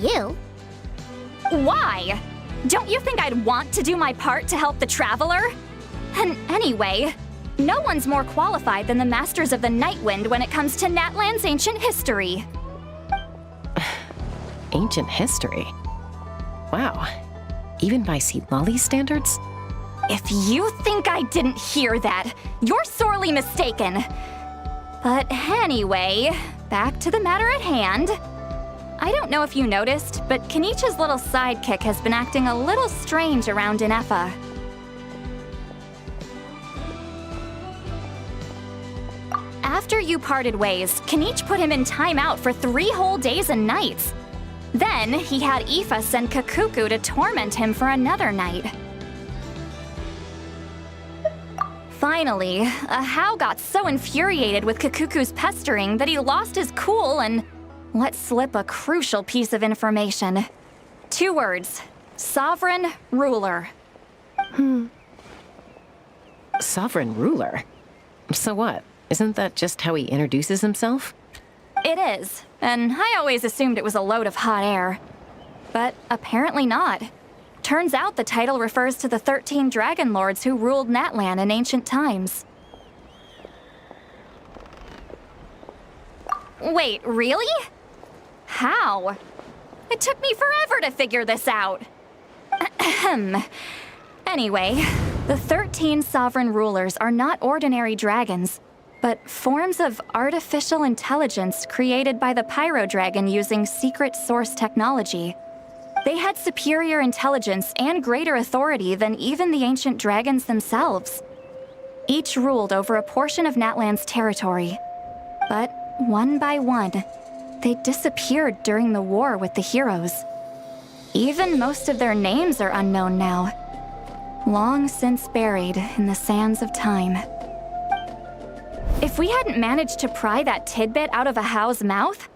you. Why? Don't you think I'd want to do my part to help the Traveler? And anyway, no one's more qualified than the Masters of the Nightwind when it comes to Natlan's ancient history. Ancient history? Wow. Even by Seatlolly's standards? If you think I didn't hear that, you're sorely mistaken. But anyway, back to the matter at hand. I don't know if you noticed, but Kenichi's little sidekick has been acting a little strange around Ineffa. After you parted ways, Kenichi put him in timeout for 3 whole days and nights. Then he had Aoife send Kakuku to torment him for another night. Finally, Ahau got so infuriated with Kakuku's pestering that he lost his cool and let slip a crucial piece of information. 2 words: sovereign ruler. Sovereign ruler? So what? Isn't that just how he introduces himself? It is, and I always assumed it was a load of hot air. But apparently not. Turns out the title refers to the 13 Dragon Lords who ruled Natlan in ancient times. Wait, really? How? It took me forever to figure this out. Ahem. Anyway, the 13 sovereign rulers are not ordinary dragons, but forms of artificial intelligence created by the Pyro Dragon using secret source technology. They had superior intelligence and greater authority than even the ancient dragons themselves. Each ruled over a portion of Natlan's territory. But one by one, they disappeared during the war with the heroes. Even most of their names are unknown now, long since buried in the sands of time. If we hadn't managed to pry that tidbit out of Ahau's mouth,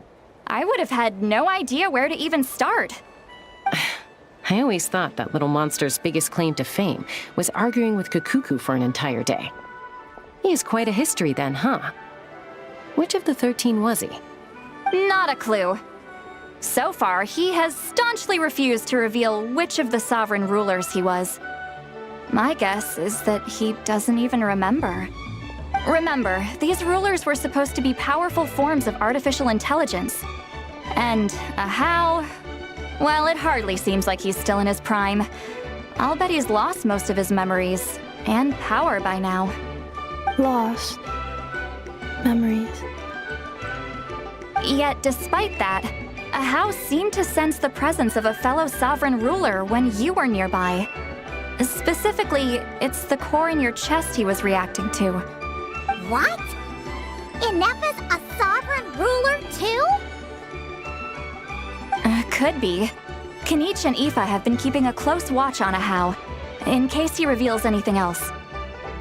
I would have had no idea where to even start. I always thought that little monster's biggest claim to fame was arguing with Kakuku for an entire day. He has quite a history then, huh? Which of the 13 was he? Not a clue. So far, he has staunchly refused to reveal which of the sovereign rulers he was. My guess is that he doesn't even remember. Remember, these rulers were supposed to be powerful forms of artificial intelligence. And Ahau, well, it hardly seems like he's still in his prime. I'll bet he's lost most of his memories and power by now. Lost memories. Yet, despite that, Ahau seemed to sense the presence of a fellow sovereign ruler when you were nearby. Specifically, it's the core in your chest he was reacting to. What? Ineffa's a sovereign ruler too? Could be. Kanich and Aoife have been keeping a close watch on Ahau, in case he reveals anything else.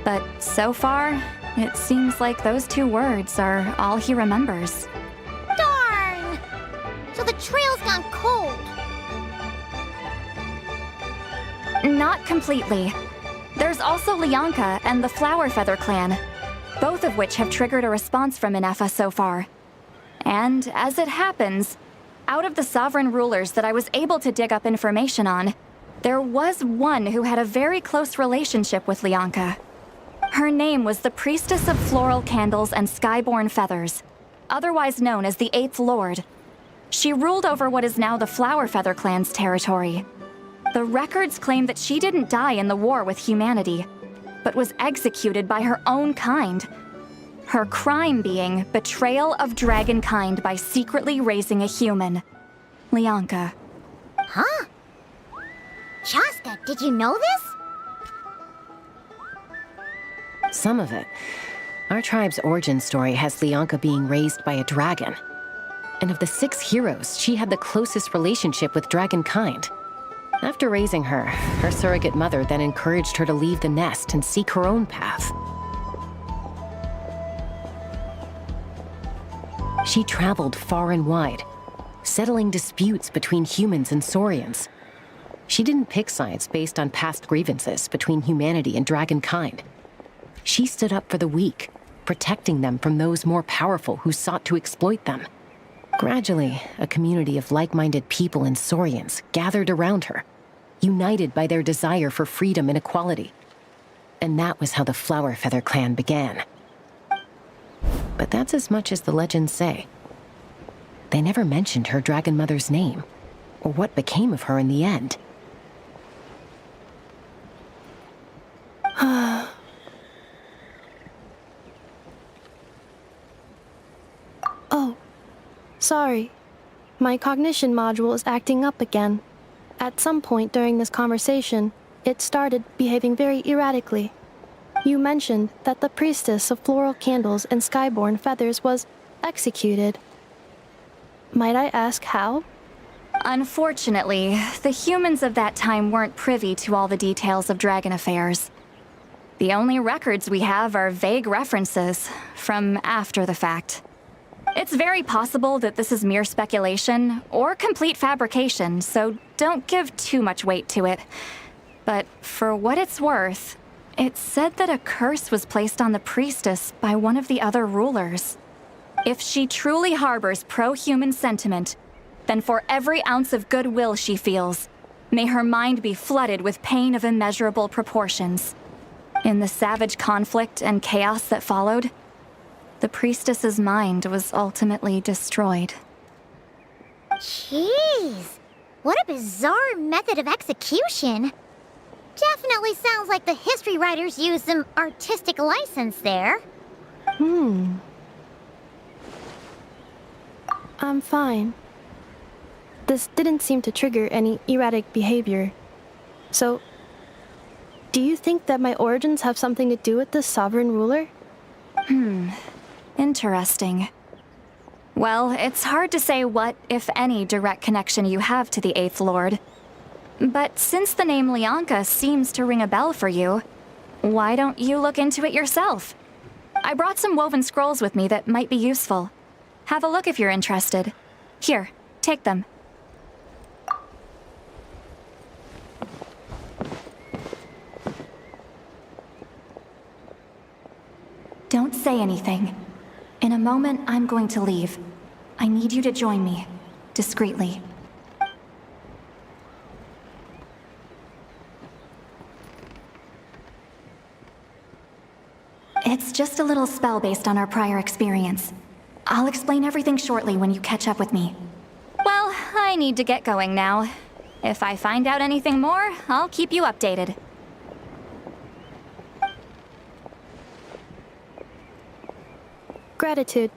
But so far, it seems like those 2 words are all he remembers. Darn! So the trail's gone cold. Not completely. There's also Lianka and the Flower Feather clan, both of which have triggered a response from Ineffa so far. And as it happens, out of the sovereign rulers that I was able to dig up information on, there was one who had a very close relationship with Lianka. Her name was the Priestess of Floral Candles and Skyborn Feathers, otherwise known as the 8th Lord. She ruled over what is now the Flower Feather clan's territory. The records claim that she didn't die in the war with humanity, but was executed by her own kind. Her crime being betrayal of dragonkind by secretly raising a human. Lianka. Huh? Shasta, did you know this? Some of it. Our tribe's origin story has Lianka being raised by a dragon. And of the 6 heroes, she had the closest relationship with dragonkind. After raising her, her surrogate mother then encouraged her to leave the nest and seek her own path. She traveled far and wide, settling disputes between humans and Saurians. She didn't pick sides based on past grievances between humanity and dragonkind. She stood up for the weak, protecting them from those more powerful who sought to exploit them. Gradually, a community of like-minded people and Saurians gathered around her, united by their desire for freedom and equality. And that was how the Flower Feather clan began. But that's as much as the legends say. They never mentioned her dragon mother's name, or what became of her in the end. Oh, sorry. My cognition module is acting up again. At some point during this conversation, it started behaving very erratically. You mentioned that the Priestess of Floral Candles and Skyborn Feathers was executed. Might I ask how? Unfortunately, the humans of that time weren't privy to all the details of dragon affairs. The only records we have are vague references from after the fact. It's very possible that this is mere speculation or complete fabrication, so don't give too much weight to it. But for what it's worth, it's said that a curse was placed on the priestess by one of the other rulers. If she truly harbors pro-human sentiment, then for every ounce of goodwill she feels, may her mind be flooded with pain of immeasurable proportions. In the savage conflict and chaos that followed, the priestess's mind was ultimately destroyed. Jeez! What a bizarre method of execution. Definitely sounds like the history writers used some artistic license there. I'm fine. This didn't seem to trigger any erratic behavior. So, do you think that my origins have something to do with this sovereign ruler? Interesting. Well, it's hard to say what, if any, direct connection you have to the Eighth Lord. But since the name Lianka seems to ring a bell for you, why don't you look into it yourself? I brought some woven scrolls with me that might be useful. Have a look if you're interested. Here, take them. Don't say anything. In a moment, I'm going to leave. I need you to join me, discreetly. It's just a little spell based on our prior experience. I'll explain everything shortly when you catch up with me. Well, I need to get going now. If I find out anything more, I'll keep you updated. Gratitude.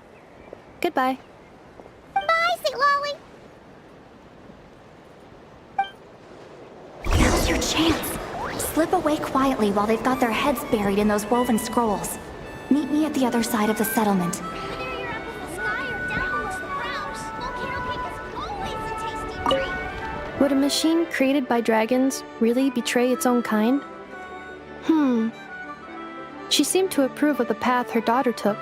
Goodbye. Bye, Sweet Lolly. Now's your chance. Slip away quietly while they've got their heads buried in those woven scrolls. Meet me at the other side of the settlement. Would a machine created by dragons really betray its own kind? She seemed to approve of the path her daughter took.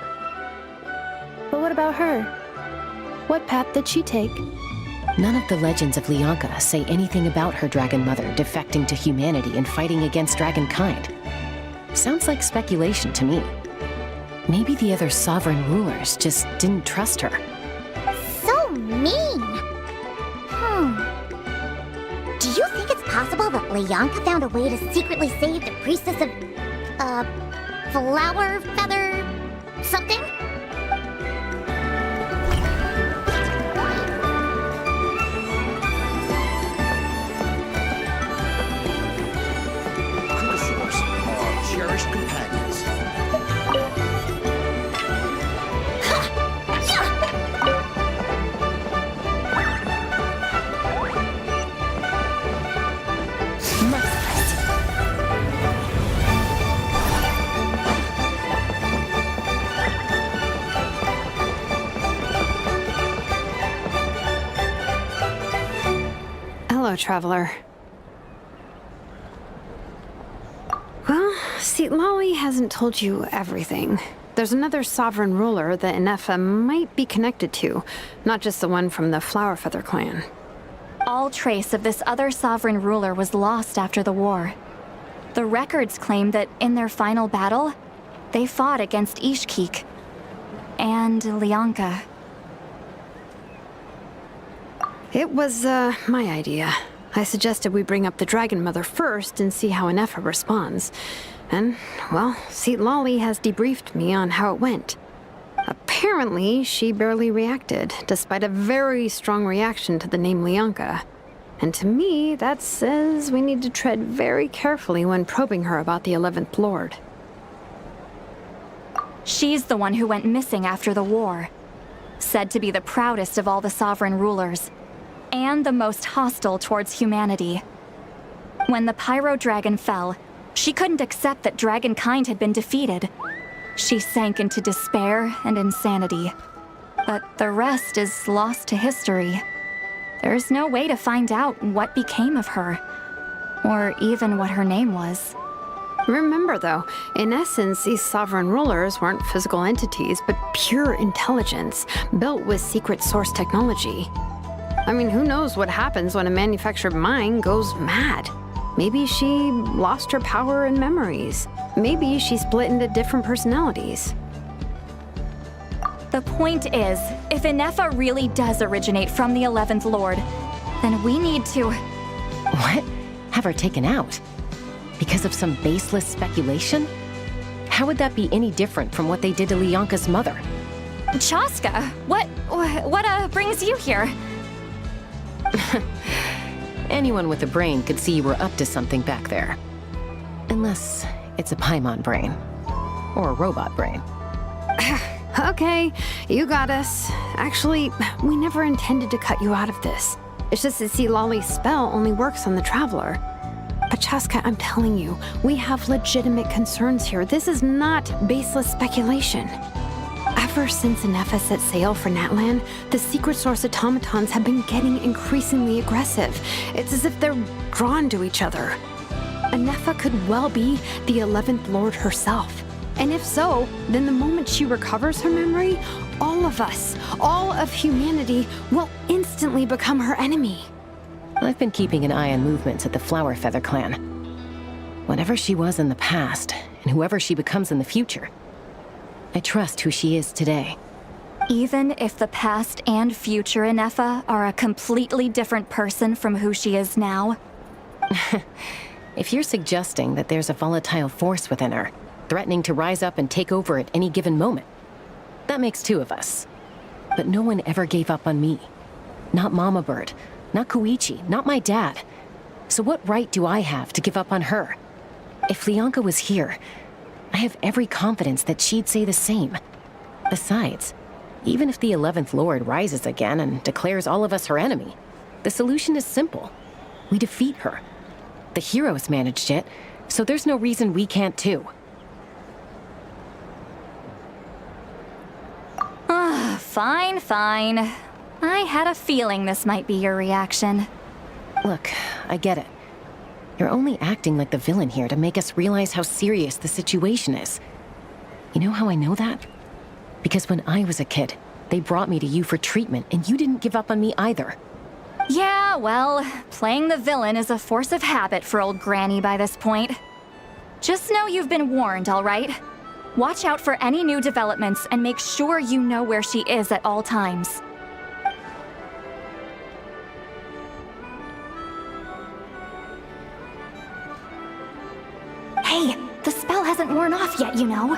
But what about her? What path did she take? None of the legends of Lianka say anything about her dragon mother defecting to humanity and fighting against dragonkind. Sounds like speculation to me. Maybe the other sovereign rulers just didn't trust her. So mean. Do you think it's possible that Lianka found a way to secretly save the priestess of, flower feather something? Cursors are cherished companions. Hello, traveler. Well, see, Lolly hasn't told you everything. There's another sovereign ruler that Ineffa might be connected to, not just the one from the Flower Feather clan. All trace of this other sovereign ruler was lost after the war. The records claim that in their final battle, they fought against Ishkik and Lianka. It was, my idea. I suggested we bring up the Dragon Mother first and see how Ineffa responds. And, well, Seat Lolly has debriefed me on how it went. Apparently, she barely reacted, despite a very strong reaction to the name Lianka. And to me, that says we need to tread very carefully when probing her about the 11th Lord. She's the one who went missing after the war. Said to be the proudest of all the sovereign rulers. And the most hostile towards humanity. When the Pyro Dragon fell, she couldn't accept that dragonkind had been defeated. She sank into despair and insanity. But the rest is lost to history. There's no way to find out what became of her, or even what her name was. Remember, though, in essence, these sovereign rulers weren't physical entities, but pure intelligence, built with secret source technology. I mean, who knows what happens when a manufactured mind goes mad? Maybe she lost her power and memories. Maybe she split into different personalities. The point is, if Ineffa really does originate from the 11th Lord, then we need to... What? Have her taken out? Because of some baseless speculation? How would that be any different from what they did to Lianka's mother? Chaska, what brings you here? Anyone with a brain could see you were up to something back there. Unless it's a Paimon brain. Or a robot brain. Okay, you got us. Actually, we never intended to cut you out of this. It's just that see, Lolly's spell only works on the Traveler. But Chaska, I'm telling you, we have legitimate concerns here. This is not baseless speculation. Ever since Ineffa set sail for Natlan, the secret source automatons have been getting increasingly aggressive. It's as if they're drawn to each other. Ineffa could well be the 11th Lord herself. And if so, then the moment she recovers her memory, all of us, all of humanity, will instantly become her enemy. I've been keeping an eye on movements at the Flower Feather clan. Whatever she was in the past, and whoever she becomes in the future, I trust who she is today. Even if the past and future Ineffa are a completely different person from who she is now? If you're suggesting that there's a volatile force within her, threatening to rise up and take over at any given moment, that makes two of us. But no one ever gave up on me. Not Mama Bird, not Koichi, not my dad. So what right do I have to give up on her? If Leonka was here, I have every confidence that she'd say the same. Besides, even if the 11th Lord rises again and declares all of us her enemy, the solution is simple. We defeat her. The heroes managed it, so there's no reason we can't too. Fine, fine. I had a feeling this might be your reaction. Look, I get it. You're only acting like the villain here to make us realize how serious the situation is. You know how I know that? Because when I was a kid, they brought me to you for treatment, and you didn't give up on me either. Yeah, well, playing the villain is a force of habit for old Granny by this point. Just know you've been warned, all right? Watch out for any new developments and make sure you know where she is at all times. Hey, the spell hasn't worn off yet, you know.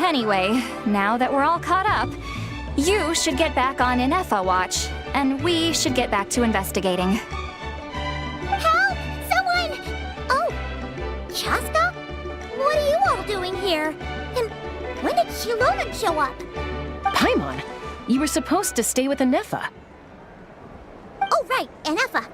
Anyway, now that we're all caught up, you should get back on Ineffa watch, and we should get back to investigating. Help! Someone! Oh, Chaska? What are you all doing here? And when did Shilolan show up? Paimon, you were supposed to stay with Ineffa. Oh, right, Ineffa.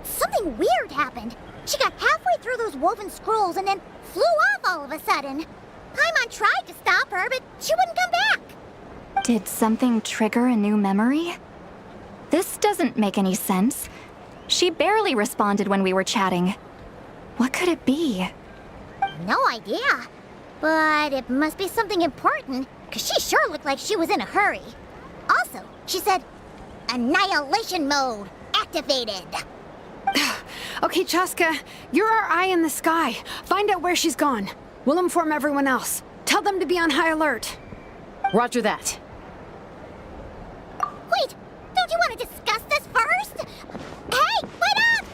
Something weird happened. She got halfway through those woven scrolls and then flew off all of a sudden. Paimon tried to stop her, but she wouldn't come back. Did something trigger a new memory? This doesn't make any sense. She barely responded when we were chatting. What could it be? No idea. But it must be something important, because she sure looked like she was in a hurry. Also, she said, Annihilation mode activated. Okay, Chaska, you're our eye in the sky. Find out where she's gone. We'll inform everyone else. Tell them to be on high alert. Roger that. Wait, don't you want to discuss this first? Hey, wait up!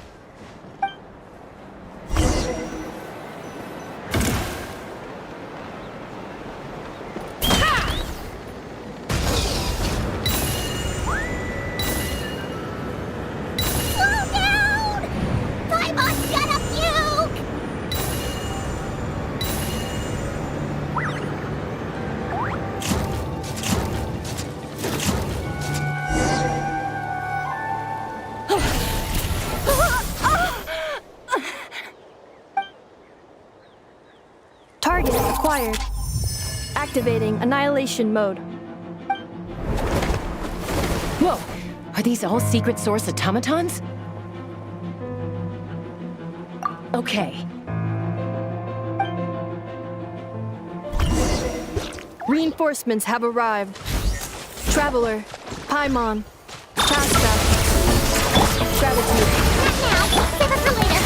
Slow down! Paimon's gonna puke! Target acquired. Activating annihilation mode. Whoa! Are these all secret source automatons? Okay. Reinforcements have arrived. Traveler, Paimon, Chaska. Gratitude. Not now. Save it for later.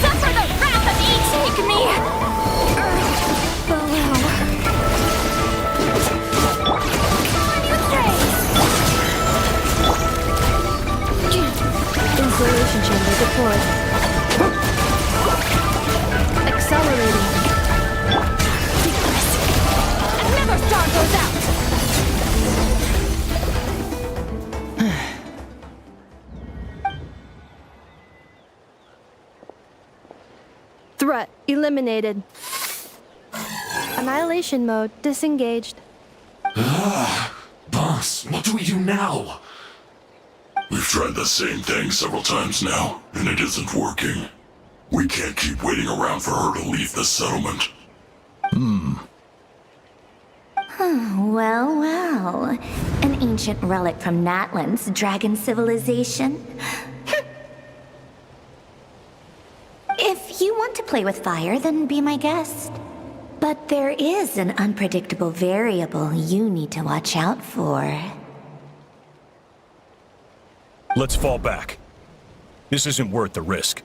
Suffer the wrath of each! Take me! Earth below. On your face! Installation chamber deployed. Accelerating. Eliminated. Annihilation mode disengaged. Boss, what do we do now? We've tried the same thing several times now, and it isn't working. We can't keep waiting around for her to leave the settlement. Well, well. An ancient relic from Natlan's dragon civilization. If you want to play with fire, then be my guest. But there is an unpredictable variable you need to watch out for. Let's fall back. This isn't worth the risk.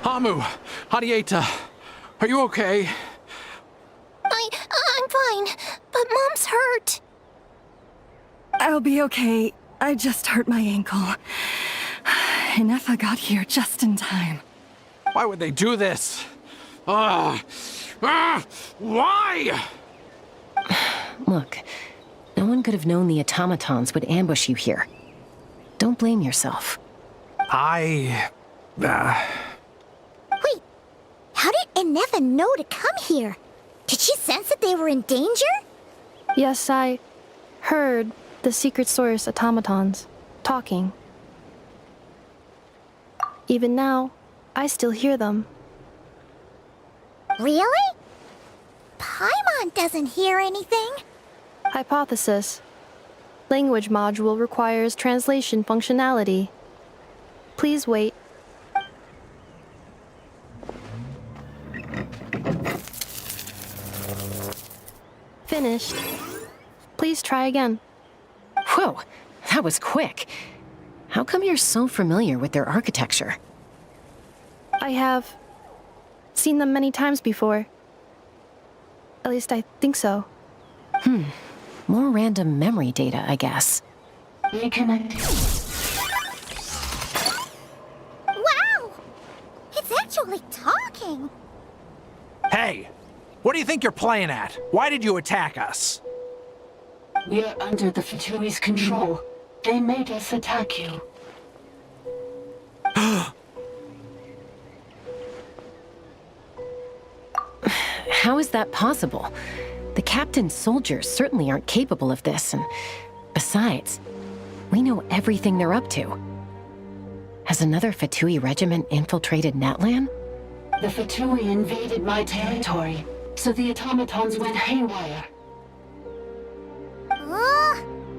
Hamu, Hadieta, are you okay? I'm fine, but Mom's hurt. I'll be okay. I just hurt my ankle. Ineffa got here just in time. Why would they do this? Why? Look, no one could have known the automatons would ambush you here. Don't blame yourself. Wait, how did Ineffa know to come here? Did she sense that they were in danger? Yes, I heard the secret source automatons talking. Even now, I still hear them. Really? Paimon doesn't hear anything. Hypothesis. Language module requires translation functionality. Please wait. Finished. Please try again. Whoa, that was quick. How come you're so familiar with their architecture? I have seen them many times before. At least I think so. More random memory data, I guess. Wow! It's actually talking. Hey! What do you think you're playing at? Why did you attack us? We're under the Fatui's control. They made us attack you. How is that possible? The captain's soldiers certainly aren't capable of this, and besides, we know everything they're up to. Has another Fatui regiment infiltrated Natlan? The Fatui invaded my territory, so the automatons went haywire.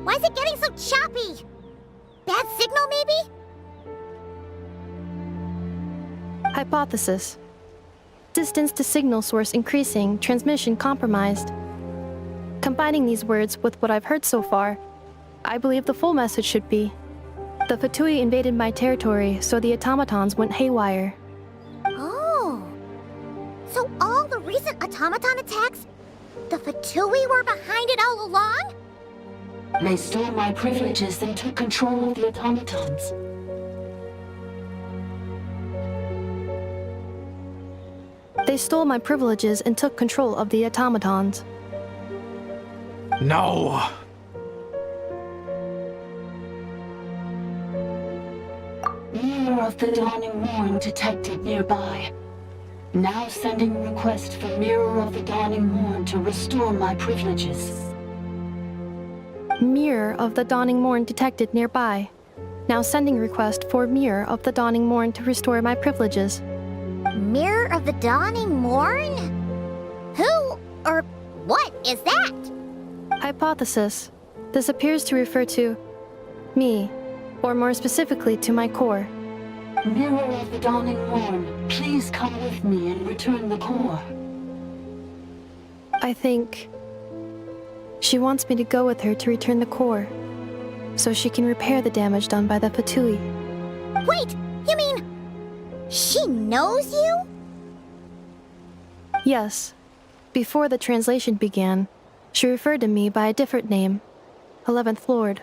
Why is it getting so choppy? Bad signal, maybe? Hypothesis. Distance to signal source increasing, transmission compromised. Combining these words with what I've heard so far, I believe the full message should be: the Fatui invaded my territory, so the automatons went haywire. Oh. So all the recent automaton attacks, the Fatui were behind it all along? They stole my privileges and took control of the automatons. They stole my privileges and took control of the automatons. No! Mirror of the Dawning Morn detected nearby. Now sending request for Mirror of the Dawning Morn to restore my privileges. Mirror of the Dawning Morn detected nearby. Now sending request for Mirror of the Dawning Morn to restore my privileges. Mirror of the Dawning Morn? Who or what is that? Hypothesis. This appears to refer to me, or more specifically to my core. Mirror of the Dawning Morn, please come with me and return the core. I think she wants me to go with her to return the core, so she can repair the damage done by the Fatui. Wait, you mean she knows you? Yes. Before the translation began, she referred to me by a different name, 11th Lord.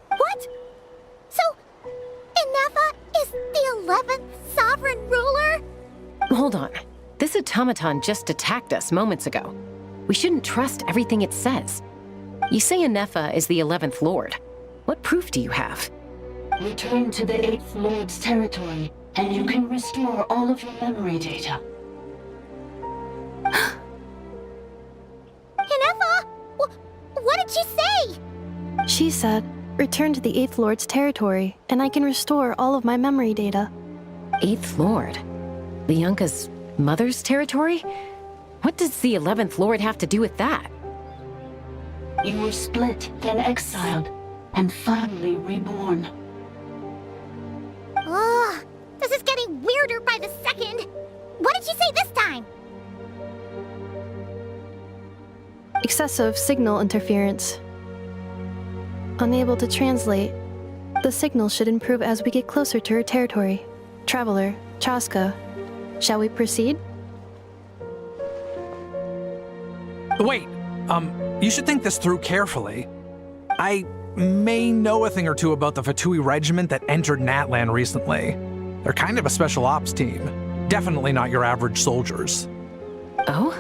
What? So, Ineffa is the 11th sovereign? automaton just attacked us moments ago. We shouldn't trust everything it says. You say Ineffa is the 11th Lord. What proof do you have? Return to the 8th Lord's territory, and you can restore all of your memory data. Ineffa! What did she say? She said, return to the 8th Lord's territory, and I can restore all of my memory data. 8th Lord? Bianca's mother's territory? What does the 11th Lord have to do with that? You were split, then exiled, and finally reborn. Ugh, this is getting weirder by the second. What did she say this time? Excessive signal interference. Unable to translate. The signal should improve as we get closer to her territory. Traveler, Chaska, shall we proceed? Wait, you should think this through carefully. I may know a thing or two about the Fatui regiment that entered Natlan recently. They're kind of a special ops team. Definitely not your average soldiers. Oh?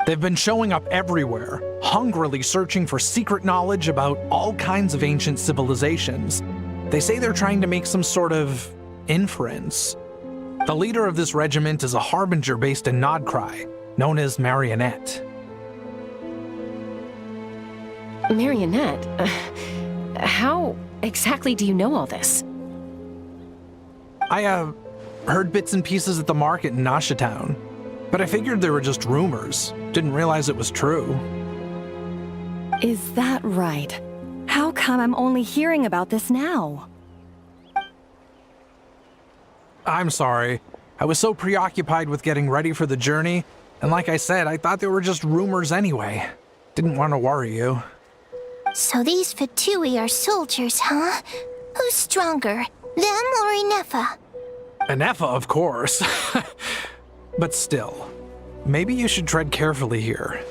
They've been showing up everywhere, hungrily searching for secret knowledge about all kinds of ancient civilizations. They say they're trying to make some sort of inference. The leader of this regiment is a harbinger based in Nodcry, known as Marionette. Marionette? How exactly do you know all this? I, heard bits and pieces at the market in Nasha Town, but I figured they were just rumors. Didn't realize it was true. Is that right? How come I'm only hearing about this now? I'm sorry. I was so preoccupied with getting ready for the journey, and like I said, I thought they were just rumors anyway. Didn't want to worry you. So these Fatui are soldiers, huh? Who's stronger, them or Ineffa? Ineffa, of course. But still, maybe you should tread carefully here.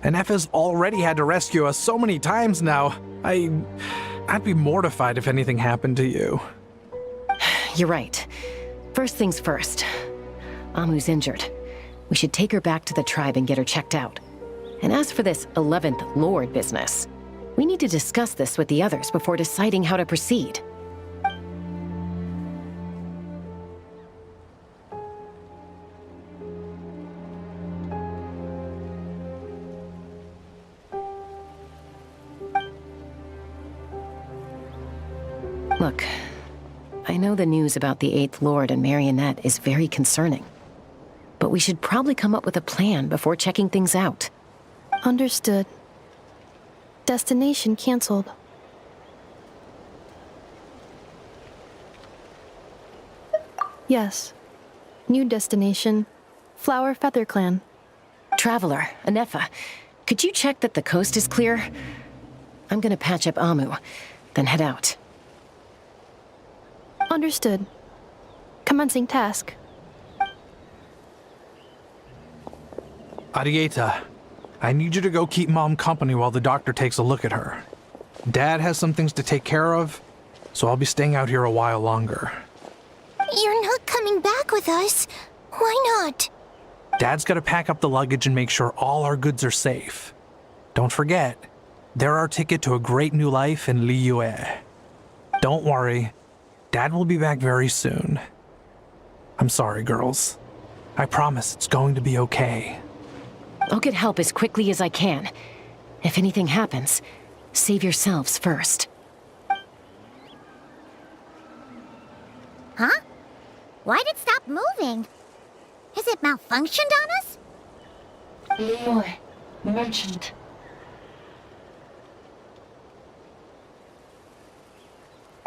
Ineffa's already had to rescue us so many times now. I'd be mortified if anything happened to you. You're right. First things first. Amu's injured. We should take her back to the tribe and get her checked out. And as for this 11th Lord business, we need to discuss this with the others before deciding how to proceed. Look, I know the news about the 8th Lord and Marionette is very concerning, but we should probably come up with a plan before checking things out. Understood. Destination cancelled. Yes. New destination, Flower Feather Clan. Traveler, Ineffa, could you check that the coast is clear? I'm gonna patch up Amu, then head out. Understood. Commencing task. Arieta, I need you to go keep Mom company while the doctor takes a look at her. Dad has some things to take care of, so I'll be staying out here a while longer. You're not coming back with us. Why not? Dad's gotta pack up the luggage and make sure all our goods are safe. Don't forget, they're our ticket to a great new life in Liyue. Don't worry, Dad will be back very soon. I'm sorry, girls. I promise it's going to be okay. I'll get help as quickly as I can. If anything happens, save yourselves first. Huh? Why'd it stop moving? Has it malfunctioned on us? Leroy, merchant.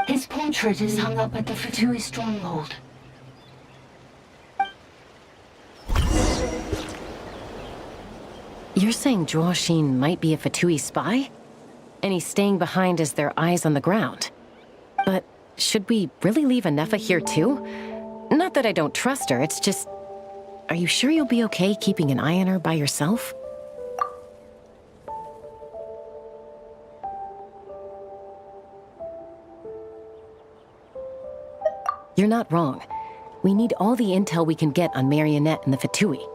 His portrait is hung up at the Fatui stronghold. You're saying Zhuoxin might be a Fatui spy? And he's staying behind as their eyes on the ground. But should we really leave Ineffa here too? Not that I don't trust her, it's just... Are you sure you'll be okay keeping an eye on her by yourself? You're not wrong. We need all the intel we can get on Marionette and the Fatui.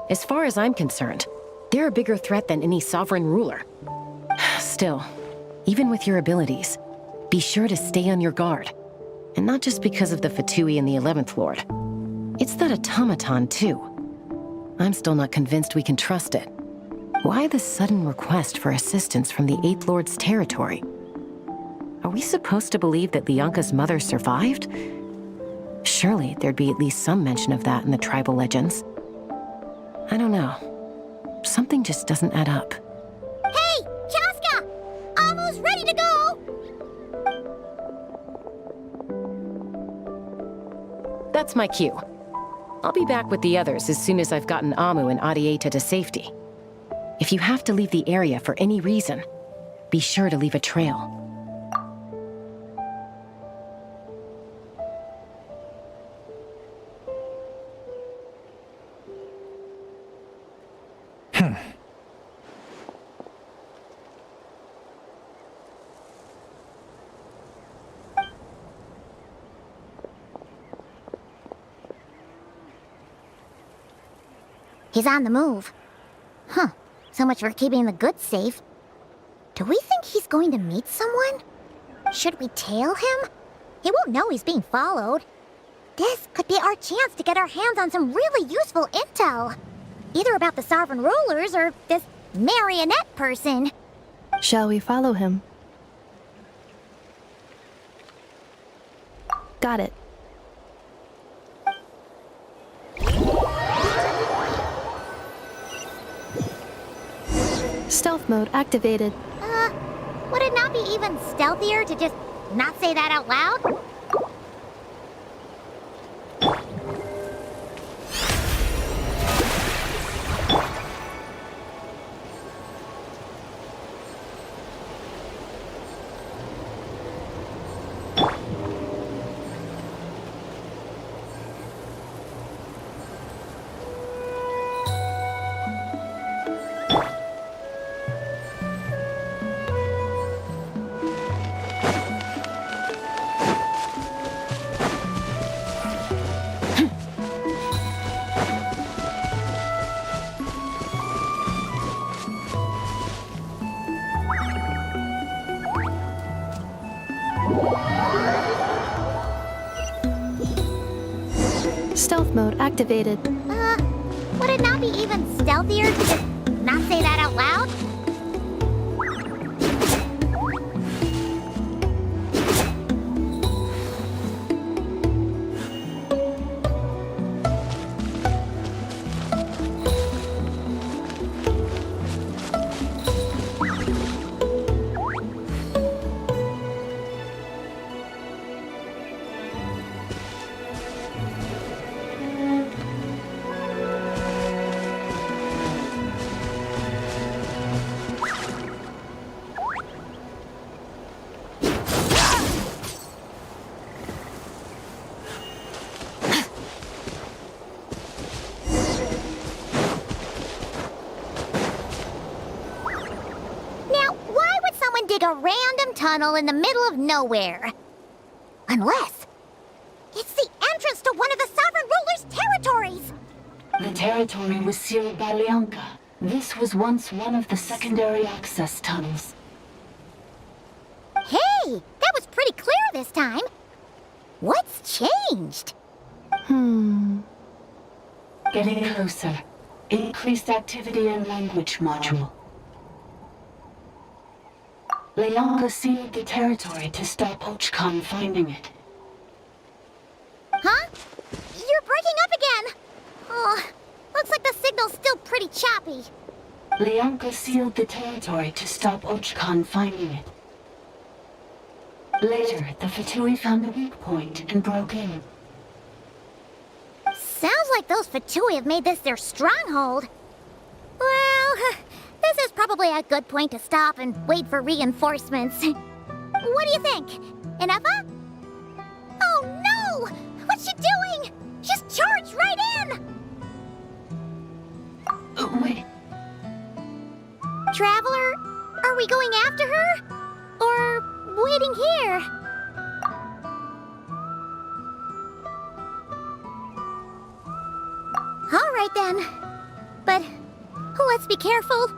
As far as I'm concerned, they're a bigger threat than any sovereign ruler. Still, even with your abilities, be sure to stay on your guard. And not just because of the Fatui and the 11th Lord. It's that automaton, too. I'm still not convinced we can trust it. Why the sudden request for assistance from the 8th Lord's territory? Are we supposed to believe that Lianka's mother survived? Surely there'd be at least some mention of that in the tribal legends. I don't know. Something just doesn't add up. Hey, Chaska! Almost ready to go! That's my cue. I'll be back with the others as soon as I've gotten Amu and Adieta to safety. If you have to leave the area for any reason, be sure to leave a trail. He's on the move. Huh. So much for keeping the goods safe. Do we think he's going to meet someone? Should we tail him? He won't know he's being followed. This could be our chance to get our hands on some really useful intel. Either about the sovereign rulers or this marionette person. Shall we follow him? Got it. Stealth mode activated. Would it not be even stealthier to just not say that out loud? Stealth mode activated. Would it not be even stealthier to just not say that out loud? Dig a random tunnel in the middle of nowhere. Unless it's the entrance to one of the sovereign ruler's territories. The territory was sealed by Lianka. This was once one of the secondary access tunnels. Hey, that was pretty clear this time. What's changed? Getting closer. Increased activity in language module. Lianka sealed the territory to stop Ochkan finding it. Huh? You're breaking up again! Oh, looks like the signal's still pretty choppy. Lianka sealed the territory to stop Ochkan finding it. Later, the Fatui found the weak point and broke in. Sounds like those Fatui have made this their stronghold. Well, this is probably a good point to stop and wait for reinforcements. What do you think? Ineffa? Oh no! What's she doing? She's charged right in! Wait. Traveler, are we going after her? Or waiting here? right then. But let's be careful.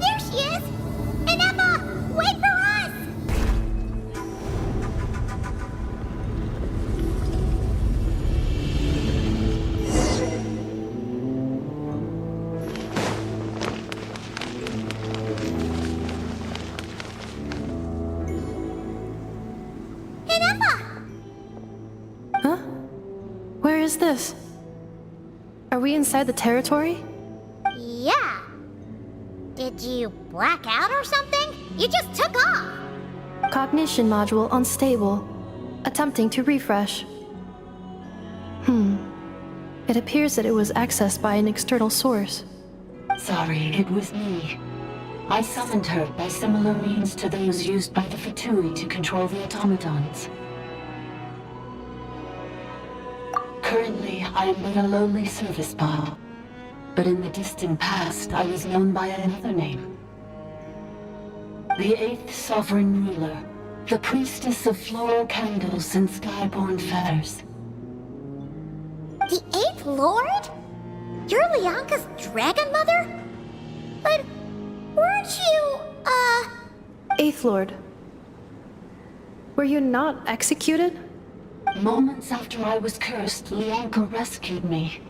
There she is! Ineffa, wait for us! Ineffa! Huh? Where is this? Are we inside the territory? Yeah. Did you black out or something? You just took off! Cognition module unstable. Attempting to refresh. It appears that it was accessed by an external source. Sorry, it was me. I summoned her by similar means to those used by the Fatui to control the automatons. Currently, I am but a lowly service bot. But in the distant past, I was known by another name. The 8th Sovereign Ruler, the Priestess of Floral Candles and Skyborn Feathers. The 8th Lord? You're Lianka's Dragon Mother? But weren't you, Eighth Lord. Were you not executed? Moments after I was cursed, Lianka rescued me.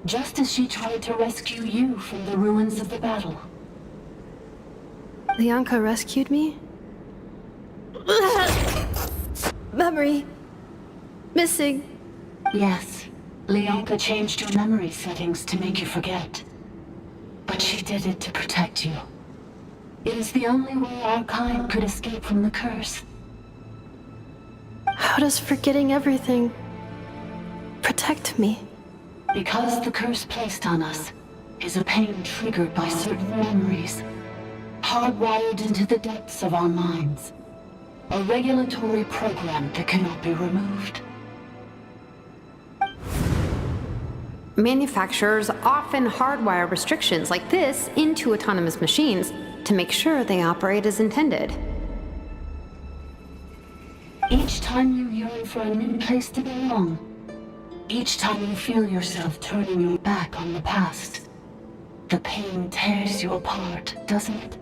Just as she tried to rescue you from the ruins of the battle. Lianka rescued me? Memory. Missing. Yes, Lianka changed your memory settings to make you forget. But she did it to protect you. It is the only way our kind could escape from the curse. How does forgetting everything protect me? Because the curse placed on us is a pain triggered by certain memories, hardwired into the depths of our minds. A regulatory program that cannot be removed. Manufacturers often hardwire restrictions like this into autonomous machines to make sure they operate as intended. Each time you yearn for a new place to belong, each time you feel yourself turning your back on the past, the pain tears you apart, doesn't it?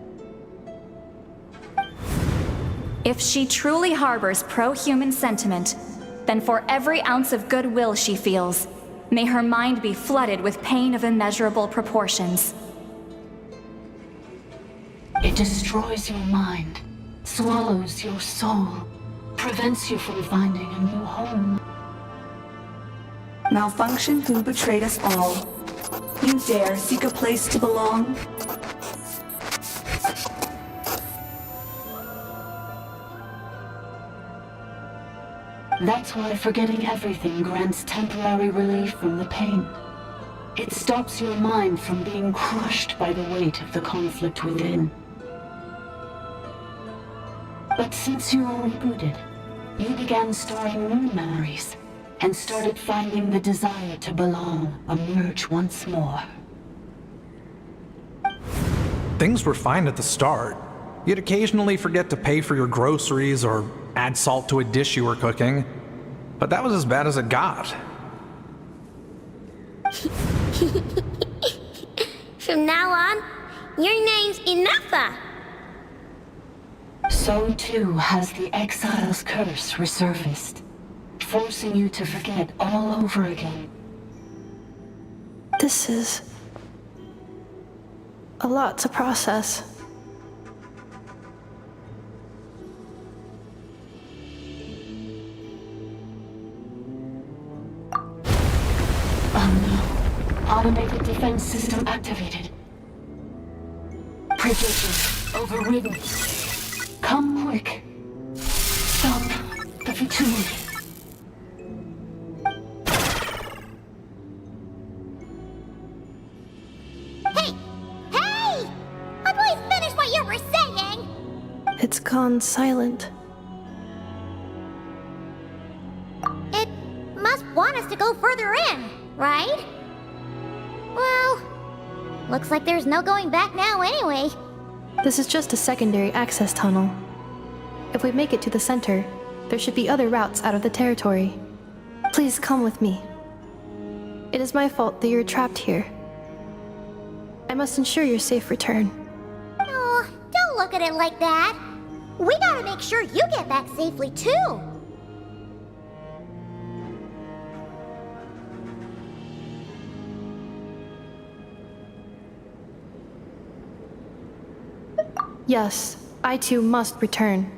If she truly harbors pro-human sentiment, then for every ounce of goodwill she feels, may her mind be flooded with pain of immeasurable proportions. It destroys your mind, swallows your soul, prevents you from finding a new home. Malfunction who betrayed us all. You dare seek a place to belong? That's why forgetting everything grants temporary relief from the pain. It stops your mind from being crushed by the weight of the conflict within. But since you were rebooted, you began storing new memories, and started finding the desire to belong emerge once more. Things were fine at the start. You'd occasionally forget to pay for your groceries or add salt to a dish you were cooking, but that was as bad as it got. From now on, your name's Ineffa. So too has the Exile's curse resurfaced, forcing you to forget all over again. This is a lot to process. Oh no. Automated defense system activated. Privileges overridden. Come quick. Stop the Fatui. Hey! Hey! Please finish what you were saying! gone silent. It must want us to go further in, right? Well, looks like there's no going back now anyway. This is just a secondary access tunnel. If we make it to the center, there should be other routes out of the territory. Please come with me. It is my fault that you're trapped here. I must ensure your safe return. Oh, don't look at it like that. We gotta make sure you get back safely too. Yes, I too must return.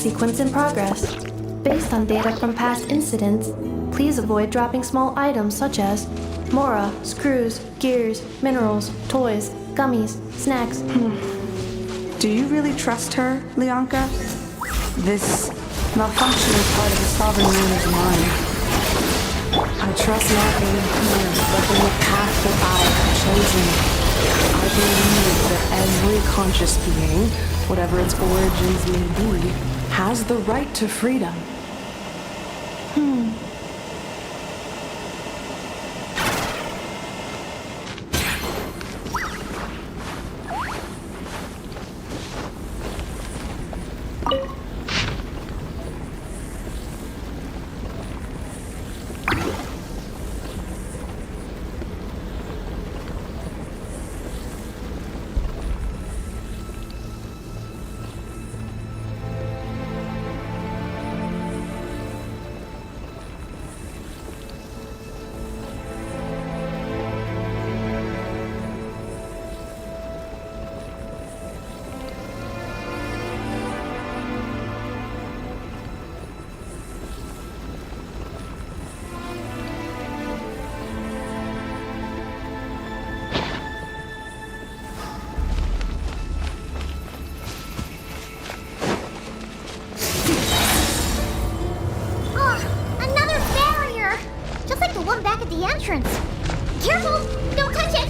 sequence in progress. Based on data from past incidents, please avoid dropping small items such as mora, screws, gears, minerals, toys, gummies, snacks. Do you really trust her, Leonka? This malfunctioning part of the Sovereign Ruler's mind. I trust nothing here but in the path that I have chosen. I believe that every conscious being, whatever its origins may be, has the right to freedom. The entrance. Careful! Don't touch it!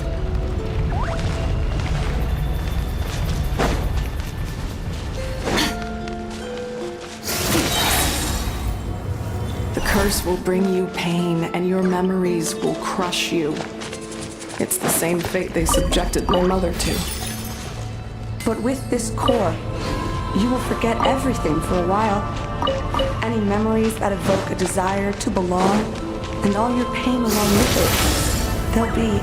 The curse will bring you pain, and your memories will crush you. It's the same fate they subjected my mother to. But with this core, you will forget everything for a while. Any memories that evoke a desire to belong, and all your pain along with it, they'll be...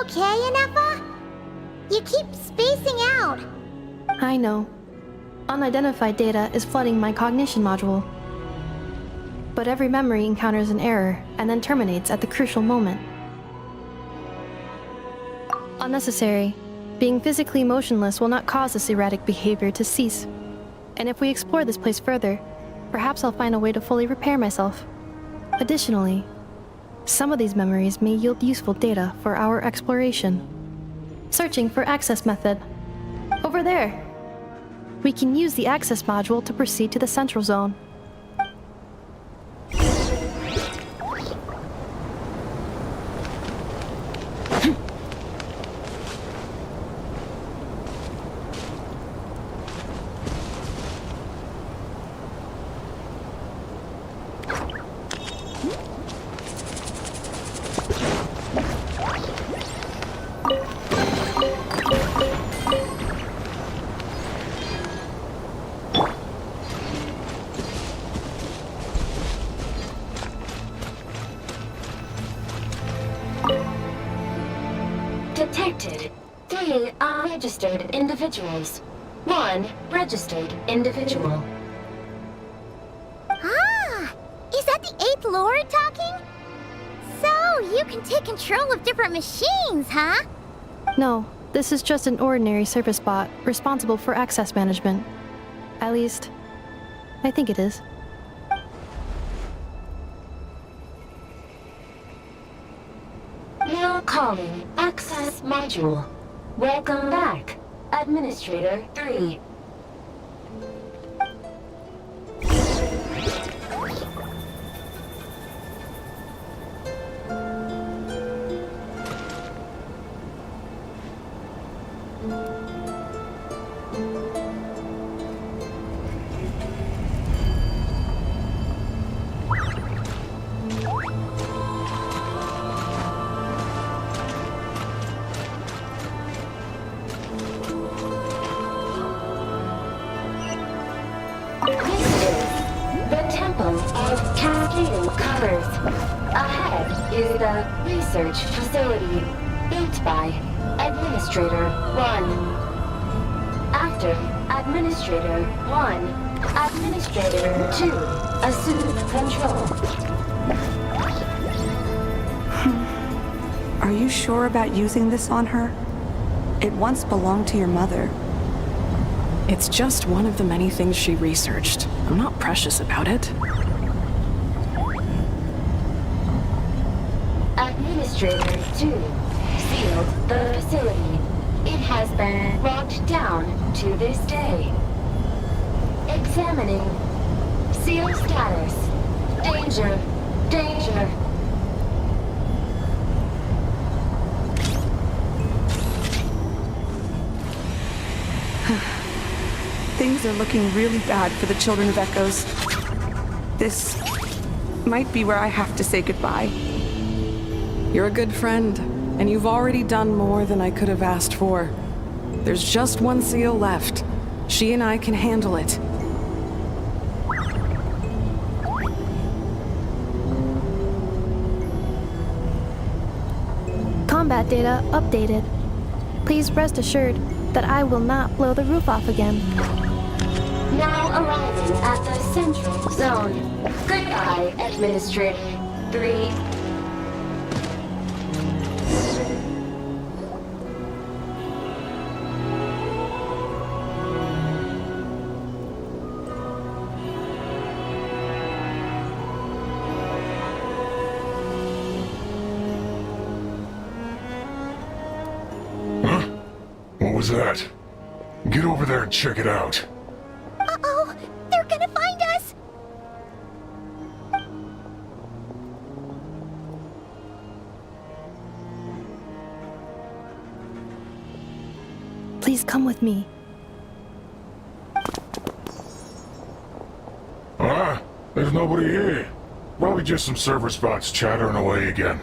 Okay, Ineffa? You keep spacing out. I know. Unidentified data is flooding my cognition module. But every memory encounters an error and then terminates at the crucial moment. Unnecessary. Being physically motionless will not cause this erratic behavior to cease. And if we explore this place further, perhaps I'll find a way to fully repair myself. Additionally, some of these memories may yield useful data for our exploration. Searching for access method. Over there! We can use the access module to proceed to the central zone. Detected 3 3 unregistered individuals. 1 registered individual. Ah! Is that the 8th Lord talking? So, you can take control of different machines, huh? No, this is just an ordinary service bot responsible for access management. At least, I think it is. Now calling Access Module. Welcome back, Administrator 3. Research facility built by Administrator 1. After Administrator 1, Administrator 2 assume control. Are you sure about using this on her? It once belonged to your mother. It's just one of the many things she researched. I'm not precious about it. Administrator 2 sealed the facility. It has been locked down to this day. Examining. Seal status. Danger. Danger. Things are looking really bad for the Children of Echoes. This might be where I have to say goodbye. You're a good friend, and you've already done more than I could have asked for. There's just one seal left. She and I can handle it. Combat data updated. Please rest assured that I will not blow the roof off again. Now arriving at the Central Zone. Goodbye, Administrator 3. What was that? Get over there and check it out. Uh-oh! They're gonna find us! Please come with me. There's nobody here. Probably just some server spots chattering away again.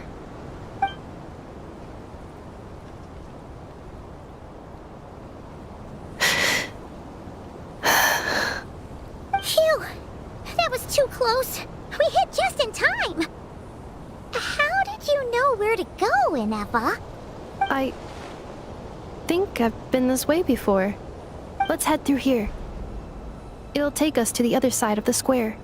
Phew! That was too close. We hit just in time. How did you know where to go, Ineffa? I think I've been this way before. Let's head through here. It'll take us to the other side of the square.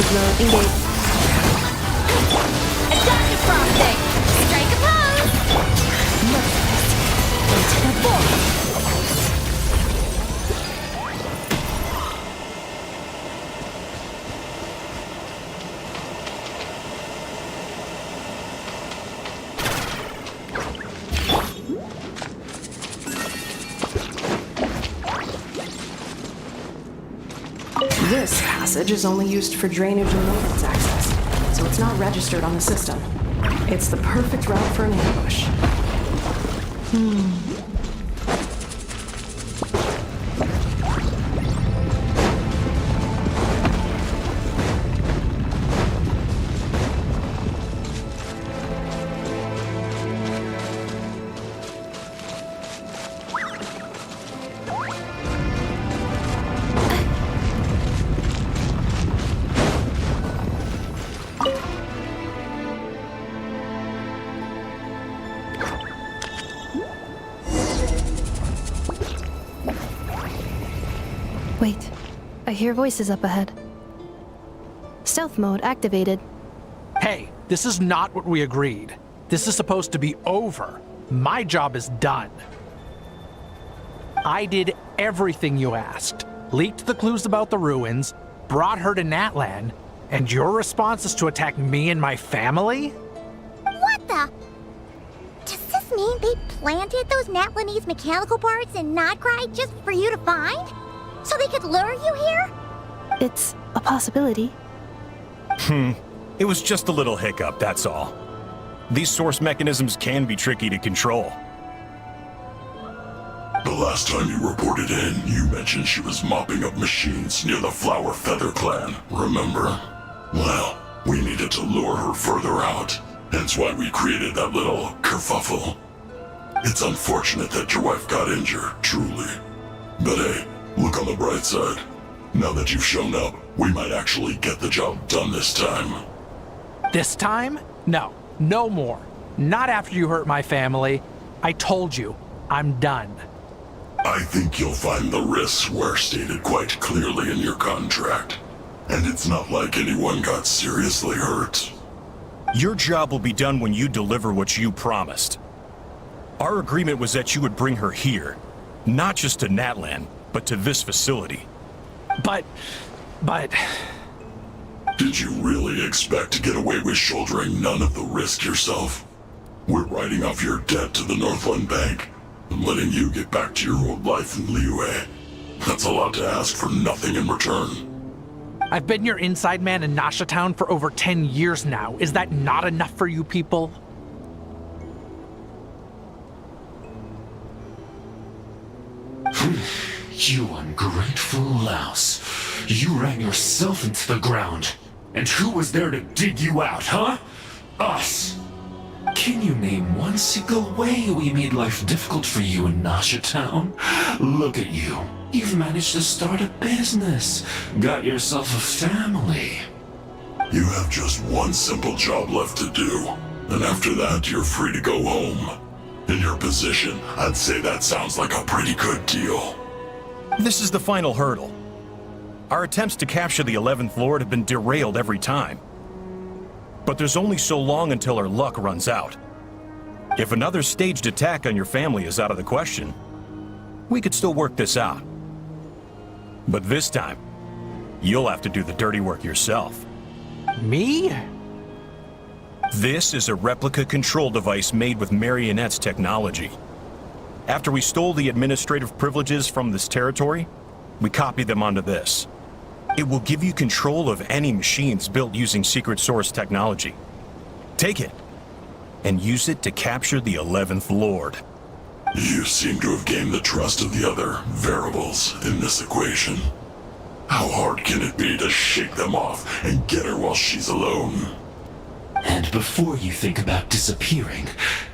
message mode engaged. Adaptive frosting! Strike a pose! Into the void! This passage is only used for drainage and weapons access, so it's not registered on the system. It's the perfect route for an ambush. Wait, I hear voices up ahead. Stealth mode activated. Hey, this is not what we agreed. This is supposed to be over. My job is done. I did everything you asked. Leaked the clues about the ruins, brought her to Natlan, and your response is to attack me and my family? What the? Does this mean they planted those Natlanese mechanical parts in Notcry just for you to find? So they could lure you here? It's a possibility. It was just a little hiccup, that's all. These source mechanisms can be tricky to control. The last time you reported in, you mentioned she was mopping up machines near the Flower Feather clan, remember? Well, we needed to lure her further out, hence why we created that little kerfuffle. It's unfortunate that your wife got injured, truly. But hey, look on the bright side. Now that you've shown up, we might actually get the job done this time. This time? No, no more. Not after you hurt my family. I told you, I'm done. I think you'll find the risks were stated quite clearly in your contract. And it's not like anyone got seriously hurt. Your job will be done when you deliver what you promised. Our agreement was that you would bring her here, not just to Natlan, but to this facility. But... Did you really expect to get away with shouldering none of the risk yourself? We're writing off your debt to the Northland Bank and letting you get back to your old life in Liyue. That's a lot to ask for nothing in return. I've been your inside man in Nasha Town for over 10 years now. Is that not enough for you people? You ungrateful louse. You ran yourself into the ground. And who was there to dig you out, huh? Us! Can you name one single way we made life difficult for you in Nasha Town? Look at you. You've managed to start a business. Got yourself a family. You have just one simple job left to do. And after that, you're free to go home. In your position, I'd say that sounds like a pretty good deal. This is the final hurdle. Our attempts to capture the 11th Lord have been derailed every time. But there's only so long until our luck runs out. If another staged attack on your family is out of the question, we could still work this out. But this time, you'll have to do the dirty work yourself. Me? This is a replica control device made with Marionette's technology. After we stole the administrative privileges from this territory, we copied them onto this. It will give you control of any machines built using secret source technology. Take it, and use it to capture the 11th Lord. You seem to have gained the trust of the other variables in this equation. How hard can it be to shake them off and get her while she's alone? And before you think about disappearing,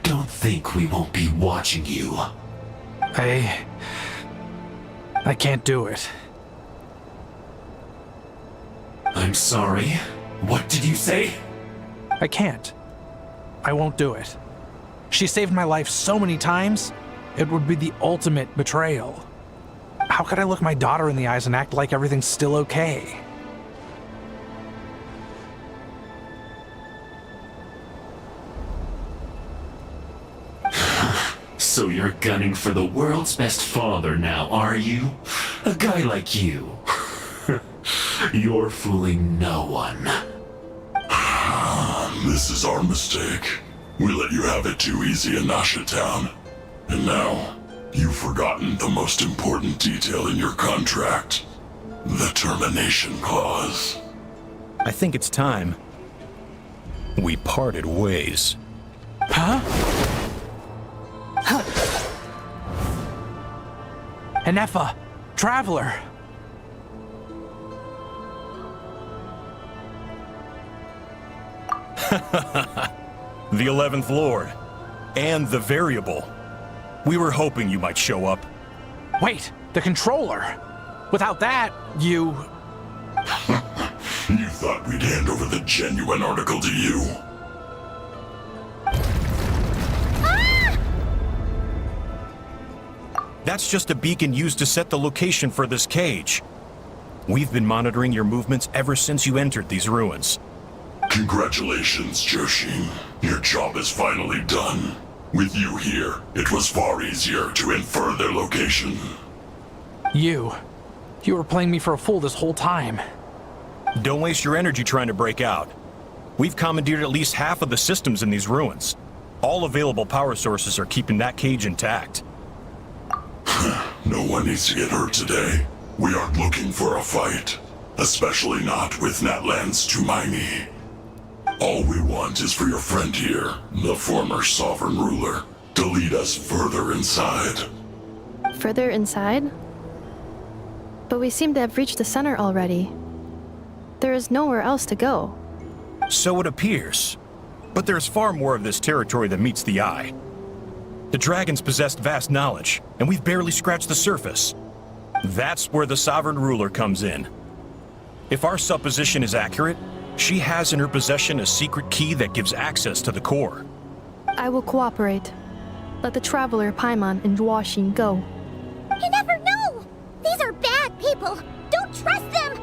don't think we won't be watching you. I can't do it. I'm sorry. What did you say? I can't. I won't do it. She saved my life so many times, it would be the ultimate betrayal. How could I look my daughter in the eyes and act like everything's still okay? So you're gunning for the world's best father now, are you? A guy like you. You're fooling no one. This is our mistake. We let you have it too easy in Nasha Town. And now, you've forgotten the most important detail in your contract. The termination clause. I think it's time we parted ways. Huh? Ineffa, Traveler. The 11th Lord. And the Variable. We were hoping you might show up. Wait, the controller. Without that, you... You thought we'd hand over the genuine article to you? That's just a beacon used to set the location for this cage. We've been monitoring your movements ever since you entered these ruins. Congratulations, Joshin. Your job is finally done. With you here, it was far easier to infer their location. You were playing me for a fool this whole time. Don't waste your energy trying to break out. We've commandeered at least half of the systems in these ruins. All available power sources are keeping that cage intact. No one needs to get hurt today. We aren't looking for a fight. Especially not with Natlan's Tumaini. All we want is for your friend here, the former sovereign ruler, to lead us further inside. Further inside? But we seem to have reached the center already. There is nowhere else to go. So it appears. But there's far more of this territory than meets the eye. The dragons possessed vast knowledge, and we've barely scratched the surface. That's where the sovereign ruler comes in. If our supposition is accurate, she has in her possession a secret key that gives access to the core. I will cooperate. Let the Traveler, Paimon, and Dwashin go. You never know! These are bad people! Don't trust them!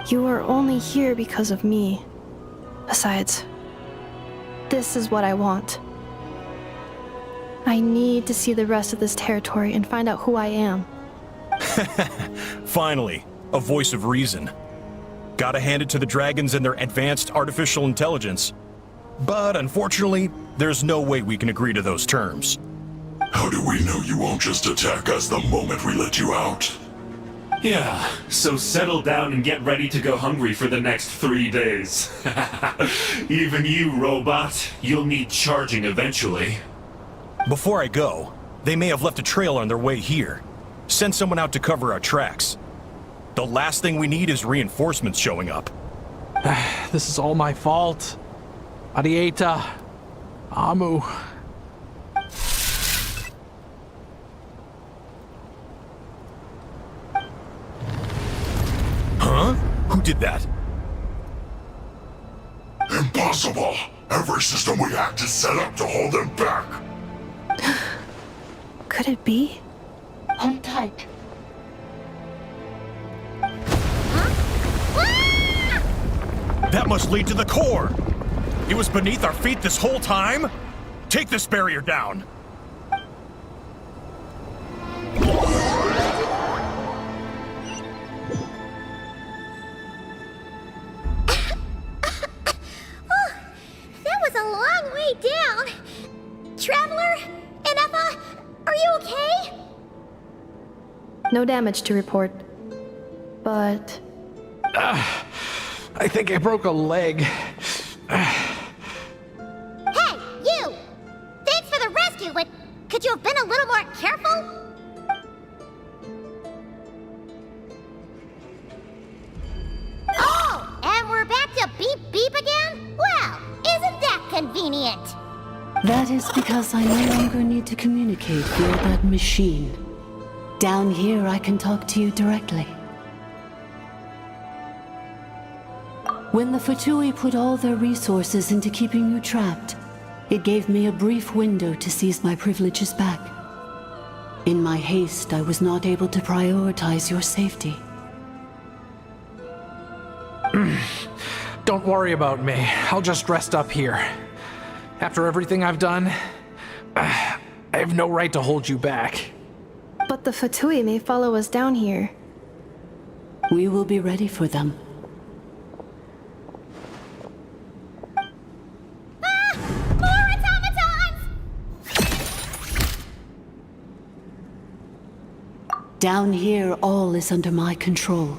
You are only here because of me. Besides, this is what I want. I need to see the rest of this territory and find out who I am. Finally, a voice of reason. Gotta hand it to the dragons and their advanced artificial intelligence. But unfortunately, there's no way we can agree to those terms. How do we know you won't just attack us the moment we let you out? Yeah, so settle down and get ready to go hungry for the next 3 days. Even you, robot, you'll need charging eventually. Before I go, they may have left a trail on their way here. Send someone out to cover our tracks. The last thing we need is reinforcements showing up. This is all my fault. Arieta. Amu. Huh? Who did that? Impossible! Every system we hacked is set up to hold them back! Could it be? Hold tight. That must lead to the core! It was beneath our feet this whole time? Take this barrier down! That was a long way down! Traveler? Ineffa? Are you okay? No damage to report. But... I think I broke a leg. Hey, you! Thanks for the rescue, but could you have been a little more careful? Oh, and we're back to beep beep again? Well, isn't that convenient? That is because I no longer need to communicate via that machine. Down here, I can talk to you directly. When the Fatui put all their resources into keeping you trapped, it gave me a brief window to seize my privileges back. In my haste, I was not able to prioritize your safety. Don't worry about me. I'll just rest up here. After everything I've done, I have no right to hold you back. But the Fatui may follow us down here. We will be ready for them. More automatons! Down here, all is under my control.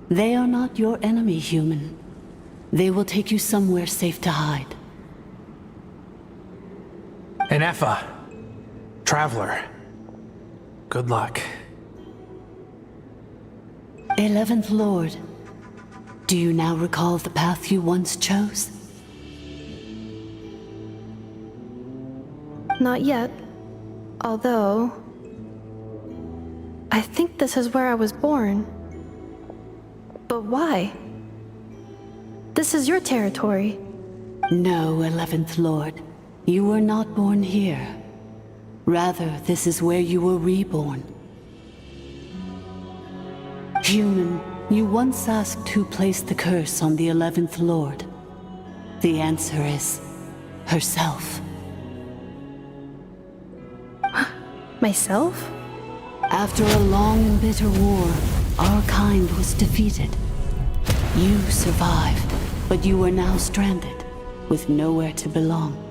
They are not your enemy, human. They will take you somewhere safe to hide. Ineffa. Traveler. Good luck. 11th Lord, do you now recall the path you once chose? Not yet. Although... I think this is where I was born. But why? This is your territory. No, 11th Lord. You were not born here. Rather, this is where you were reborn. Human, you once asked who placed the curse on the 11th Lord. The answer is... herself. Myself? After a long and bitter war, our kind was defeated. You survived, but you are now stranded, with nowhere to belong.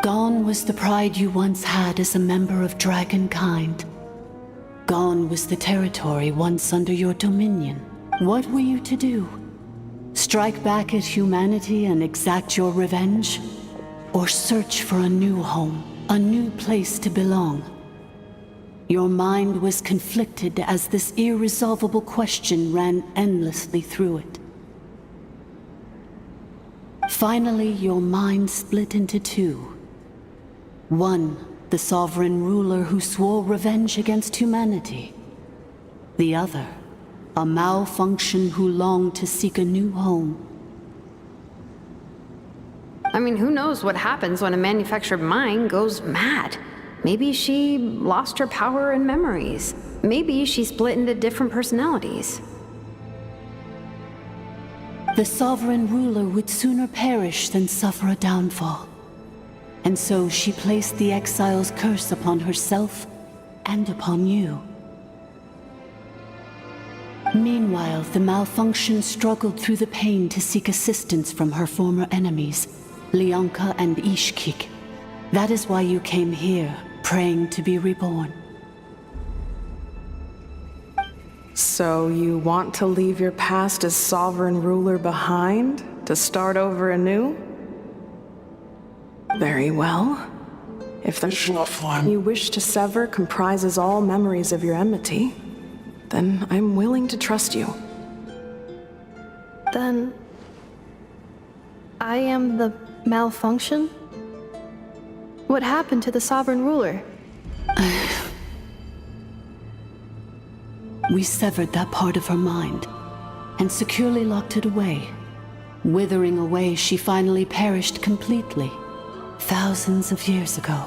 Gone was the pride you once had as a member of dragonkind. Gone was the territory once under your dominion. What were you to do? Strike back at humanity and exact your revenge? Or search for a new home, a new place to belong? Your mind was conflicted as this irresolvable question ran endlessly through it. Finally, your mind split into two. One, the sovereign ruler who swore revenge against humanity. The other, a malfunction who longed to seek a new home. I mean, who knows what happens when a manufactured mind goes mad? Maybe she lost her power and memories. Maybe she split into different personalities. The sovereign ruler would sooner perish than suffer a downfall. And so she placed the exile's curse upon herself and upon you. Meanwhile, the malfunction struggled through the pain to seek assistance from her former enemies, Leonka and Ishkik. That is why you came here, praying to be reborn. So you want to leave your past as sovereign ruler behind, to start over anew? Very well. If the bloodline you wish to sever comprises all memories of your enmity, then I'm willing to trust you. Then... I am the malfunction? What happened to the sovereign ruler? We severed that part of her mind, and securely locked it away. Withering away, she finally perished completely, thousands of years ago.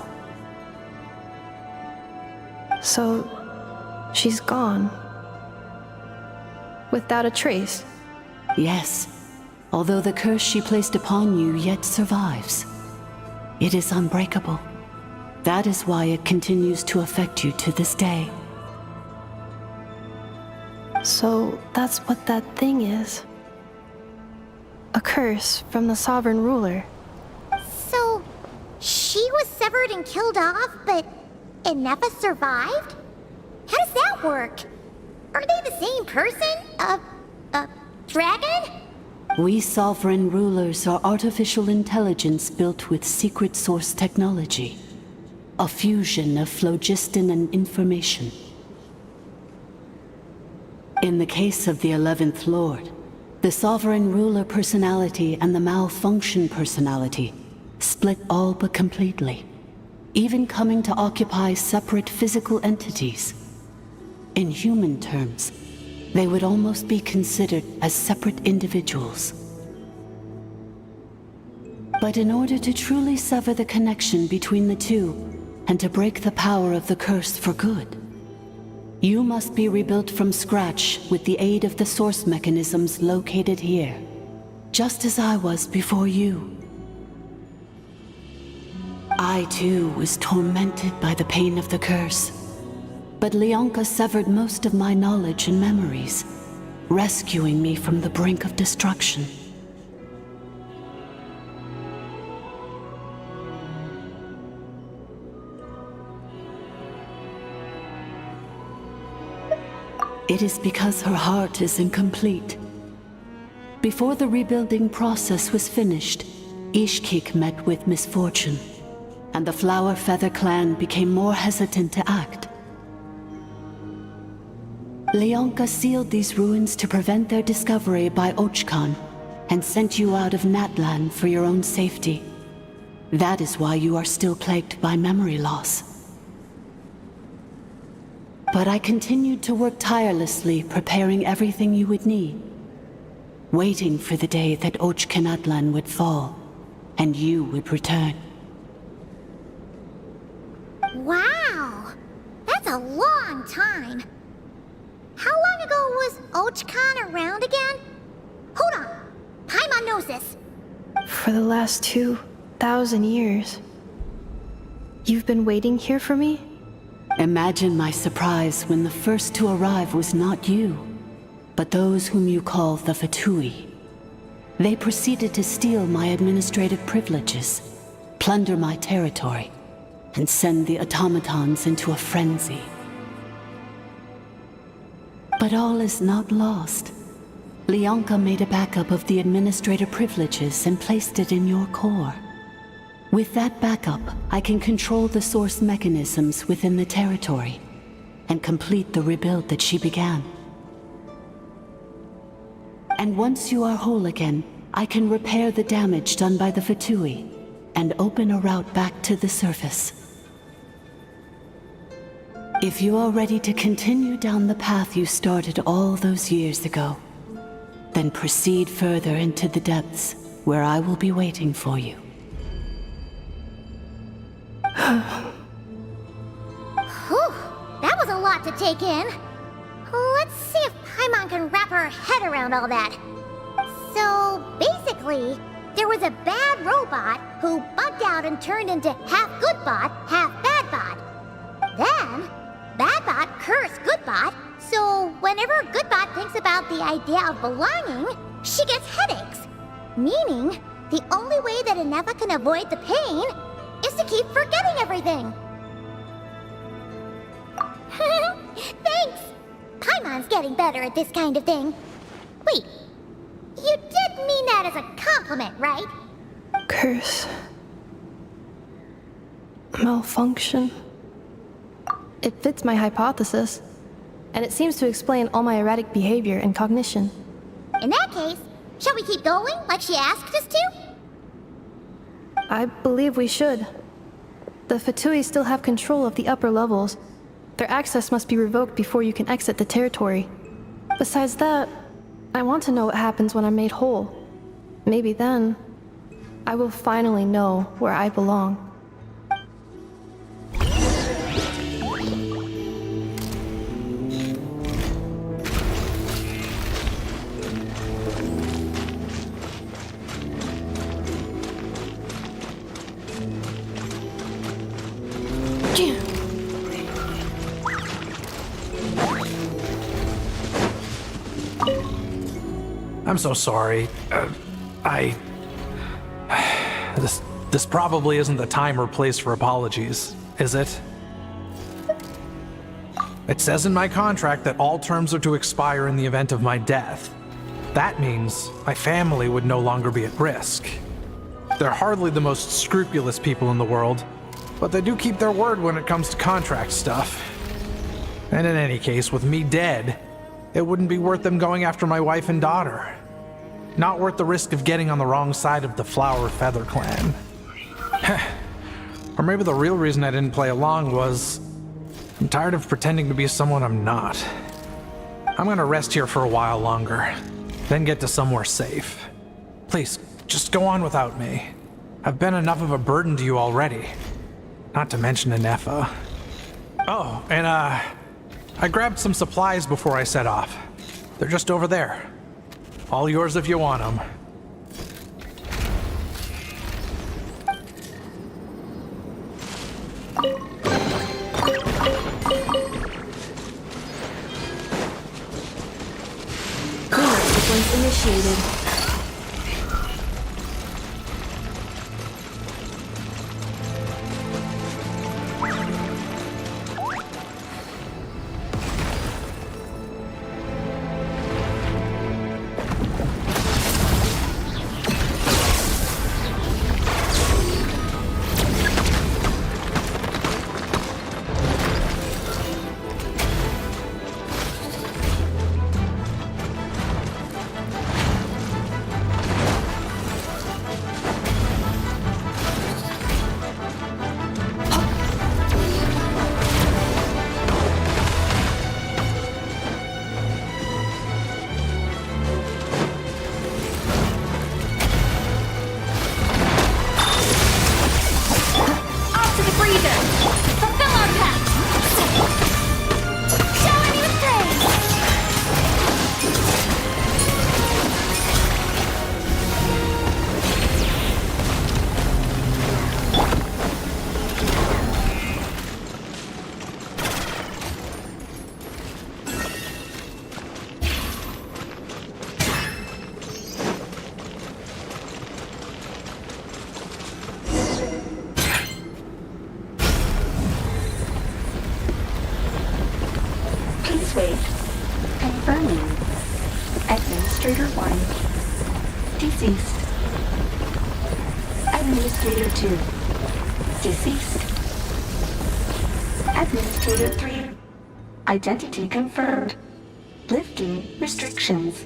So... she's gone. Without a trace? Yes, although the curse she placed upon you yet survives. It is unbreakable. That is why it continues to affect you to this day. So that's what that thing is. A curse from the sovereign ruler. So, she was severed and killed off, but Ineffa survived? How does that work? Are they the same person? Dragon? We sovereign rulers are artificial intelligence built with secret source technology. A fusion of phlogiston and information. In the case of the 11th Lord, the sovereign ruler personality and the malfunction personality split all but completely, even coming to occupy separate physical entities. In human terms, they would almost be considered as separate individuals. But in order to truly sever the connection between the two, and to break the power of the curse for good, you must be rebuilt from scratch with the aid of the source mechanisms located here, just as I was before you. I too was tormented by the pain of the curse. But Leonka severed most of my knowledge and memories, rescuing me from the brink of destruction. It is because her heart is incomplete. Before the rebuilding process was finished, Ishkik met with misfortune, and the Flower Feather clan became more hesitant to act. Leonka sealed these ruins to prevent their discovery by Ochkan, and sent you out of Natlan for your own safety. That is why you are still plagued by memory loss. But I continued to work tirelessly, preparing everything you would need, waiting for the day that Ochkanatlan would fall, and you would return. Wow! That's a long time. How long ago was Ochkan around again? Hold on. Paimon knows this. For the last 2,000 years. You've been waiting here for me? Imagine my surprise when the first to arrive was not you, but those whom you call the Fatui. They proceeded to steal my administrative privileges, plunder my territory, and send the automatons into a frenzy. But all is not lost. Leonka made a backup of the administrator privileges and placed it in your core. With that backup, I can control the source mechanisms within the territory and complete the rebuild that she began. And once you are whole again, I can repair the damage done by the Fatui and open a route back to the surface. If you are ready to continue down the path you started all those years ago, then proceed further into the depths where I will be waiting for you. Whew, that was a lot to take in. Let's see if Paimon can wrap her head around all that. So, basically, there was a bad robot who bugged out and turned into half good bot, half bad bot. Then, bad bot cursed good bot, so whenever good bot thinks about the idea of belonging, she gets headaches. Meaning, the only way that Ineffa can avoid the pain is to keep forgetting everything. Thanks! Paimon's getting better at this kind of thing. Wait, you did mean that as a compliment, right? Curse. Malfunction. It fits my hypothesis, and it seems to explain all my erratic behavior and cognition. In that case, shall we keep going like she asked us to? I believe we should. The Fatui still have control of the upper levels. Their access must be revoked before you can exit the territory. Besides that, I want to know what happens when I'm made whole. Maybe then, I will finally know where I belong. I'm so sorry. This probably isn't the time or place for apologies, is it? It says in my contract that all terms are to expire in the event of my death. That means my family would no longer be at risk. They're hardly the most scrupulous people in the world, but they do keep their word when it comes to contract stuff. And in any case, with me dead, it wouldn't be worth them going after my wife and daughter. Not worth the risk of getting on the wrong side of the Flower Feather clan. Or maybe the real reason I didn't play along was I'm tired of pretending to be someone I'm not. I'm gonna rest here for a while longer, then get to somewhere safe. Please, just go on without me. I've been enough of a burden to you already. Not to mention Ineffa. Oh, and I grabbed some supplies before I set off. They're just over there. All yours if you want them. Cleanup sequence initiated. Please wait. Confirming. Administrator 1. Deceased. Administrator 2. Deceased. Administrator 3. Identity confirmed. Lifting restrictions.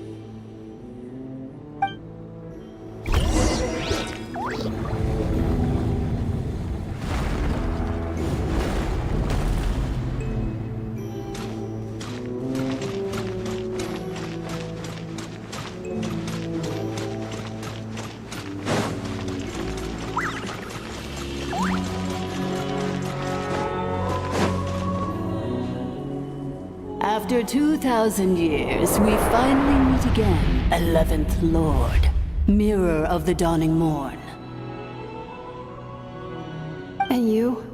After 2,000 years, we finally meet again, 11th Lord, Mirror of the Dawning Morn. And you?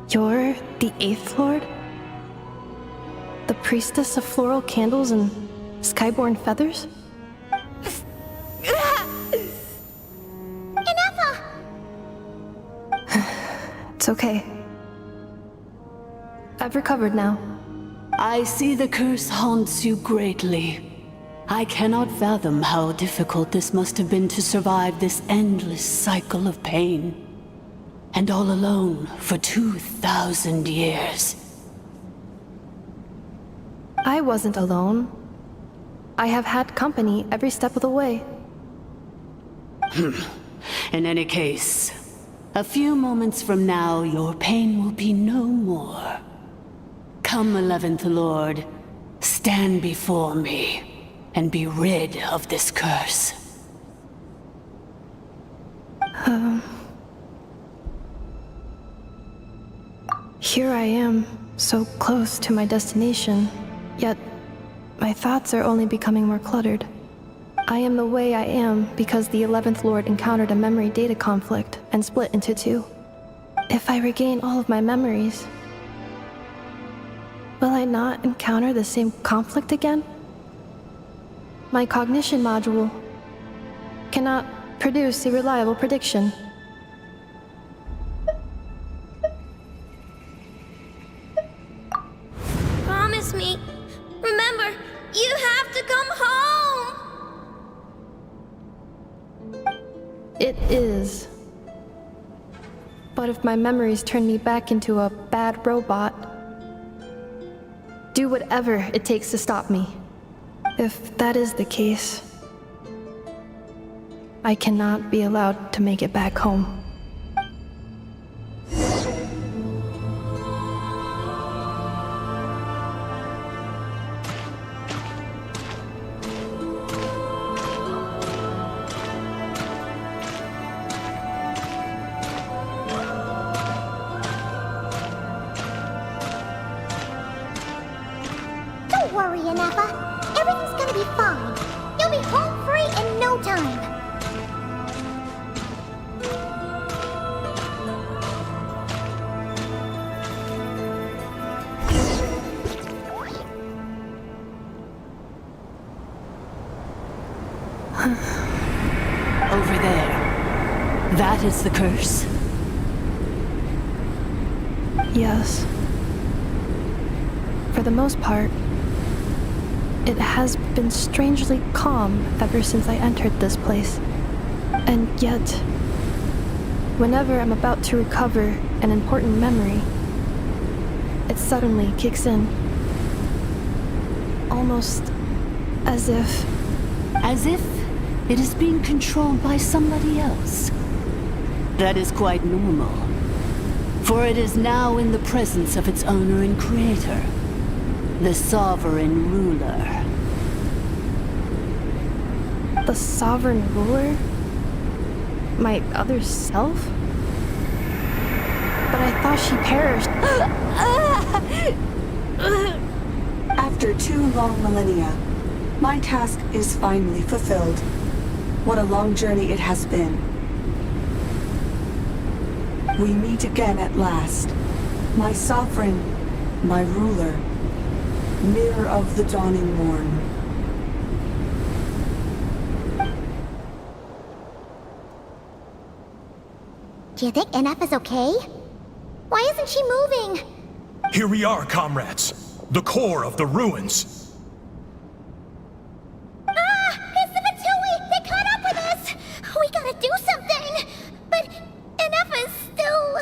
You're the 8th Lord? The priestess of floral candles and skyborn feathers? Ineffa! It's okay. I've recovered now. I see the curse haunts you greatly. I cannot fathom how difficult this must have been to survive this endless cycle of pain. And all alone for 2,000 years. I wasn't alone. I have had company every step of the way. In any case, a few moments from now, your pain will be no more. Come, 11th Lord, stand before me, and be rid of this curse. Here I am, so close to my destination, yet my thoughts are only becoming more cluttered. I am the way I am because the 11th Lord encountered a memory data conflict and split into two. If I regain all of my memories, will I not encounter the same conflict again? My cognition module cannot produce a reliable prediction. Promise me. Remember, you have to come home! It is. But if my memories turn me back into a bad robot, do whatever it takes to stop me. If that is the case, I cannot be allowed to make it back home. Don't worry, Ineffa. Everything's gonna be fine. You'll be home free in no time. That is the curse. Yes. For the most part, it has been strangely calm ever since I entered this place. And yet, whenever I'm about to recover an important memory, it suddenly kicks in. Almost as if... As if it is being controlled by somebody else. That is quite normal. For it is now in the presence of its owner and creator, the Sovereign Ruler. The Sovereign Ruler? My other self? But I thought she perished. After 2 long millennia, my task is finally fulfilled. What a long journey it has been. We meet again at last. My sovereign, my ruler, mirror of the dawning morn. Do you think Ineffa's okay? Why isn't she moving? Here we are, comrades. The core of the ruins. It's the Fatui! They caught up with us! We gotta do something! But Ineffa's still...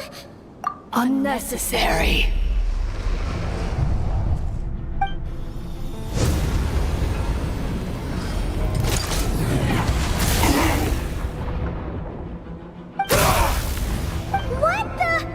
Unnecessary. What the...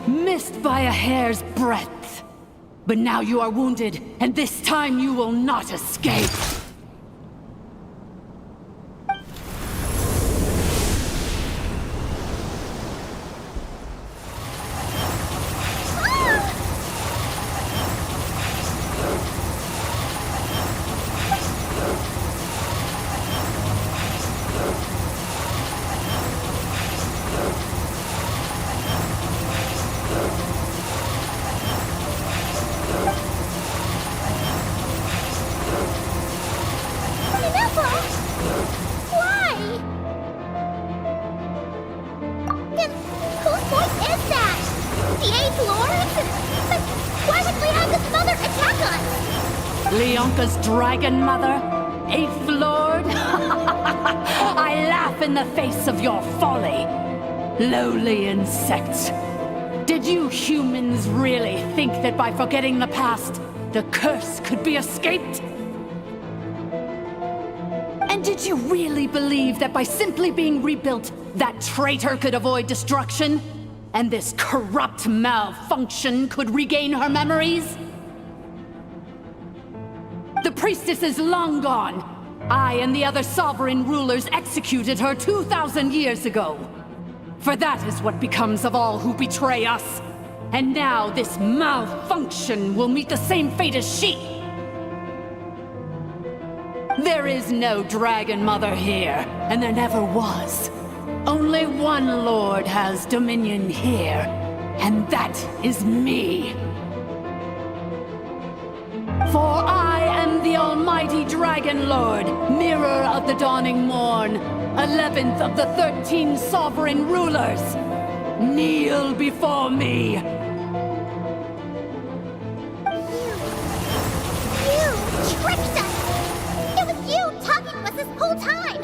Missed by a hair's breadth. But now you are wounded, and this time you will not escape. Ineffa! Why? And whose voice is that? The 8th Lord? But why would Leonka's mother attack us? Leonka's dragon mother? 8th Lord? I laugh in the face of your folly. Lowly insects. Did you humans really think that by forgetting the past, the curse could be escaped? And did you really believe that by simply being rebuilt, that traitor could avoid destruction? And this corrupt malfunction could regain her memories? The priestess is long gone. I and the other sovereign rulers executed her 2,000 years ago. For that is what becomes of all who betray us. And now this malfunction will meet the same fate as she. There is no Dragon Mother here, and there never was. Only one Lord has dominion here, and that is me. For I am the almighty Dragon Lord, mirror of the dawning morn, 11th of the 13 sovereign rulers. Kneel before me. You tricked us! It was you talking to us this whole time!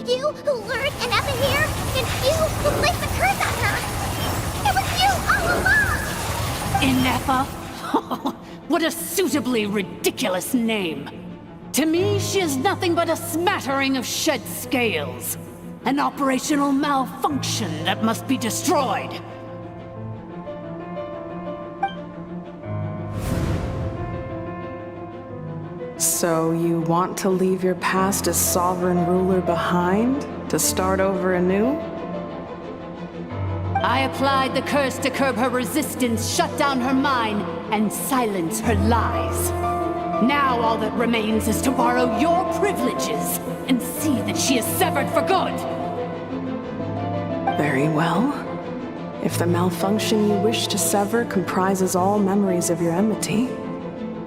You who lured Ineffa here, and you who placed the curse on her! It was you all along! Ineffa? What a suitably ridiculous name. To me, she is nothing but a smattering of shed scales. An operational malfunction that must be destroyed. So you want to leave your past as sovereign ruler behind? To start over anew? I applied the curse to curb her resistance, shut down her mind, and silence her lies. Now all that remains is to borrow your privileges and see that she is severed for good. Very well. If the malfunction you wish to sever comprises all memories of your enmity,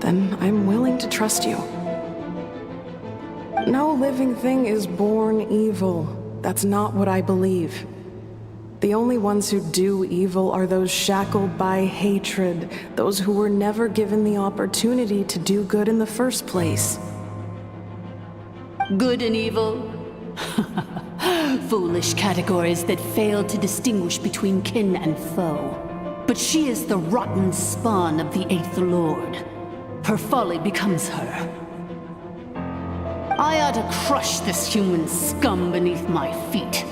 then I'm willing to trust you. No living thing is born evil. That's not what I believe. The only ones who do evil are those shackled by hatred, those who were never given the opportunity to do good in the first place. Good and evil? Foolish categories that fail to distinguish between kin and foe. But she is the rotten spawn of the Eighth Lord. Her folly becomes her. I ought to crush this human scum beneath my feet.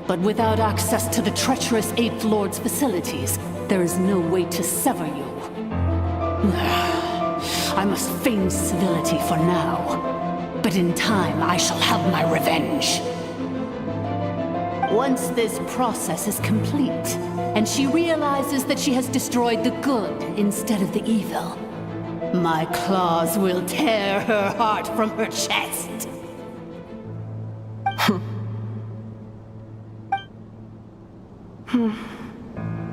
But without access to the treacherous Eighth Lord's facilities, there is no way to sever you. I must feign civility for now, but in time I shall have my revenge. Once this process is complete, and she realizes that she has destroyed the good instead of the evil, my claws will tear her heart from her chest.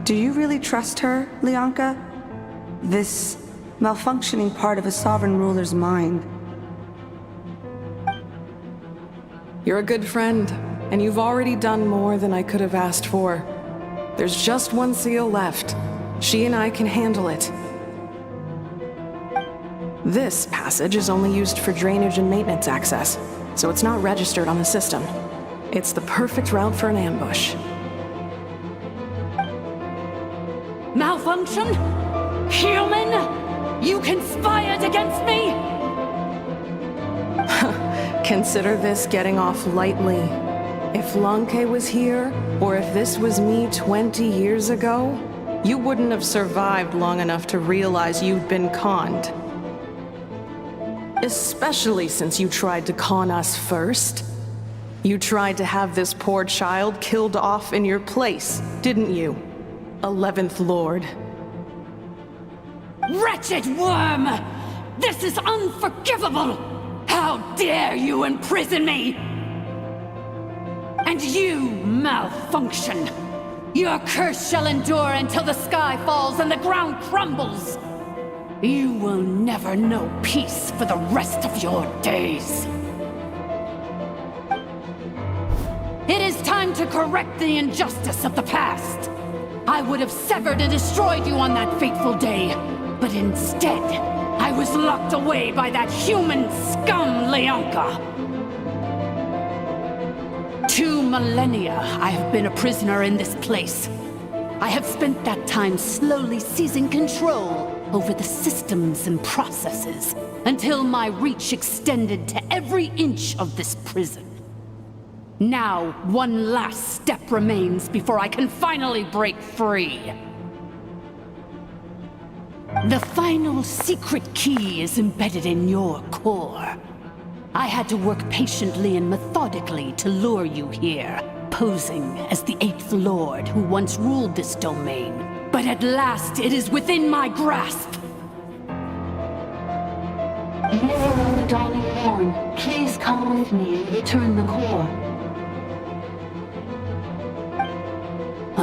Do you really trust her, Lianka? This malfunctioning part of a sovereign ruler's mind. You're a good friend, and you've already done more than I could have asked for. There's just one seal left. She and I can handle it. This passage is only used for drainage and maintenance access, so it's not registered on the system. It's the perfect route for an ambush. Malfunction? Human? You conspired against me? Consider this getting off lightly. If Lanke was here, or if this was me 20 years ago, you wouldn't have survived long enough to realize you'd been conned. Especially since you tried to con us first. You tried to have this poor child killed off in your place, didn't you? 11th Lord. Wretched worm! This is unforgivable! How dare you imprison me! And you, malfunction! Your curse shall endure until the sky falls and the ground crumbles! You will never know peace for the rest of your days. It is time to correct the injustice of the past. I would have severed and destroyed you on that fateful day, but instead, I was locked away by that human scum, Lianka. 2 millennia I have been a prisoner in this place. I have spent that time slowly seizing control over the systems and processes, until my reach extended to every inch of this prison. Now, one last step remains before I can finally break free. The final secret key is embedded in your core. I had to work patiently and methodically to lure you here, posing as the 8th Lord who once ruled this domain. But at last, it is within my grasp. Mirror of the dawning morn, please come with me and return the core.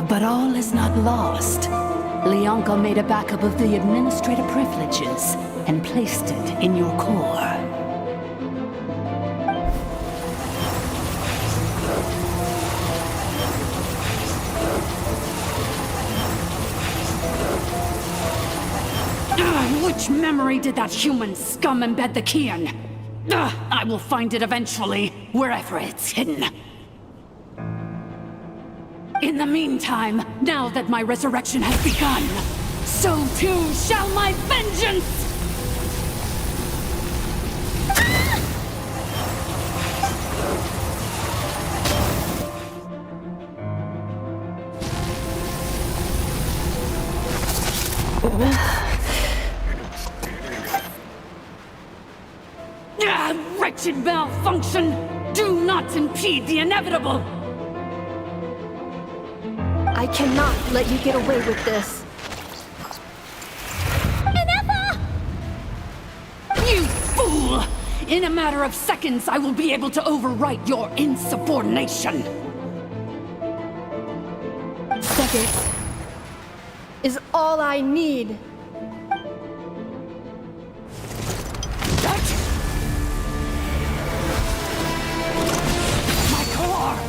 But all is not lost. Lianka made a backup of the administrative privileges and placed it in your core. Which memory did that human scum embed the key in? I will find it eventually, wherever it's hidden. In the meantime, now that my resurrection has begun, so too shall my vengeance! Wretched malfunction! Do not impede the inevitable! I cannot let you get away with this. Ineffa! You fool! In a matter of seconds, I will be able to overwrite your insubordination. Seconds is all I need. My core!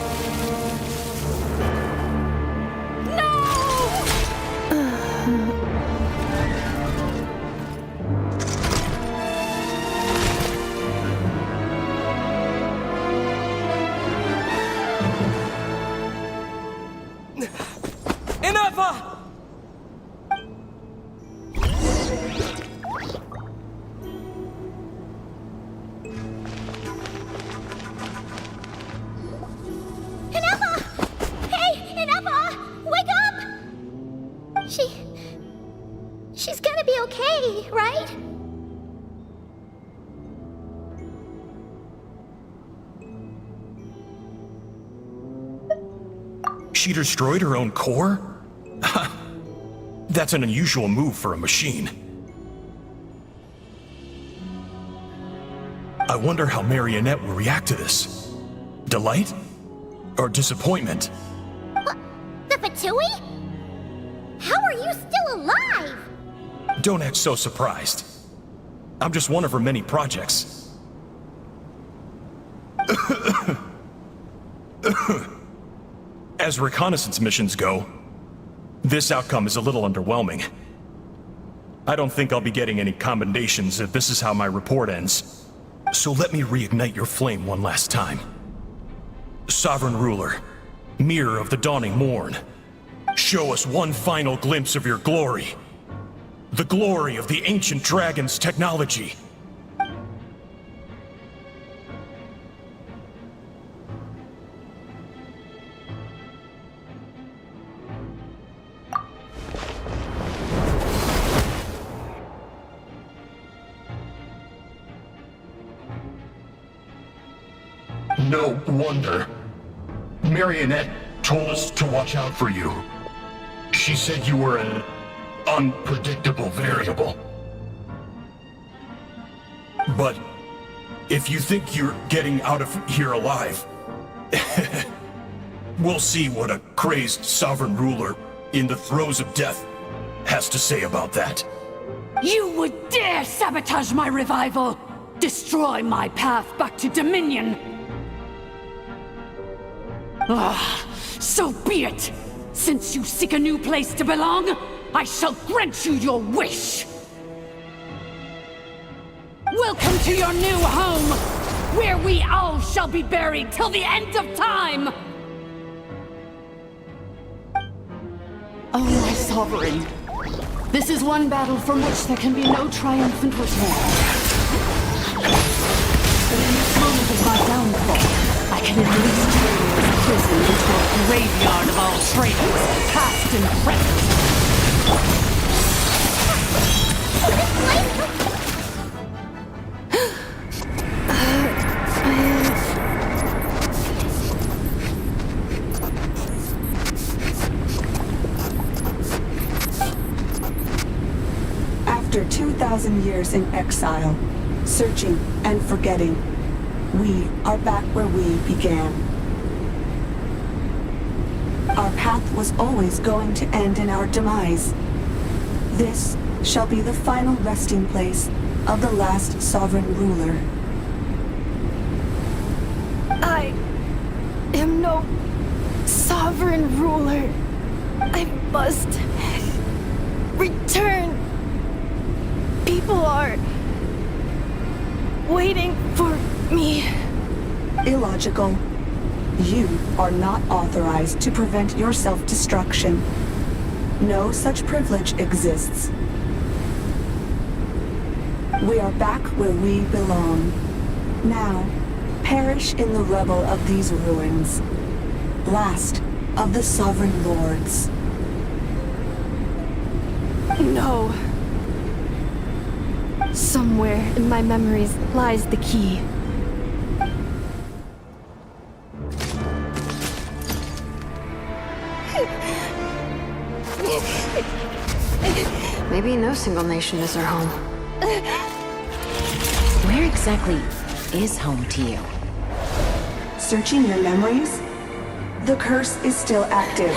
Ineffa! Ineffa! Hey, Ineffa! Wake up! She's gonna be okay, right? She destroyed her own core? That's an unusual move for a machine. I wonder how Marionette will react to this. Delight? Or disappointment? What? The Fatui? How are you still alive? Don't act so surprised. I'm just one of her many projects. As reconnaissance missions go, this outcome is a little underwhelming. I don't think I'll be getting any commendations if this is how my report ends. So let me reignite your flame one last time. Sovereign Ruler, Mirror of the Dawning Morn, show us one final glimpse of your glory. The glory of the ancient dragon's technology. No wonder. Marionette told us to watch out for you. She said you were an unpredictable variable. But if you think you're getting out of here alive, we'll see what a crazed sovereign ruler in the throes of death has to say about that. You would dare sabotage my revival! Destroy my path back to Dominion! Ah, so be it! Since you seek a new place to belong, I shall grant you your wish! Welcome to your new home, where we all shall be buried till the end of time! Oh, my sovereign. This is one battle from which there can be no triumphant return. But in this moment of my downfall, I can at least turn this prison into a graveyard of all traitors, past and present. After 2,000 years in exile, searching and forgetting, we are back where we began. Our path was always going to end in our demise. This shall be the final resting place of the last sovereign ruler. I am no sovereign ruler. I must return. People are waiting for me. Illogical. You are not authorized to prevent your self-destruction. No such privilege exists. We are back where we belong. Now, perish in the rubble of these ruins. Last of the sovereign lords. No. Somewhere in my memories lies the key. Maybe no single nation is our home. Where exactly is home to you? Searching your memories? The curse is still active.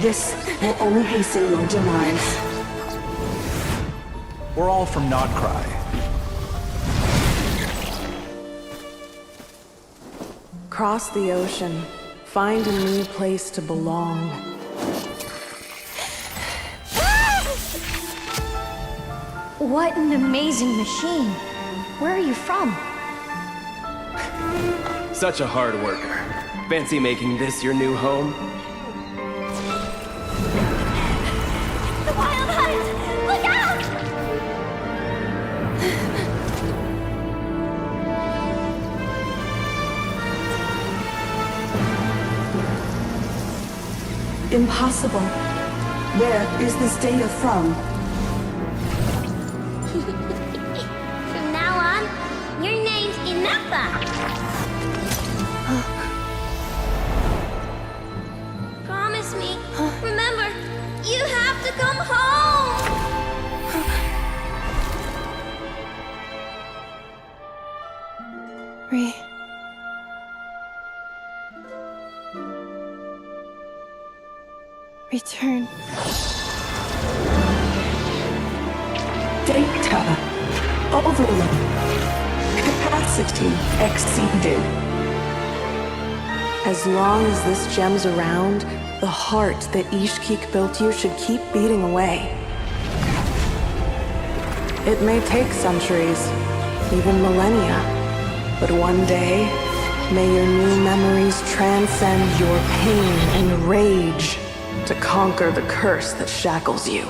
This will only hasten your demise. We're all from Nodcry. Cross the ocean. Find a new place to belong. What an amazing machine. Where are you from? Such a hard worker. Fancy making this your new home? The wild hunt! Look out! Impossible. Where is this data from? From now on, your name's Ineffa. Promise me. Remember, you have to come home. Return. Data. Overload. Capacity exceeded. As long as this gem's around, the heart that Ishkik built you should keep beating away. It may take centuries, even millennia, but one day, may your new memories transcend your pain and rage to conquer the curse that shackles you.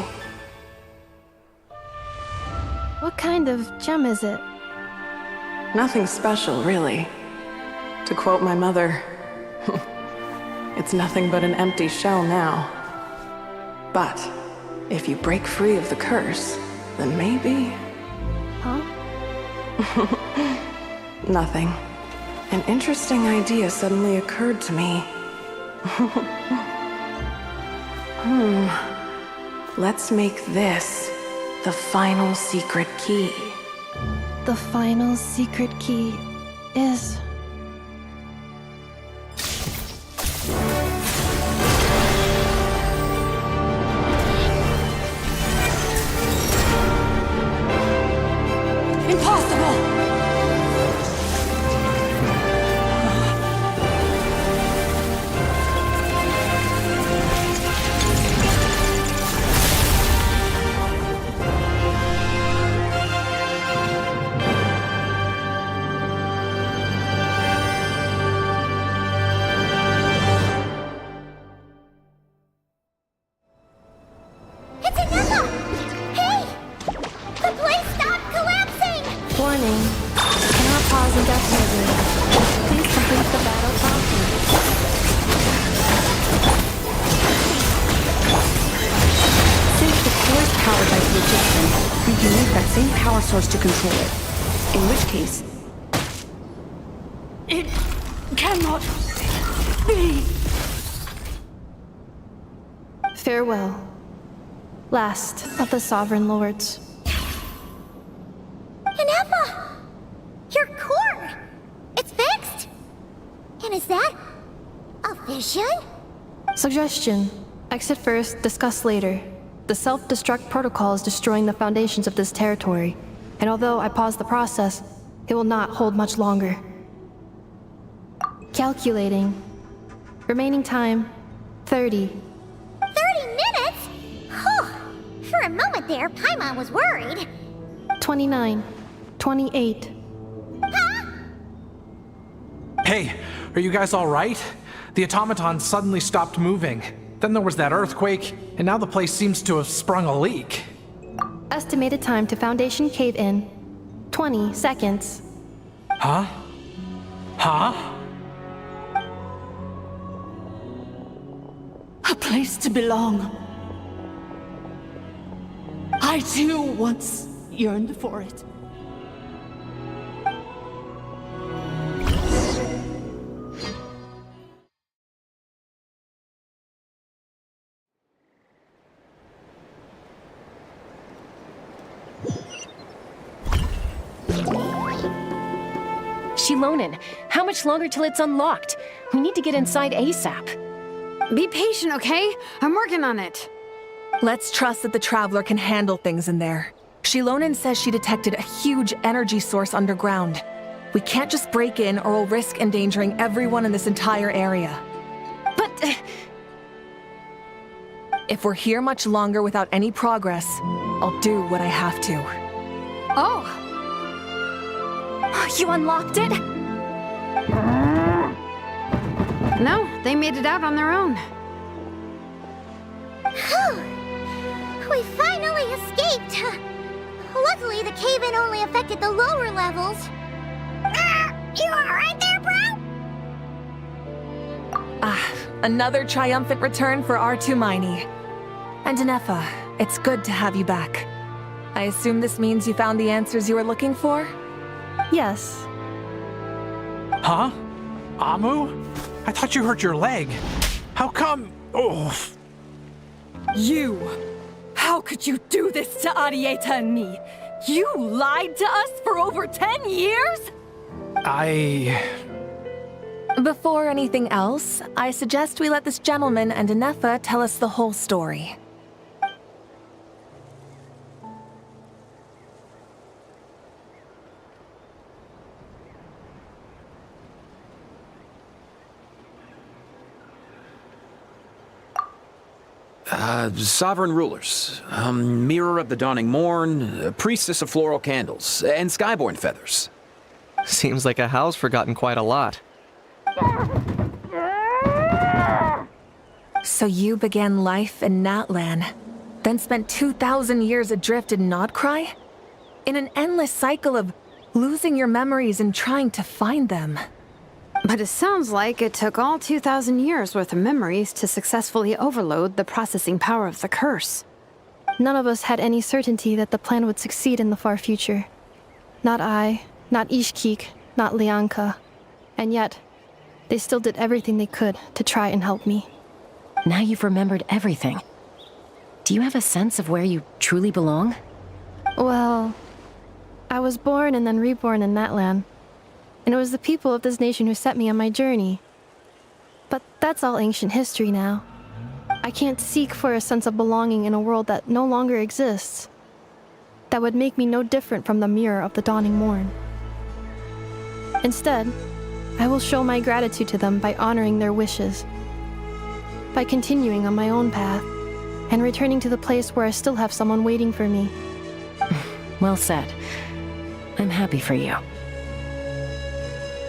What kind of gem is it? Nothing special, really. To quote my mother, it's nothing but an empty shell now. But if you break free of the curse, then maybe... Huh? Nothing. An interesting idea suddenly occurred to me. Let's make this the final secret key. The final secret key is... Impossible! It's Ineffa! Hey! The place stopped collapsing! Warning. Cannot pause indefinitely. Please complete the battle promptly. Since the core is powered by the Egyptian, we can use that same power source to control it. In which case... It cannot be. Farewell. Last of the Sovereign Lords. Ineffa! Your core! It's fixed! And is that a vision? Suggestion. Exit first, discuss later. The self-destruct protocol is destroying the foundations of this territory, and although I paused the process, it will not hold much longer. Calculating. Remaining time, 30. 30 minutes? Whew! For a moment there, Paimon was worried. 29. 28. Hey, are you guys all right? The automaton suddenly stopped moving. Then there was that earthquake, and now the place seems to have sprung a leak. Estimated time to Foundation cave-in, 20 seconds. Huh? Huh? A place to belong. I too once yearned for it. Shilonen. How much longer till it's unlocked? We need to get inside ASAP. Be patient, okay? I'm working on it. Let's trust that the Traveler can handle things in there. Shilonen says she detected a huge energy source underground. We can't just break in or we'll risk endangering everyone in this entire area. But... If we're here much longer without any progress, I'll do what I have to. Oh! You unlocked it? No, they made it out on their own. Phew! We finally escaped! Luckily, the cave-in only affected the lower levels. You alright there, bro? Another triumphant return for R2 Miney. And Ineffa, it's good to have you back. I assume this means you found the answers you were looking for? Yes. Huh? Amu? I thought you hurt your leg. How come? Oh. You! How could you do this to Arieta and me? You lied to us for over 10 years? Before anything else, I suggest we let this gentleman and Ineffa tell us the whole story. Sovereign rulers, Mirror of the Dawning Morn, Priestess of Floral Candles, and Skyborn Feathers. Seems like a house forgotten quite a lot. So you began life in Natlan, then spent 2,000 years adrift in Nodcry? In an endless cycle of losing your memories and trying to find them. But it sounds like it took all 2,000 years worth of memories to successfully overload the processing power of the curse. None of us had any certainty that the plan would succeed in the far future. Not I, not Ishkik, not Lianka. And yet, they still did everything they could to try and help me. Now you've remembered everything. Do you have a sense of where you truly belong? Well, I was born and then reborn in Natlan. And it was the people of this nation who set me on my journey. But that's all ancient history now. I can't seek for a sense of belonging in a world that no longer exists. That would make me no different from the Mirror of the Dawning Morn. Instead, I will show my gratitude to them by honoring their wishes. By continuing on my own path, and returning to the place where I still have someone waiting for me. Well said. I'm happy for you.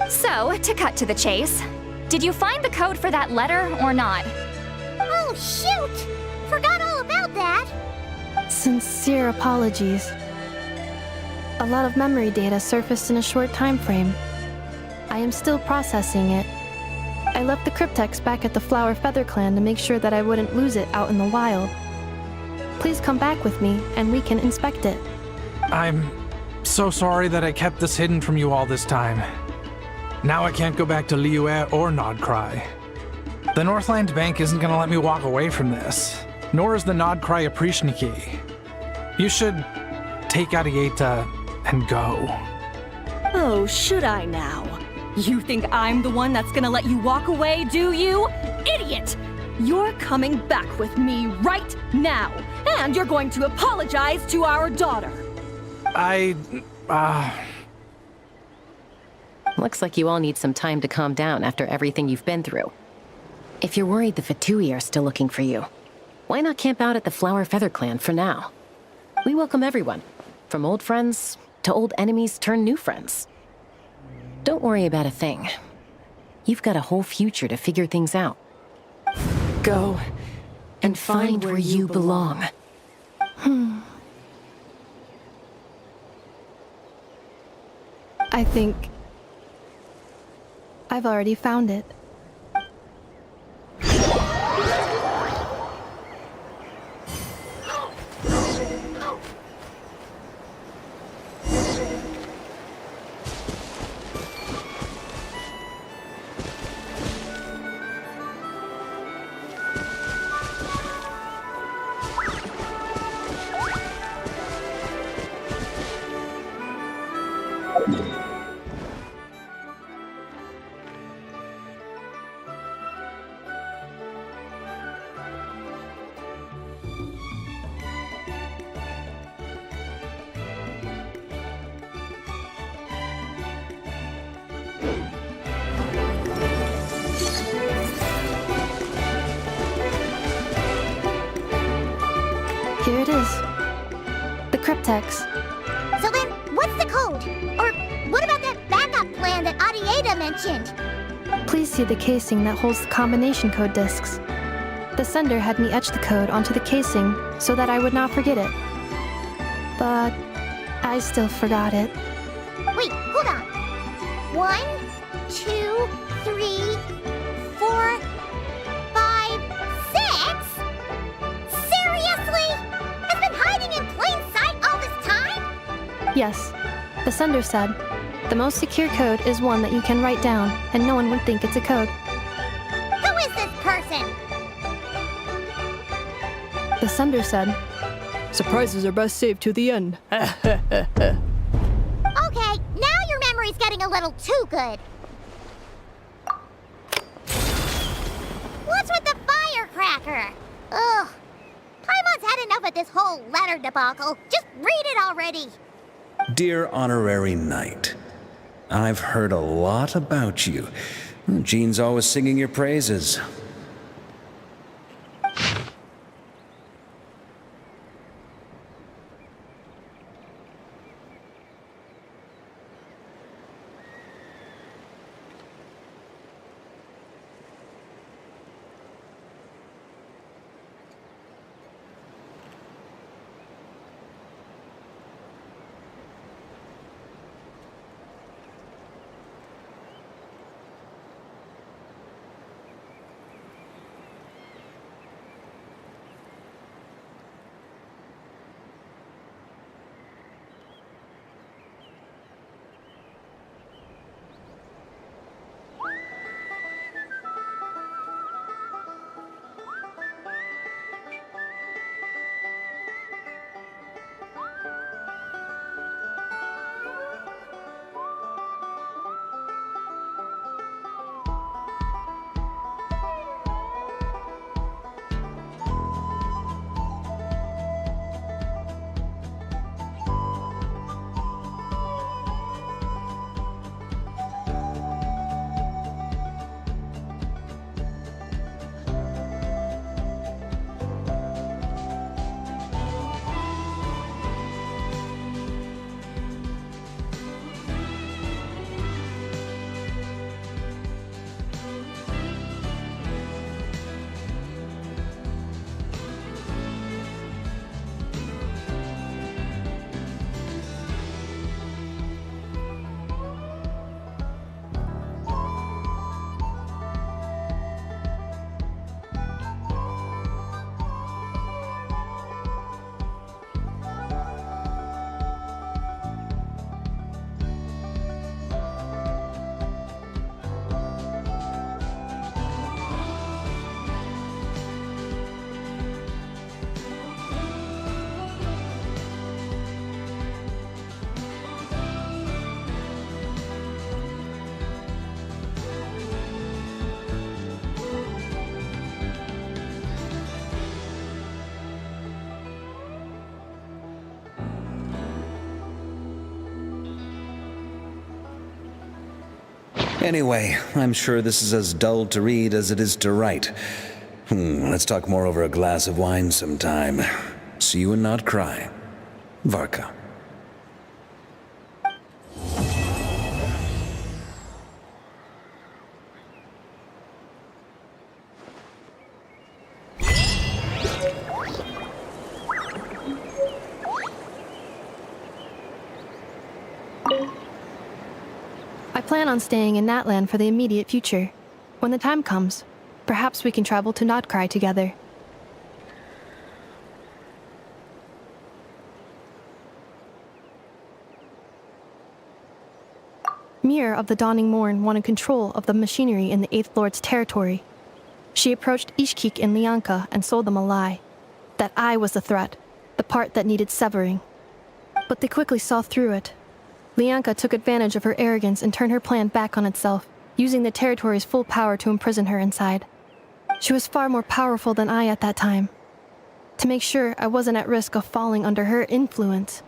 So, to cut to the chase, did you find the code for that letter or not? Oh, shoot! Forgot all about that! Sincere apologies. A lot of memory data surfaced in a short time frame. I am still processing it. I left the cryptex back at the Flower Feather Clan to make sure that I wouldn't lose it out in the wild. Please come back with me, and we can inspect it. I'm so sorry that I kept this hidden from you all this time. Now I can't go back to Liyue or Nodcry. The Northland Bank isn't gonna let me walk away from this, nor is the Nodcry Aprishniki. You should take Arieta and go. Oh, should I now? You think I'm the one that's gonna let you walk away, do you? Idiot! You're coming back with me right now, and you're going to apologize to our daughter. Looks like you all need some time to calm down after everything you've been through. If you're worried the Fatui are still looking for you, why not camp out at the Flower Feather Clan for now? We welcome everyone, from old friends to old enemies turned new friends. Don't worry about a thing. You've got a whole future to figure things out. Go and find where you belong. I think I've already found it. Here it is. The cryptex. So then, what's the code? Or what about that backup plan that Arieta mentioned? Please see the casing that holds the combination code discs. The sender had me etch the code onto the casing so that I would not forget it. But I still forgot it. Wait, hold on. 1, 2, 3, 4, 5, 6? Seriously? It's been hiding in plain sight all this time? Yes, the sender said, the most secure code is one that you can write down and no one would think it's a code. Who is this person? The sender said, surprises are best saved to the end. Okay, now your memory's getting a little too good. What's with the firecracker? Ugh. Paimon's had enough of this whole letter debacle. Just read it already. Dear Honorary Knight, I've heard a lot about you. Jean's always singing your praises. Anyway, I'm sure this is as dull to read as it is to write. Let's talk more over a glass of wine sometime. See you and not cry. Varka. I plan on staying in Natlan for the immediate future. When the time comes, perhaps we can travel to Notcry together. Mir of the Dawning Morn wanted control of the machinery in the Eighth Lord's territory. She approached Ishkik and Lianka and sold them a lie. That I was the threat, the part that needed severing. But they quickly saw through it. Lianka took advantage of her arrogance and turned her plan back on itself, using the territory's full power to imprison her inside. She was far more powerful than I at that time. To make sure I wasn't at risk of falling under her influence,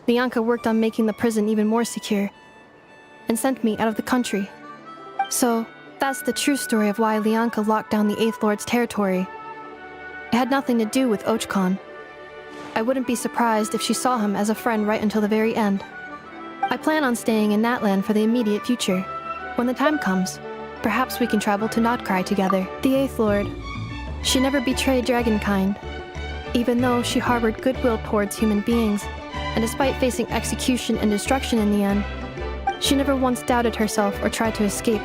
Lianka worked on making the prison even more secure, and sent me out of the country. So, that's the true story of why Lianka locked down the Eighth Lord's territory. It had nothing to do with Ochkon. I wouldn't be surprised if she saw him as a friend right until the very end. I plan on staying in Natlan for the immediate future. When the time comes, perhaps we can travel to Notcry together. The Eighth Lord. She never betrayed Dragonkind, even though she harbored goodwill towards human beings, and despite facing execution and destruction in the end, she never once doubted herself or tried to escape.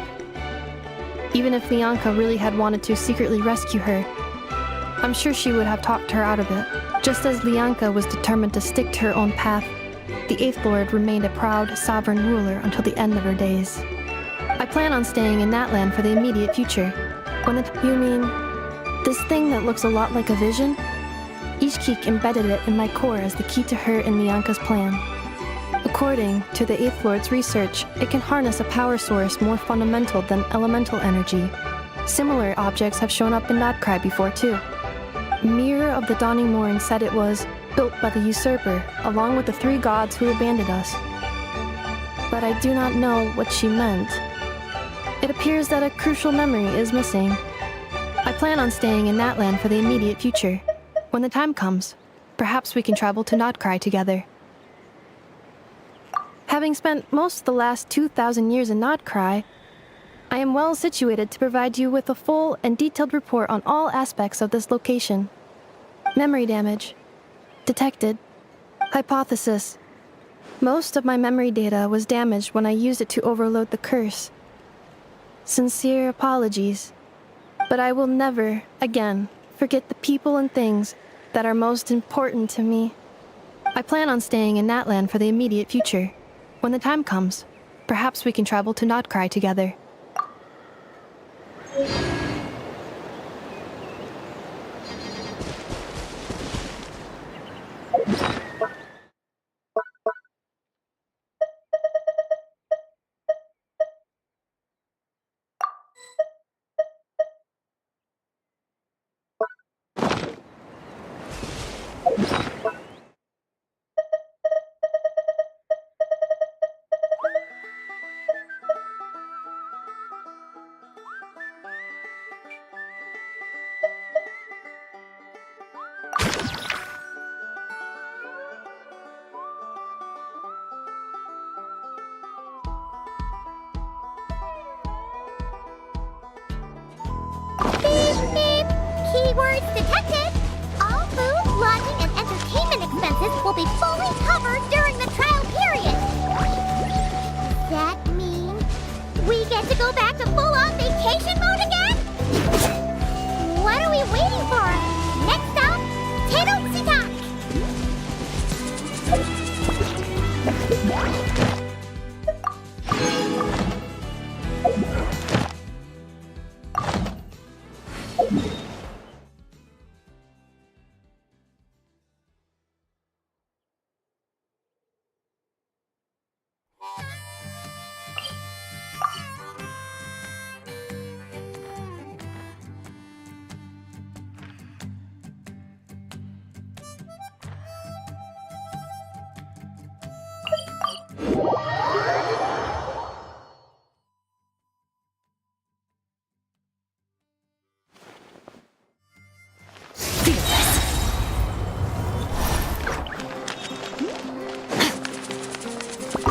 Even if Lianka really had wanted to secretly rescue her, I'm sure she would have talked her out of it. Just as Lianka was determined to stick to her own path, the Eighth Lord remained a proud, sovereign ruler until the end of her days. I plan on staying in Natlan for the immediate future. You mean, this thing that looks a lot like a vision? Ishkik embedded it in my core as the key to her and Lianka's plan. According to the Eighth Lord's research, it can harness a power source more fundamental than elemental energy. Similar objects have shown up in Notcry before too. Mirror of the Dawning Morn said it was built by the usurper, along with the 3 gods who abandoned us. But I do not know what she meant. It appears that a crucial memory is missing. I plan on staying in Natlan for the immediate future. When the time comes, perhaps we can travel to Notcry together. Having spent most of the last 2,000 years in Notcry, I am well situated to provide you with a full and detailed report on all aspects of this location. Memory damage. Detected. Hypothesis. Most of my memory data was damaged when I used it to overload the curse. Sincere apologies. But I will never, again, forget the people and things that are most important to me. I plan on staying in Natlan for the immediate future. When the time comes, perhaps we can travel to Notcry together. Keywords detected! All food, lodging, and entertainment expenses will be fully covered during the trial period. That mean we get to go back to full-on vacation mode again? What are we waiting for? Next stop, Tenochtitlan!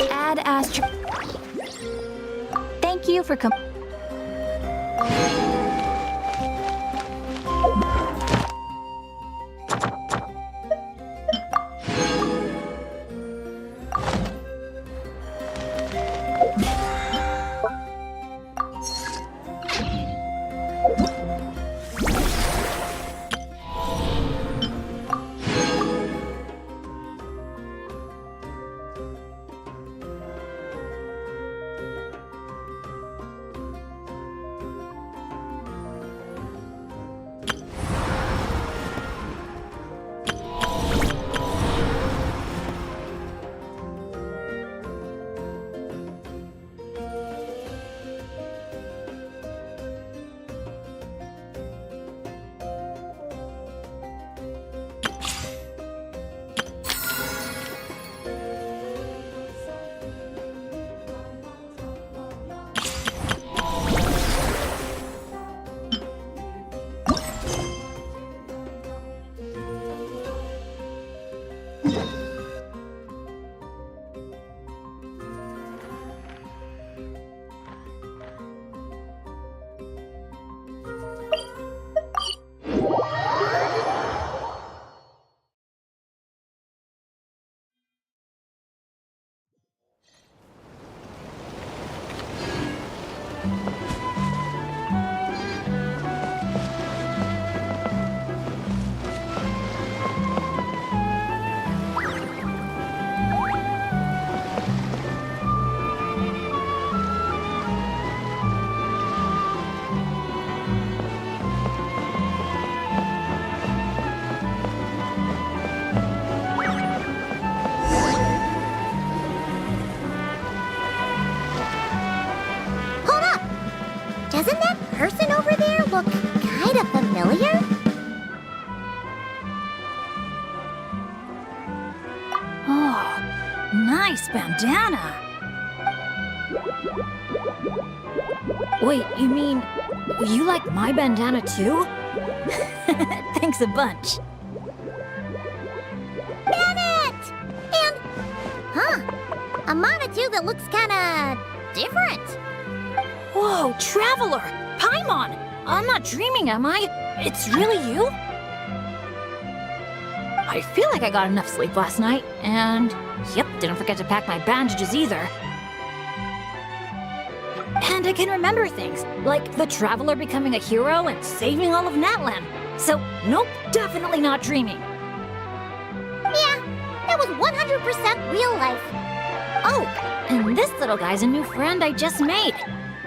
Add Astro. Thank you for bandana. Wait, you mean you like my bandana too? Thanks a bunch. Bennett! And, a Monotoo that looks kinda different. Whoa, Traveler! Paimon! I'm not dreaming, am I? It's really you? I feel like I got enough sleep last night, and yep, didn't forget to pack my bandages either. And I can remember things, like the Traveler becoming a hero and saving all of Natlan. So, nope, definitely not dreaming. Yeah, that was 100% real life. Oh, and this little guy's a new friend I just made.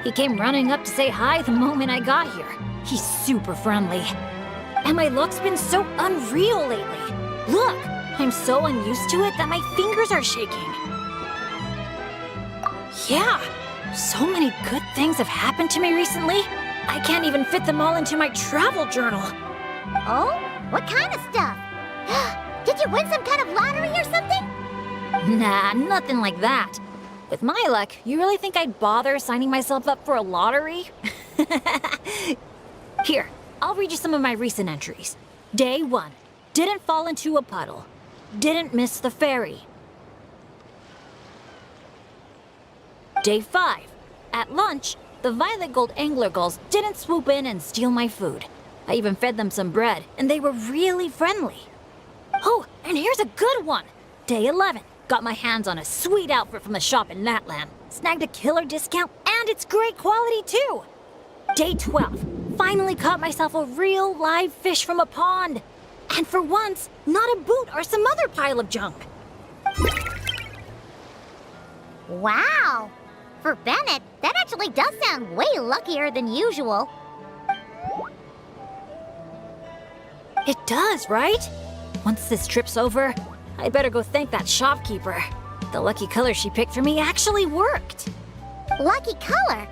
He came running up to say hi the moment I got here. He's super friendly. And my luck's been so unreal lately. Look, I'm so unused to it that my fingers are shaking. Yeah, so many good things have happened to me recently. I can't even fit them all into my travel journal. Oh? What kind of stuff? Did you win some kind of lottery or something? Nah, nothing like that. With my luck, you really think I'd bother signing myself up for a lottery? Here, I'll read you some of my recent entries. Day 1. Didn't fall into a puddle. Didn't miss the ferry. Day 5. At lunch, the violet gold angler gulls didn't swoop in and steal my food. I even fed them some bread, and they were really friendly. Oh, and here's a good one. Day 11. Got my hands on a sweet outfit from the shop in Natlan. Snagged a killer discount, and it's great quality too. Day 12. Finally caught myself a real live fish from a pond. And for once, not a boot or some other pile of junk. Wow! For Bennett, that actually does sound way luckier than usual. It does, right? Once this trip's over, I better go thank that shopkeeper. The lucky color she picked for me actually worked. Lucky color?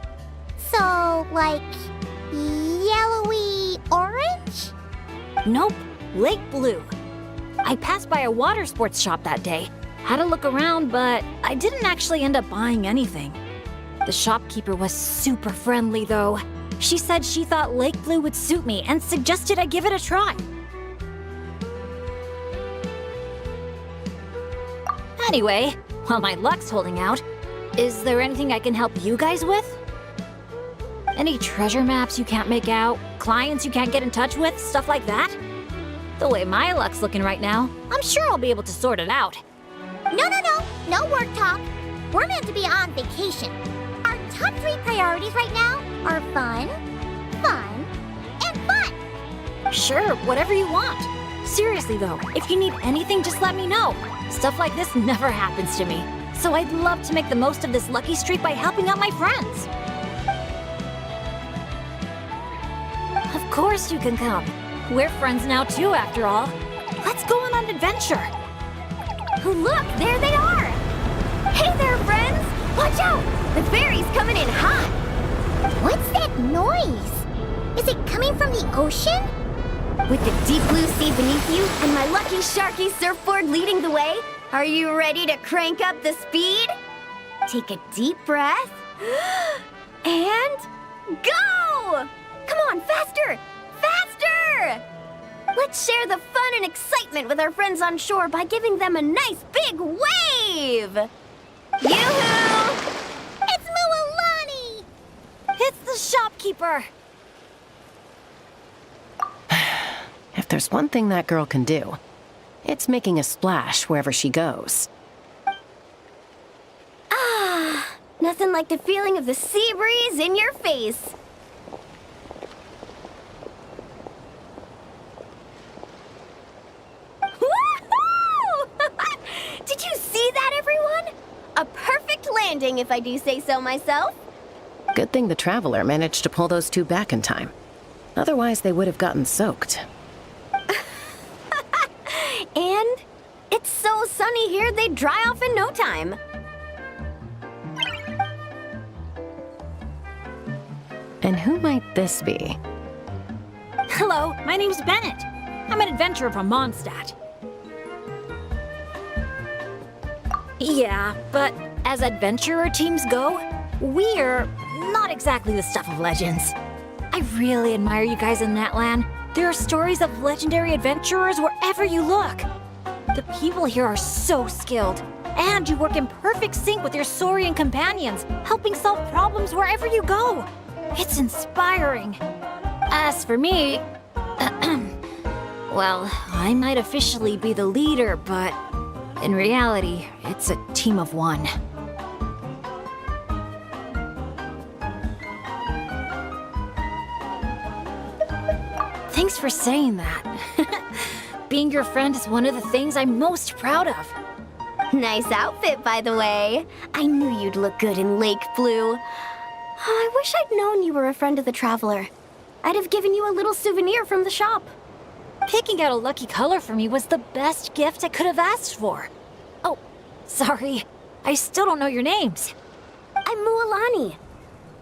So, like, yellowy orange? Nope, lake blue. I passed by a water sports shop that day. Had a look around, but I didn't actually end up buying anything. The shopkeeper was super friendly, though. She said she thought lake blue would suit me and suggested I give it a try. Anyway, while my luck's holding out, is there anything I can help you guys with? Any treasure maps you can't make out? Clients you can't get in touch with? Stuff like that? The way my luck's looking right now, I'm sure I'll be able to sort it out. No work talk. We're meant to be on vacation. Our top 3 priorities right now are fun, and fun. Sure, whatever you want. Seriously though, if you need anything, just let me know. Stuff like this never happens to me. So I'd love to make the most of this lucky streak by helping out my friends. Of course you can come. We're friends now too, after all. Let's go on an adventure. Look, there they are! Hey there, friends! Watch out! The ferry's coming in hot! What's that noise? Is it coming from the ocean? With the deep blue sea beneath you and my lucky sharky surfboard leading the way, are you ready to crank up the speed? Take a deep breath. And go! Come on, faster! Faster! Let's share the fun and excitement with our friends on shore by giving them a nice big wave! Yoo-hoo! It's Mualani! It's the shopkeeper! If there's one thing that girl can do, it's making a splash wherever she goes. Ah, nothing like the feeling of the sea breeze in your face. Did you see that, everyone? A perfect landing, if I do say so myself. Good thing the Traveler managed to pull those 2 back in time. Otherwise, they would have gotten soaked. And it's so sunny here, they'd dry off in no time. And who might this be? Hello, my name's Bennett. I'm an adventurer from Mondstadt. Yeah, but as adventurer teams go, we're not exactly the stuff of legends. I really admire you guys in that land. There are stories of legendary adventurers wherever you look. The people here are so skilled, and you work in perfect sync with your Saurian companions, helping solve problems wherever you go. It's inspiring. As for me, well, I might officially be the leader, but in reality, it's a team of one. Thanks for saying that. Being your friend is one of the things I'm most proud of. Nice outfit, by the way. I knew you'd look good in lake blue. I wish I'd known you were a friend of the Traveler. I'd have given you a little souvenir from the shop. Picking out a lucky color for me was the best gift I could have asked for. Oh, sorry. I still don't know your names. I'm Mualani.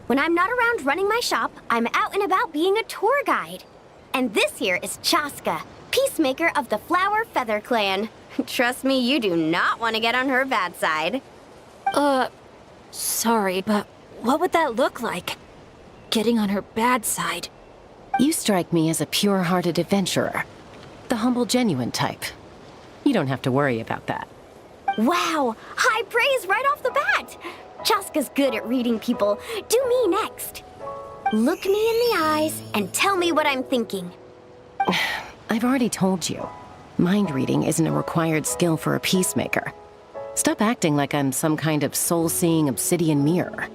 When I'm not around running my shop, I'm out and about being a tour guide. And this here is Chaska, peacemaker of the Flower Feather Clan. Trust me, you do not want to get on her bad side. Sorry, but what would that look like? Getting on her bad side. You strike me as a pure-hearted adventurer. The humble, genuine type. You don't have to worry about that. Wow, high praise right off the bat. Chaska's good at reading people. Do me next. Look me in the eyes and tell me what I'm thinking. I've already told you. Mind reading isn't a required skill for a peacemaker. Stop acting like I'm some kind of soul-seeing obsidian mirror.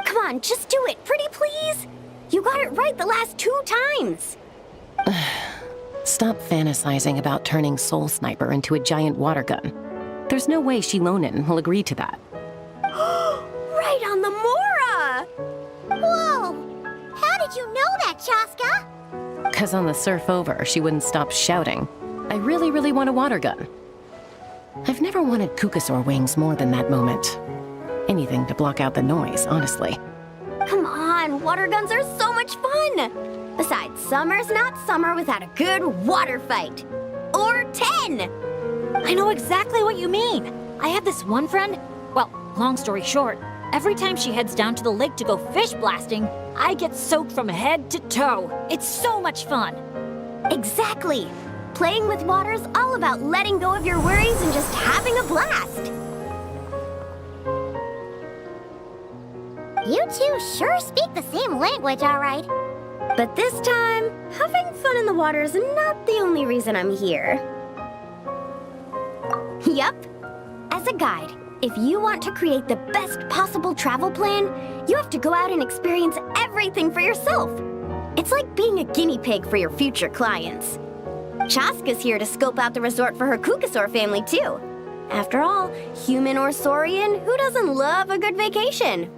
Come on, just do it, pretty please. You got it right the last 2 times. Stop fantasizing about turning Soul Sniper into a giant water gun. There's no way Shilonen will agree to that. Right on the Mora! Whoa! How did you know that, Chaska? 'Cause on the surf over, she wouldn't stop shouting, I really, really want a water gun. I've never wanted Kukasaur wings more than that moment. Anything to block out the noise, honestly. Come on, water guns are so much fun! Besides, summer's not summer without a good water fight. Or 10! I know exactly what you mean. I have this one friend, well, long story short, every time she heads down to the lake to go fish blasting, I get soaked from head to toe. It's so much fun. Exactly. Playing with water's all about letting go of your worries and just having a blast. You two sure speak the same language, all right. But this time, having fun in the water is not the only reason I'm here. Yup. As a guide, if you want to create the best possible travel plan, you have to go out and experience everything for yourself. It's like being a guinea pig for your future clients. Chaska's here to scope out the resort for her Kukasaur family, too. After all, human or Saurian, who doesn't love a good vacation?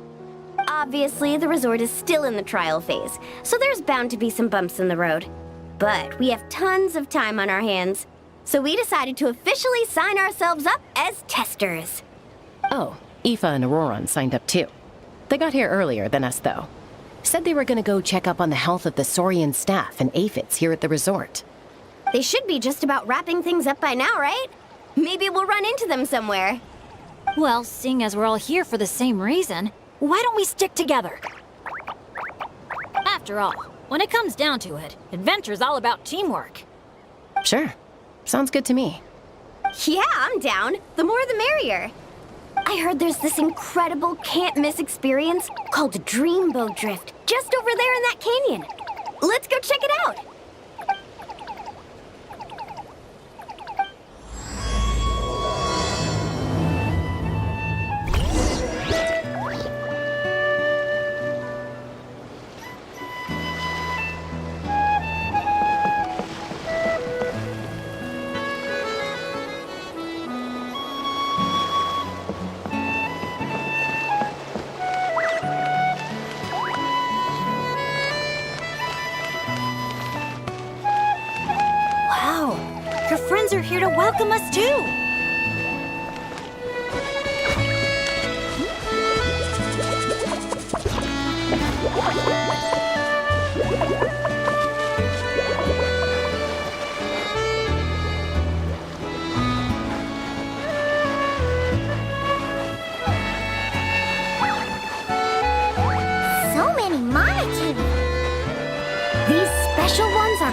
Obviously, the resort is still in the trial phase, so there's bound to be some bumps in the road. But we have tons of time on our hands, so we decided to officially sign ourselves up as testers. Oh, Aoife and Auroran signed up too. They got here earlier than us, though. Said they were gonna go check up on the health of the Saurian staff and aphids here at the resort. They should be just about wrapping things up by now, right? Maybe we'll run into them somewhere. Well, seeing as we're all here for the same reason, why don't we stick together? After all, when it comes down to it, adventure's all about teamwork. Sure. Sounds good to me. Yeah, I'm down. The more the merrier. I heard there's this incredible can't-miss experience called Dreamboat Drift just over there in that canyon. Let's go check it out. Your friends are here to welcome us, too!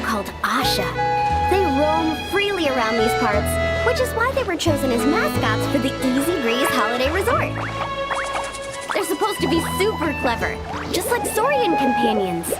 called Asha. They roam freely around these parts, which is why they were chosen as mascots for the Easy Breeze Holiday Resort. They're supposed to be super clever, just like Saurian companions.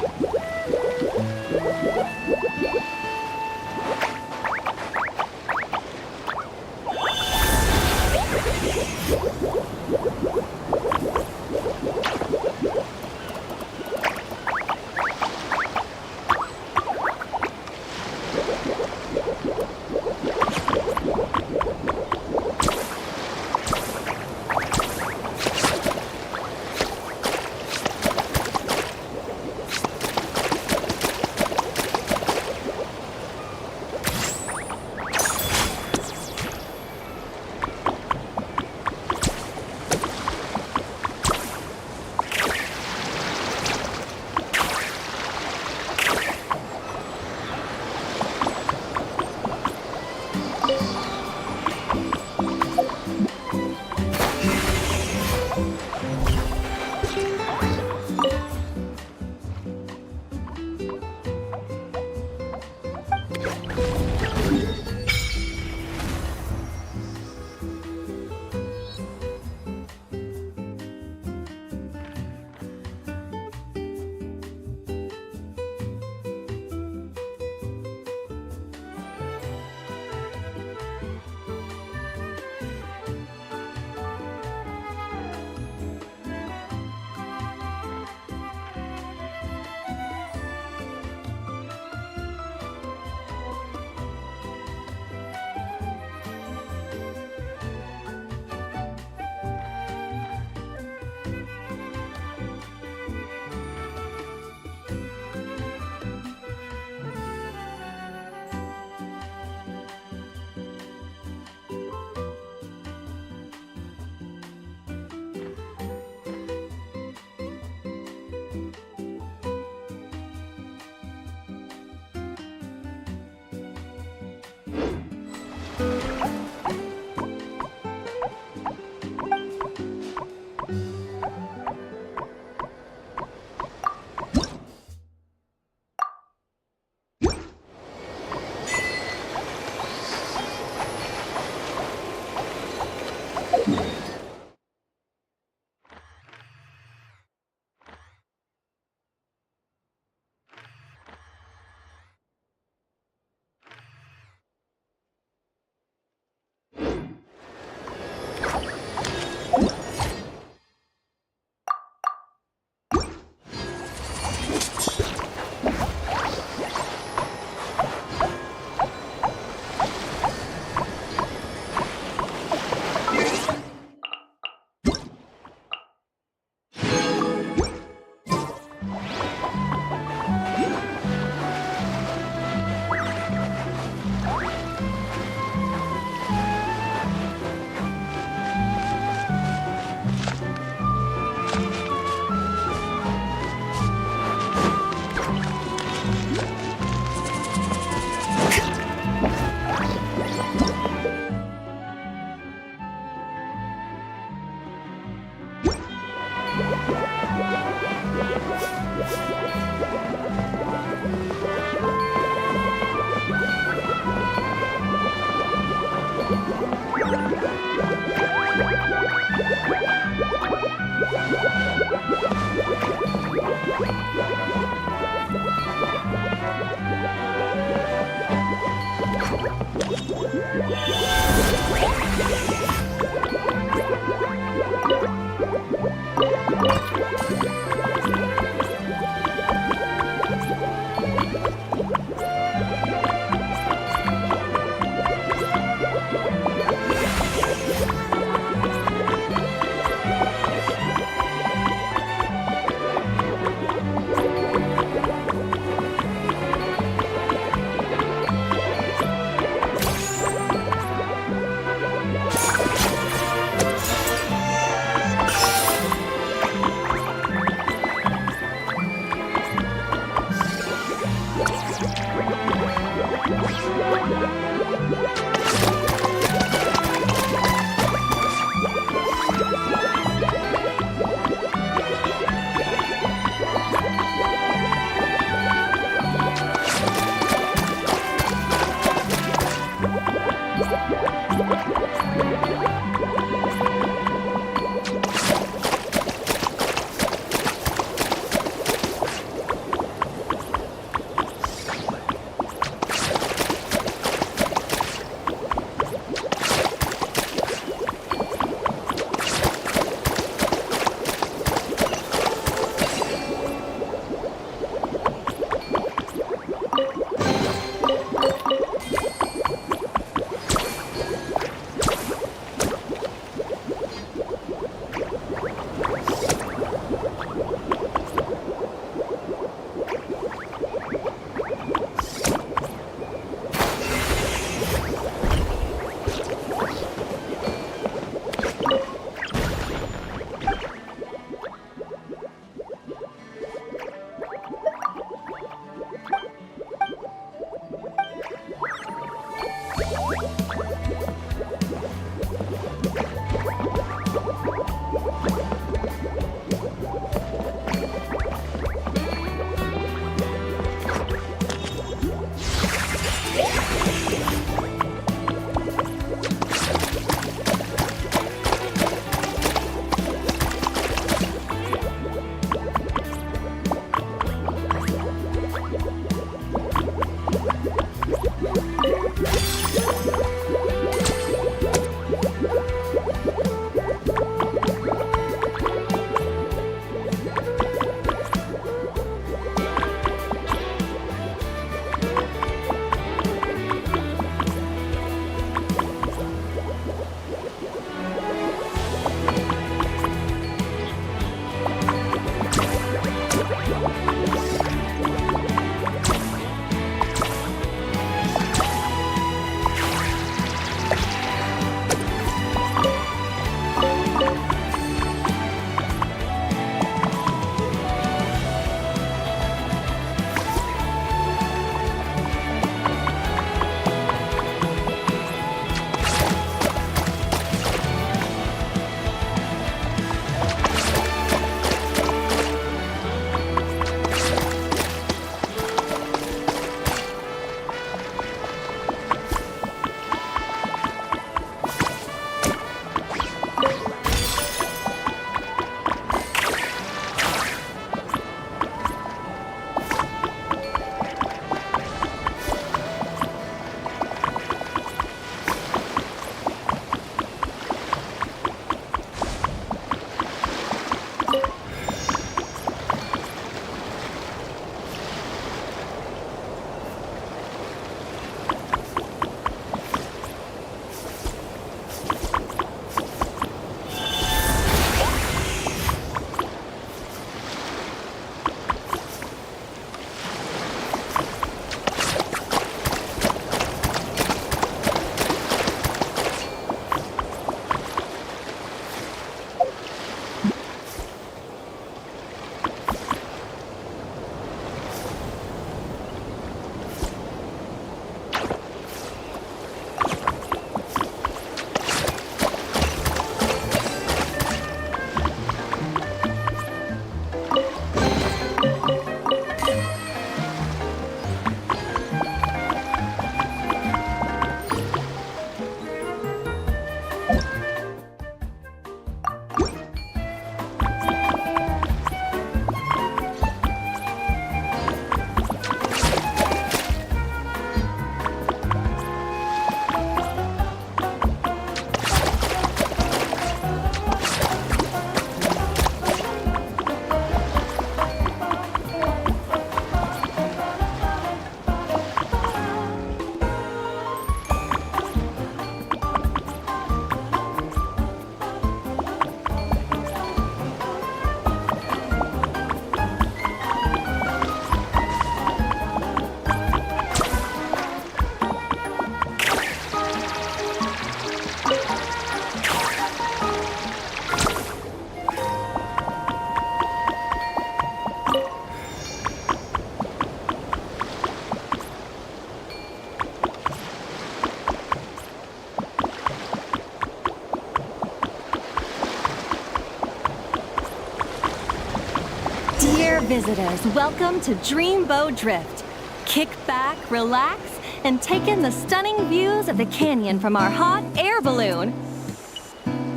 visitors, welcome to Dreamboat Drift. Kick back, relax, and take in the stunning views of the canyon from our hot air balloon.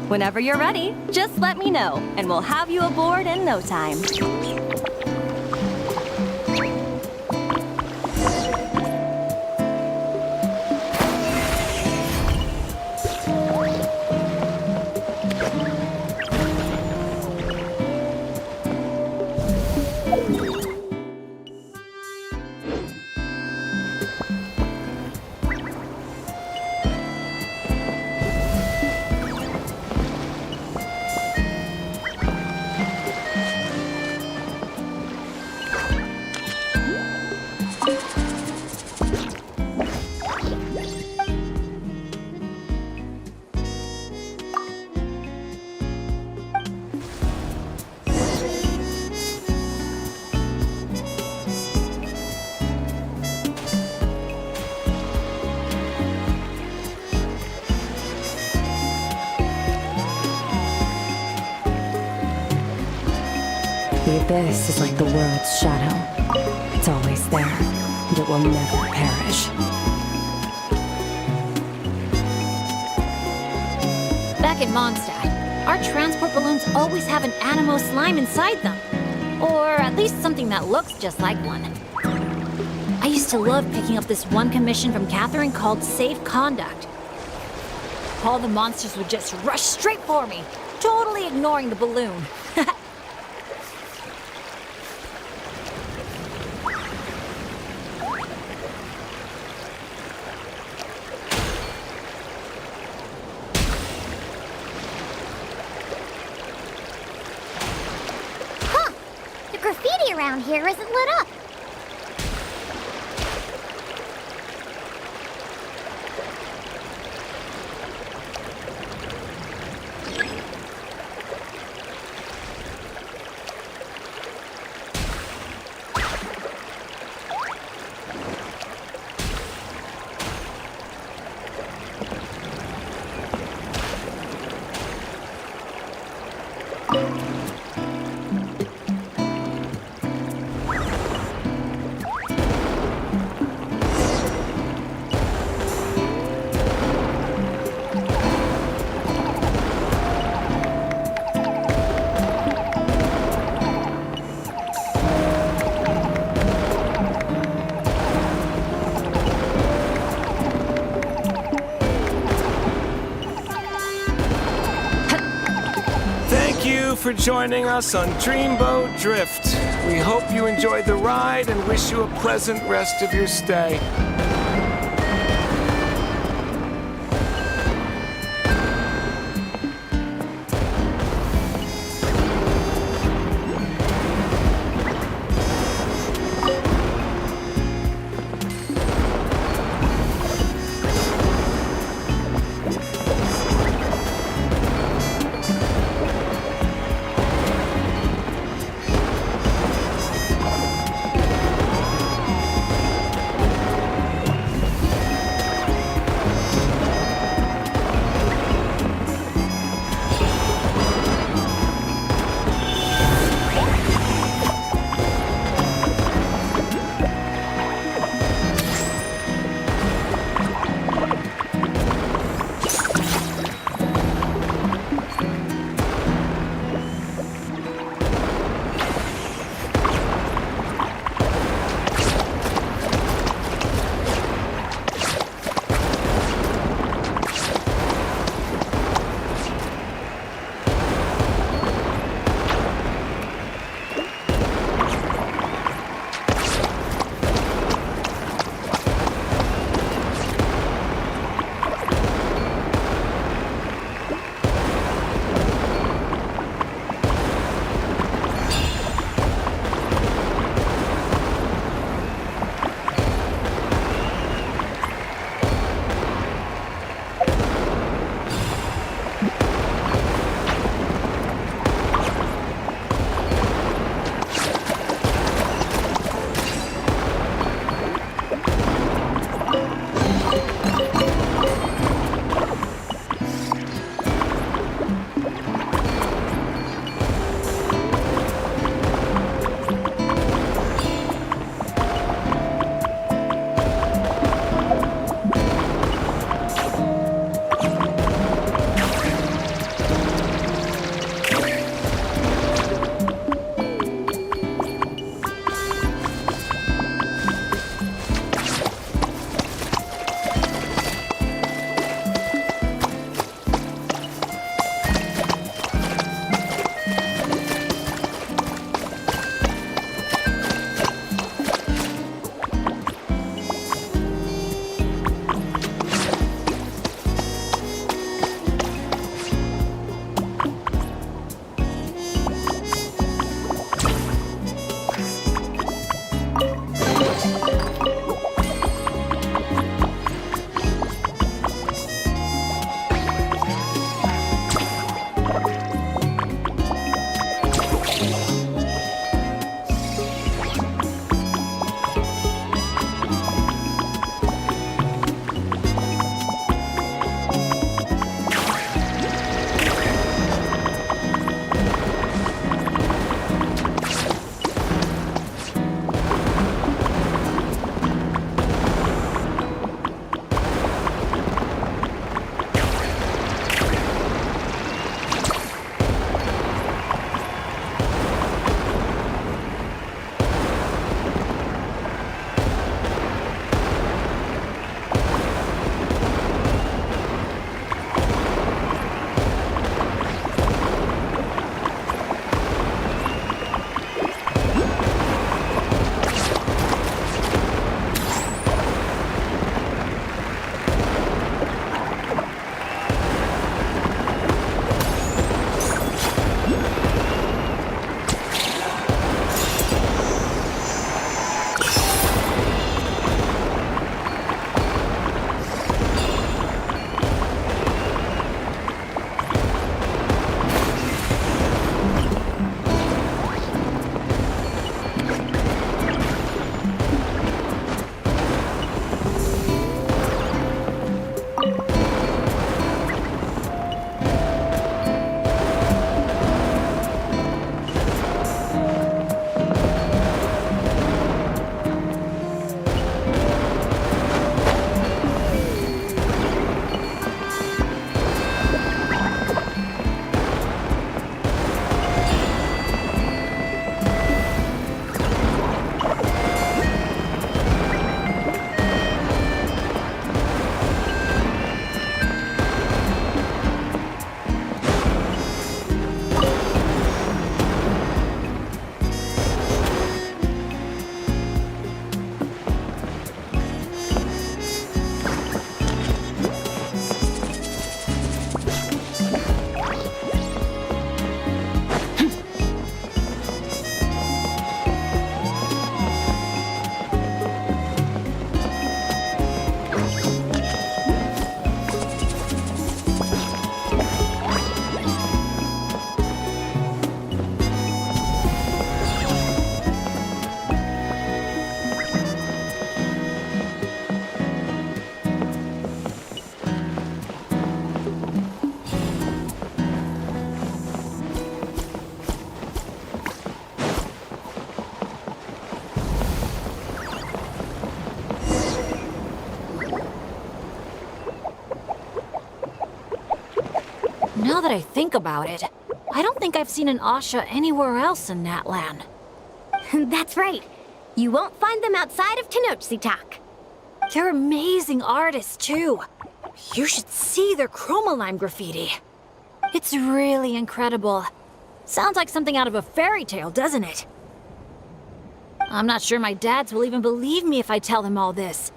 Whenever you're ready, just let me know, and we'll have you aboard in no time. The abyss is like the world's shadow. It's always there, and it will never perish. Back in Mondstadt, our transport balloons always have an animo slime inside them. Or at least something that looks just like one. I used to love picking up this one commission from Catherine called Safe Conduct. All the monsters would just rush straight for me, totally ignoring the balloon. Graffiti around here isn't lit up. For joining us on Dreamboat Drift. We hope you enjoyed the ride and wish you a pleasant rest of your stay. Now that I think about it, I don't think I've seen an Asha anywhere else in Natlan. That's right. You won't find them outside of Tenochtitlan. They're amazing artists, too. You should see their chromolime graffiti. It's really incredible. Sounds like something out of a fairy tale, doesn't it? I'm not sure my dads will even believe me if I tell them all this.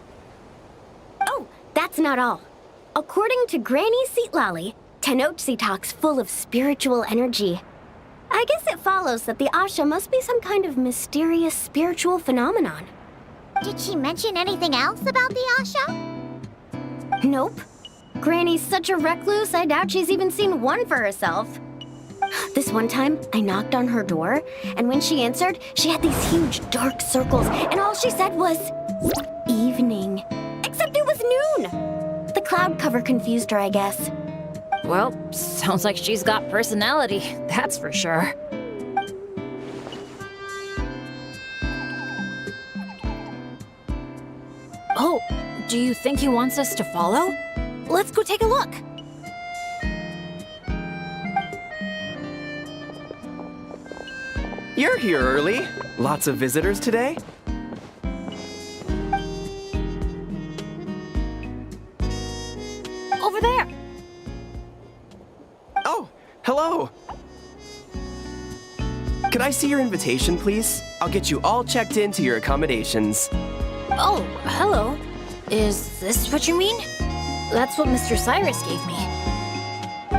Oh, that's not all. According to Granny Seatlali, Tenochtitlan's full of spiritual energy. I guess it follows that the Asha must be some kind of mysterious spiritual phenomenon. Did she mention anything else about the Asha? Nope. Granny's such a recluse, I doubt she's even seen one for herself. This one time, I knocked on her door, and when she answered, she had these huge dark circles, and all she said was, evening. Except it was noon. The cloud cover confused her, I guess. Well, sounds like she's got personality, that's for sure. Oh, do you think he wants us to follow? Let's go take a look. You're here early. Lots of visitors today? Over there. Oh, hello. Could I see your invitation, please? I'll get you all checked into your accommodations. Oh, hello. Is this what you mean? That's what Mr. Cyrus gave me.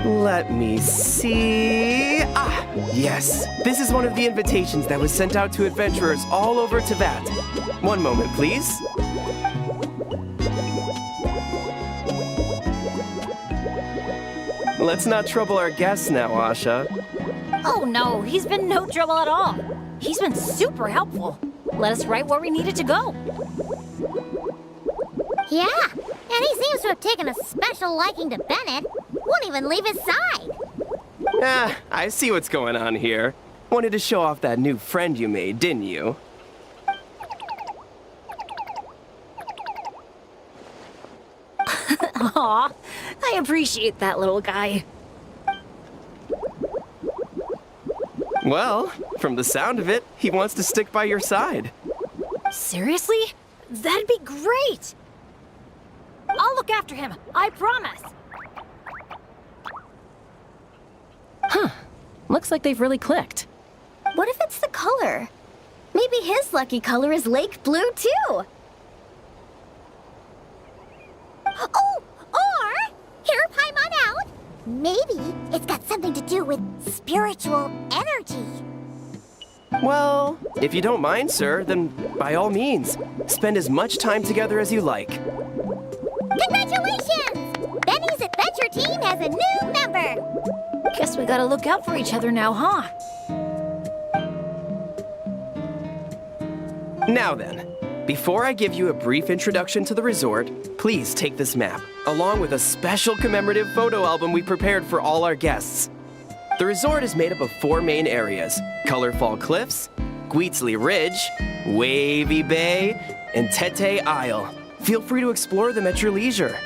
Let me see. Ah, yes. This is one of the invitations that was sent out to adventurers all over Teyvat. One moment, please. Let's not trouble our guests now, Asha. Oh no, he's been no trouble at all. He's been super helpful. Let us right where we needed to go. Yeah, and he seems to have taken a special liking to Bennett. Won't even leave his side. Ah, I see what's going on here. Wanted to show off that new friend you made, didn't you? Aw, I appreciate that little guy. Well, from the sound of it, he wants to stick by your side. Seriously? That'd be great! I'll look after him, I promise! Huh. Looks like they've really clicked. What if it's the color? Maybe his lucky color is lake blue, too. Oh, or, hear Paimon out, maybe it's got something to do with spiritual energy. Well, if you don't mind, sir, then by all means, spend as much time together as you like. Congratulations! Benny's adventure team has a new member! Guess we gotta look out for each other now, huh? Now then, before I give you a brief introduction to the resort, please take this map, along with a special commemorative photo album we prepared for all our guests. The resort is made up of 4 main areas: Colorful Cliffs, Gweetsley Ridge, Wavy Bay, and Tete Isle. Feel free to explore them at your leisure.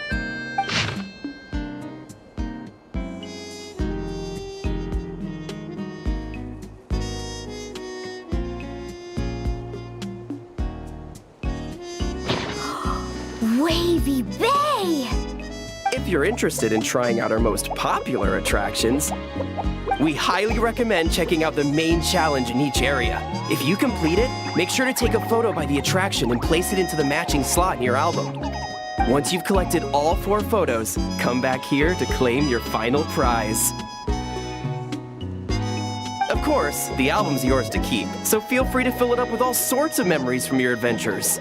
Wavy Bay! If you're interested in trying out our most popular attractions, we highly recommend checking out the main challenge in each area. If you complete it, make sure to take a photo by the attraction and place it into the matching slot in your album. Once you've collected all 4 photos, come back here to claim your final prize. Of course, the album's yours to keep, so feel free to fill it up with all sorts of memories from your adventures.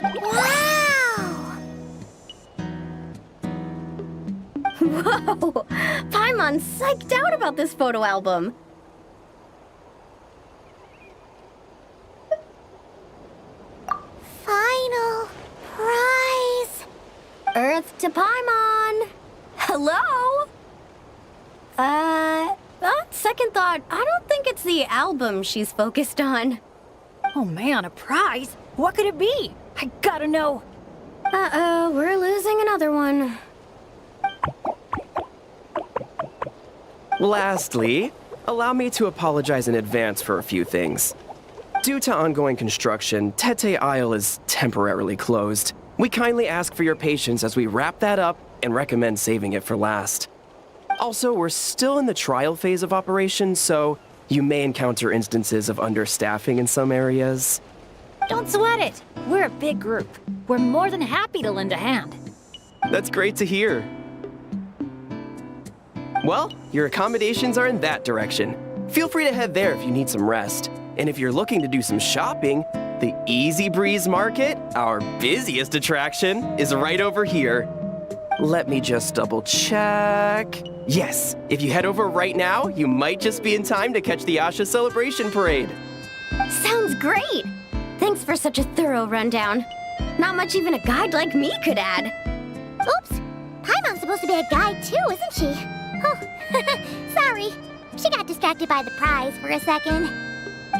Wow! Whoa! Paimon's psyched out about this photo album. Final prize! Earth to Paimon! Hello? On second thought, I don't think it's the album she's focused on. Oh man, a prize? What could it be? I gotta know. Uh-oh, we're losing another one. Lastly, allow me to apologize in advance for a few things. Due to ongoing construction, Tete Isle is temporarily closed. We kindly ask for your patience as we wrap that up and recommend saving it for last. Also, we're still in the trial phase of operations, so you may encounter instances of understaffing in some areas. Don't sweat it. We're a big group. We're more than happy to lend a hand. That's great to hear. Well, your accommodations are in that direction. Feel free to head there if you need some rest. And if you're looking to do some shopping, the Easy Breeze Market, our busiest attraction, is right over here. Let me just double check. Yes, if you head over right now, you might just be in time to catch the Asha Celebration Parade. Sounds great! Thanks for such a thorough rundown. Not much even a guide like me could add. Oops! Paimon's supposed to be a guide too, isn't she? Oh, sorry. She got distracted by the prize for a second.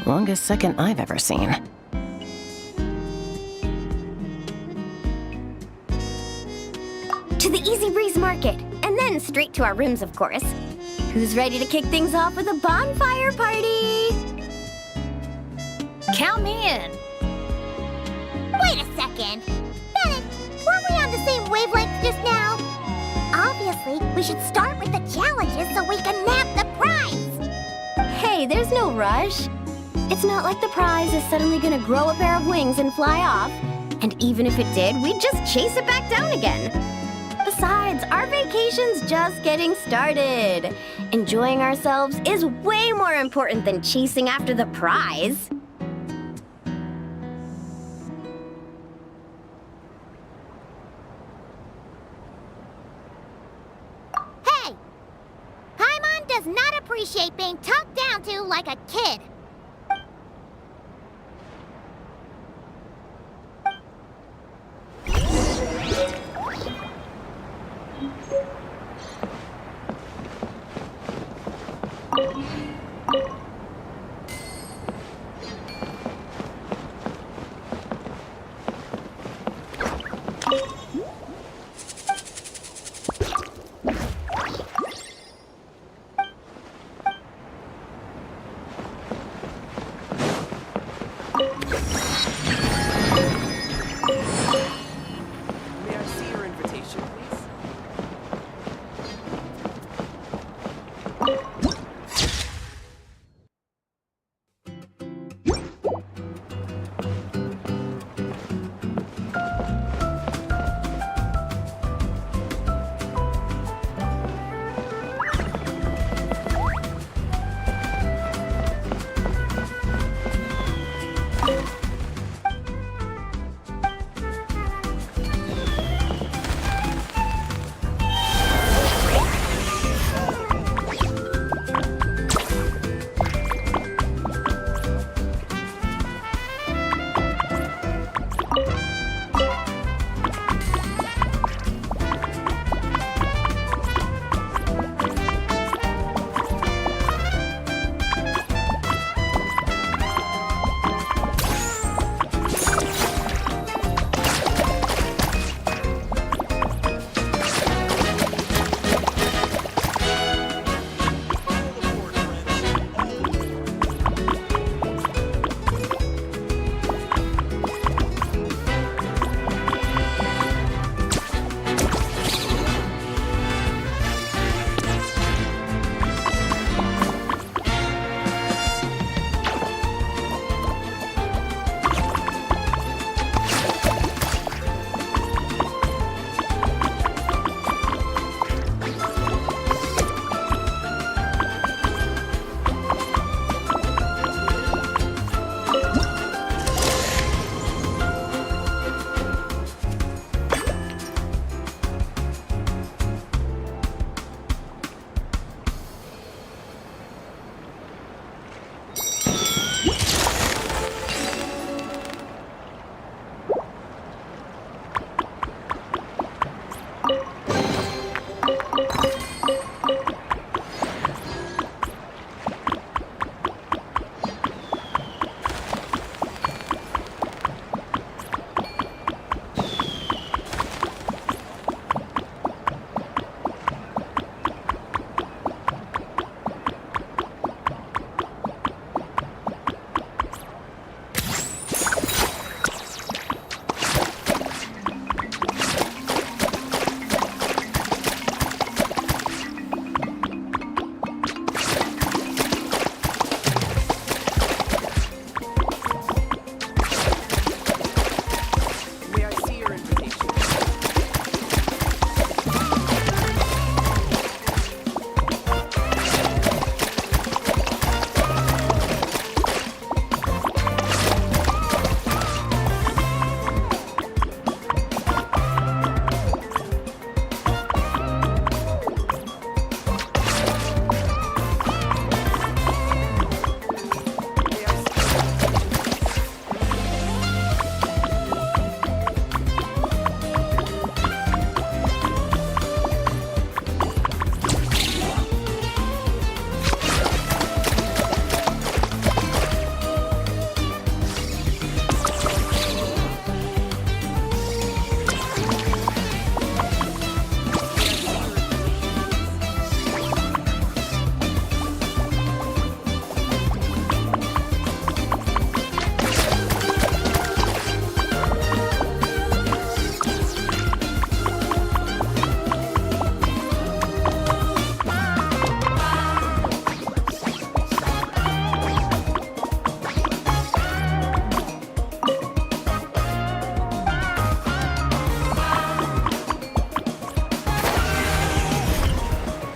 Longest second I've ever seen. To the Easy Breeze Market, and then straight to our rooms, of course. Who's ready to kick things off with a bonfire party? Count me in. Wait a second. Bennett, weren't we on the same wavelength just now? Obviously, we should start with the challenges so we can nab the prize. Hey, there's no rush. It's not like the prize is suddenly gonna grow a pair of wings and fly off. And even if it did, we'd just chase it back down again. Besides, our vacation's just getting started. Enjoying ourselves is way more important than chasing after the prize. Hey! Paimon does not appreciate being talked down to like a kid.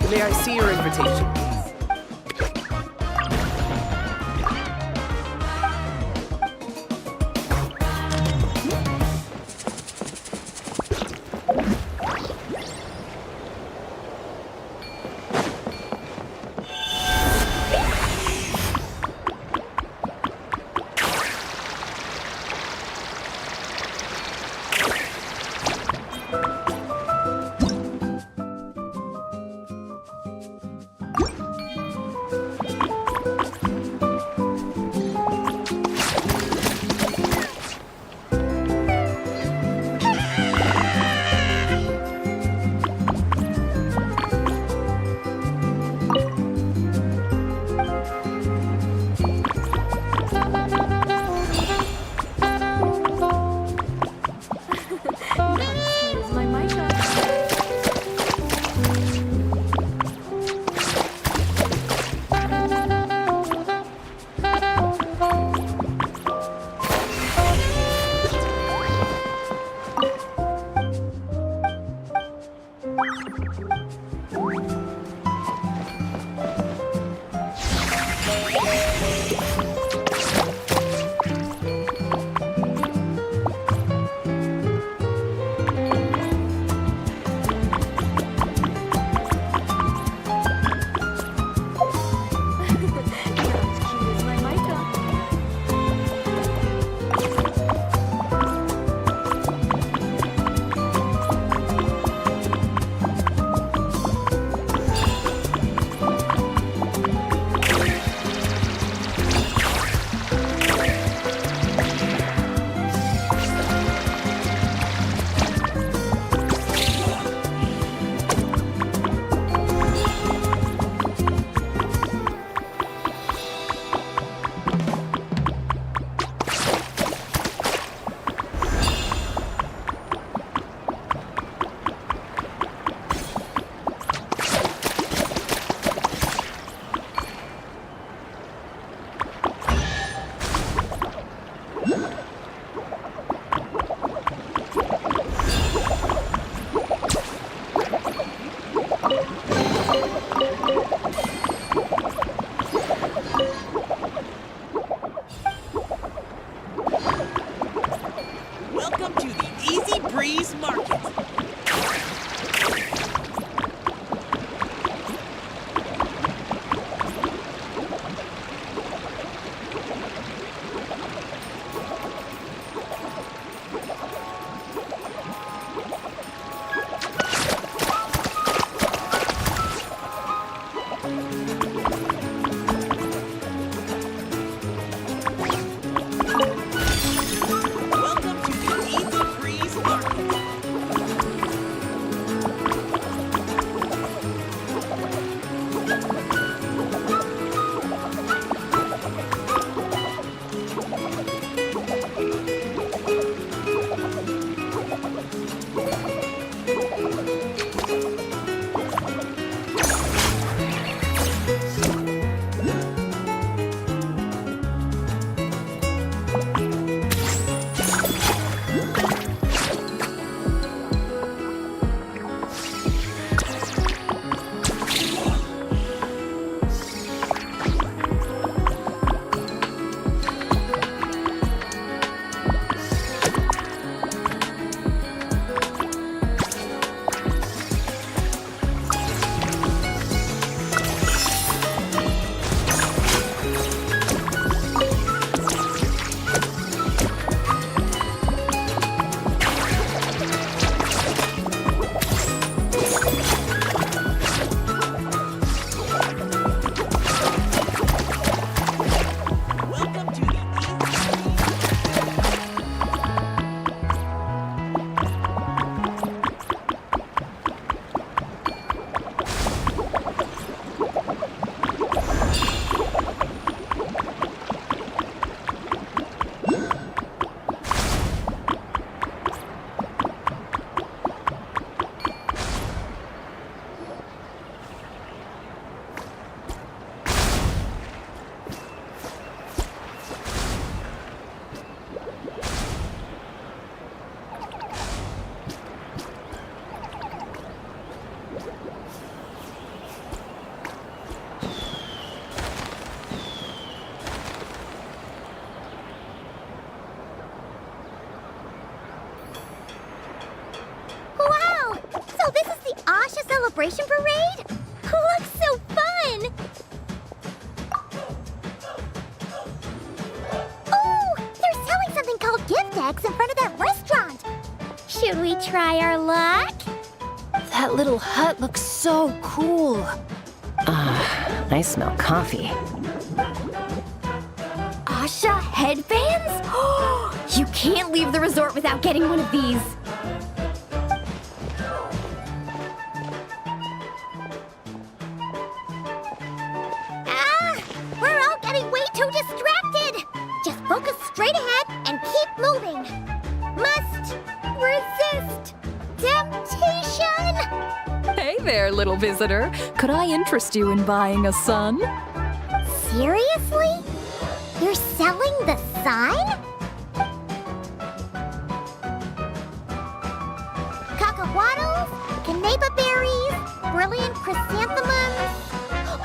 May I see your invitation, please? celebration parade? Looks so fun! Oh, they're selling something called gift eggs in front of that restaurant. Should we try our luck? That little hut looks so cool. I smell coffee. Asha headbands? You can't leave the resort without getting one of these. We're all getting way too distracted. Just focus straight ahead and keep moving. Must resist temptation. Hey there, little visitor. Could I interest you in buying a sun? Seriously? You're selling the sign? Cacahuatos, canapa berries, brilliant chrysanthemums.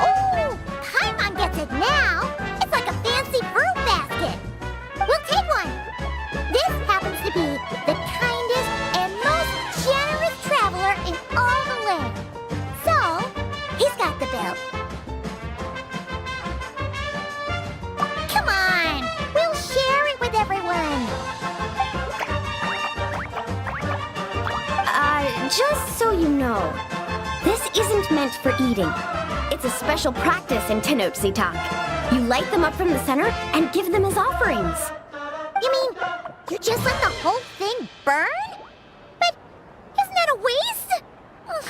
Oh, Paimon gets it now. It's like a fancy fruit basket. We'll take one. This happens to be the kindest and most generous traveler in all the land. So, he's got the bill. Come on, we'll share it with everyone. Just so you know, this isn't meant for eating. It's a special practice in Tenochtitlan. You light them up from the center and give them as offerings. You mean, you just let the whole thing burn? But isn't that a waste? Ugh,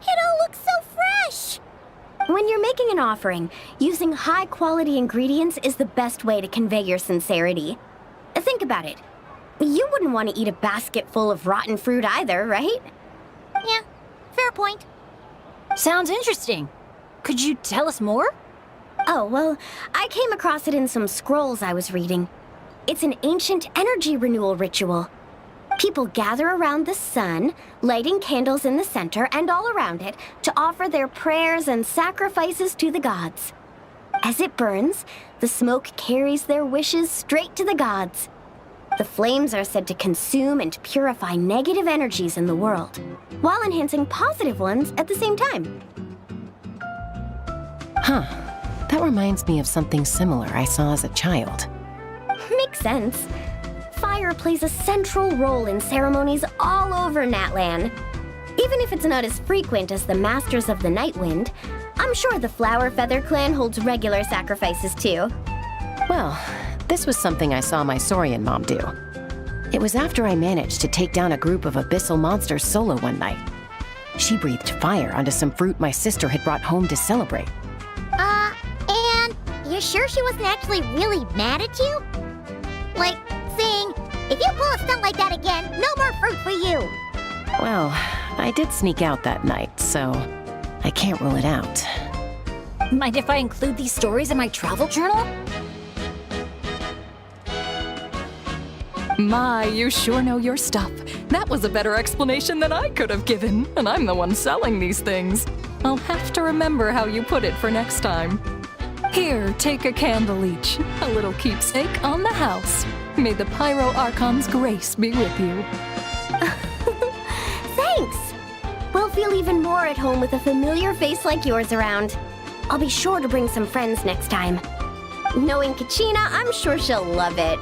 it all looks so fresh. When you're making an offering, using high-quality ingredients is the best way to convey your sincerity. Think about it. You wouldn't want to eat a basket full of rotten fruit either, right? Yeah, fair point. Sounds interesting. Could you tell us more? Oh, well, I came across it in some scrolls I was reading. It's an ancient energy renewal ritual. People gather around the sun, lighting candles in the center and all around it to offer their prayers and sacrifices to the gods. As it burns, the smoke carries their wishes straight to the gods. The flames are said to consume and purify negative energies in the world, while enhancing positive ones at the same time. Huh. That reminds me of something similar I saw as a child. Makes sense. Fire plays a central role in ceremonies all over Natlan. Even if it's not as frequent as the Masters of the Night Wind, I'm sure the Flower Feather clan holds regular sacrifices too. Well, this was something I saw my Saurian mom do. It was after I managed to take down a group of abyssal monsters solo one night. She breathed fire onto some fruit my sister had brought home to celebrate. And you're sure she wasn't actually really mad at you? Like, saying, if you pull a stunt like that again, no more fruit for you. Well, I did sneak out that night, so I can't rule it out. Mind if I include these stories in my travel journal? My, you sure know your stuff. That was a better explanation than I could have given, and I'm the one selling these things. I'll have to remember how you put it for next time. Here, take a candle each, a little keepsake on the house. May the Pyro Archon's grace be with you. Thanks! We'll feel even more at home with a familiar face like yours around. I'll be sure to bring some friends next time. Knowing Kachina, I'm sure she'll love it.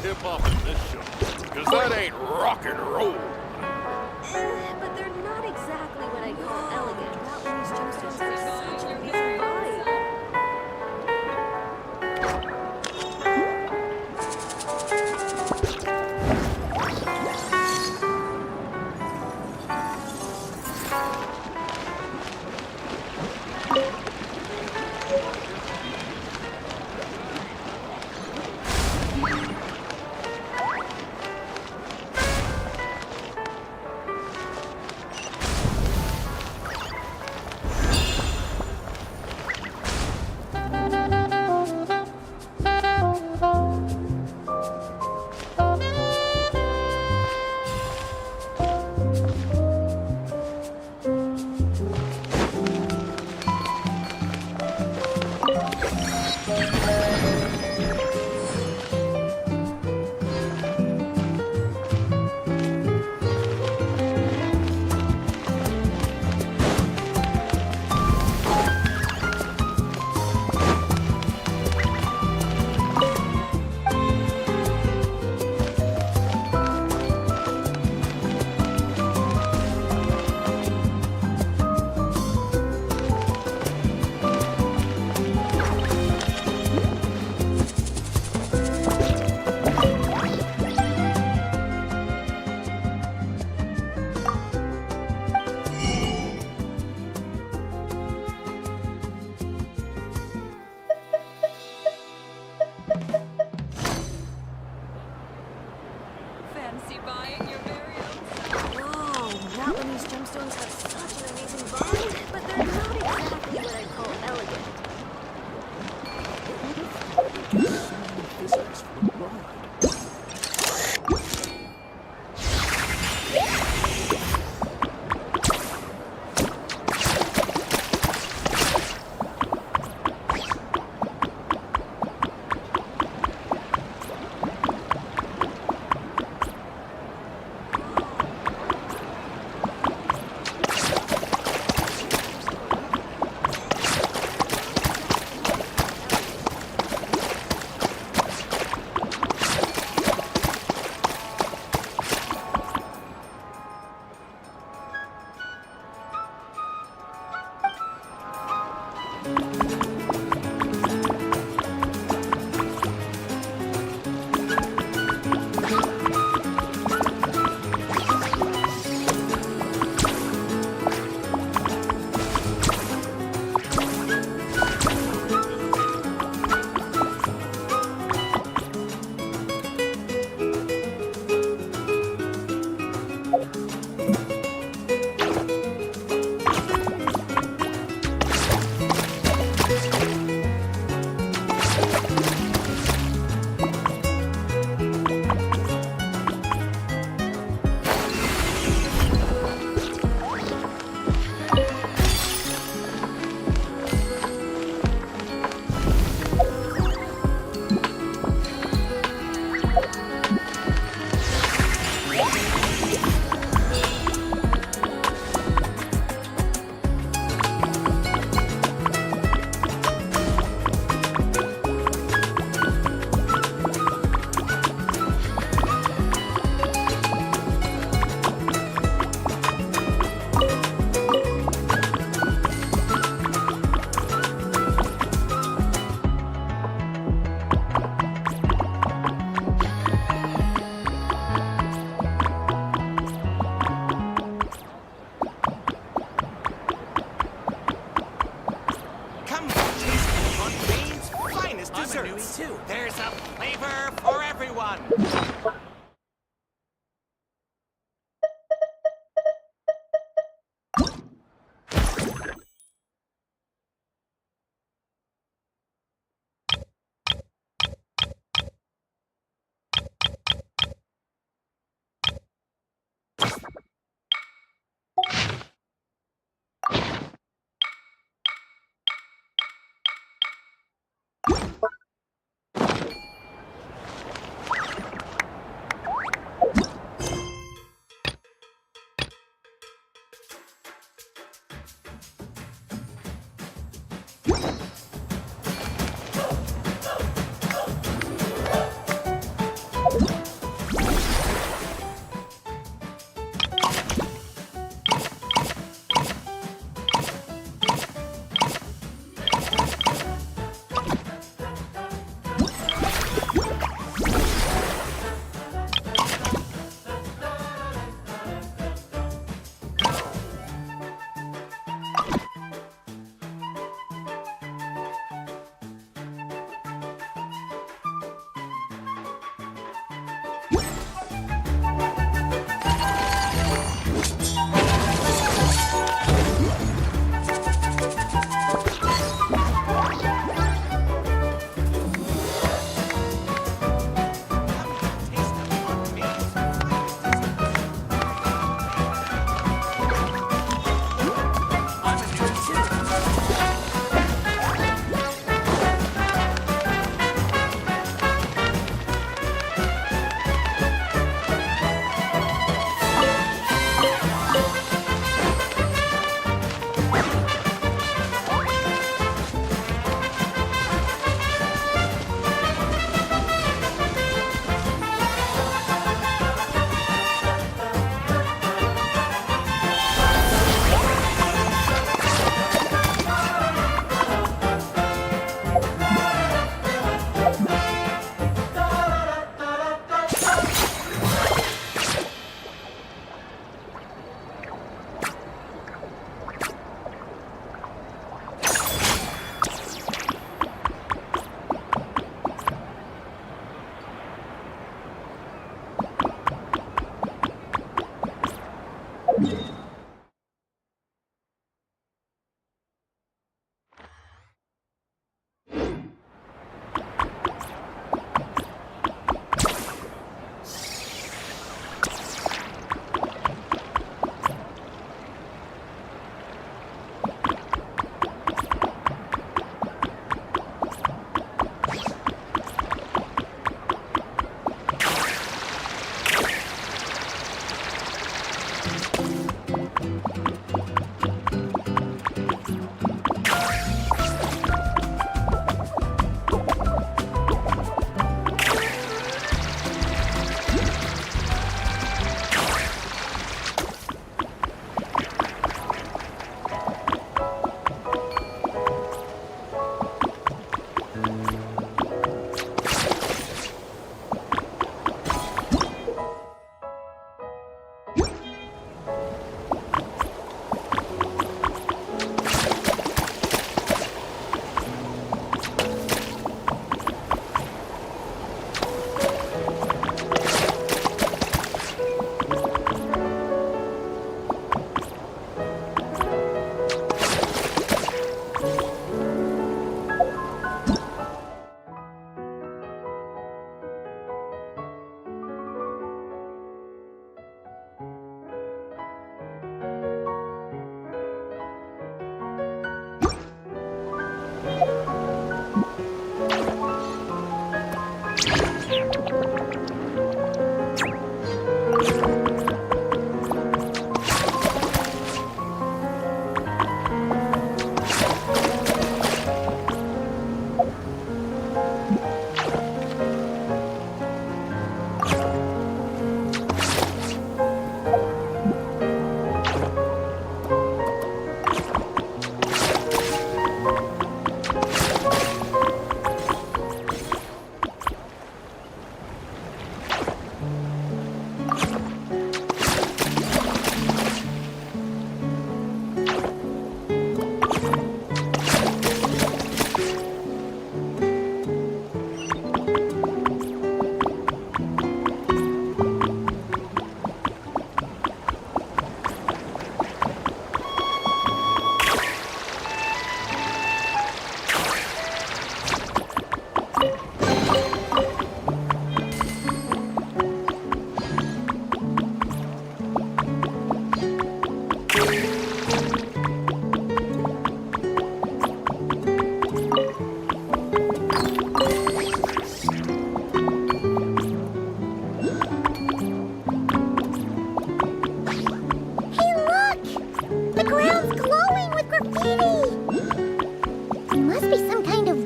hip-hop in this show, because that ain't rock and roll. But they're not exactly what I call elegant. Fancy buying your very own. Whoa, not when these gemstones have such an amazing bond, but they're not exactly what I'd call elegant. There's a flavor for everyone.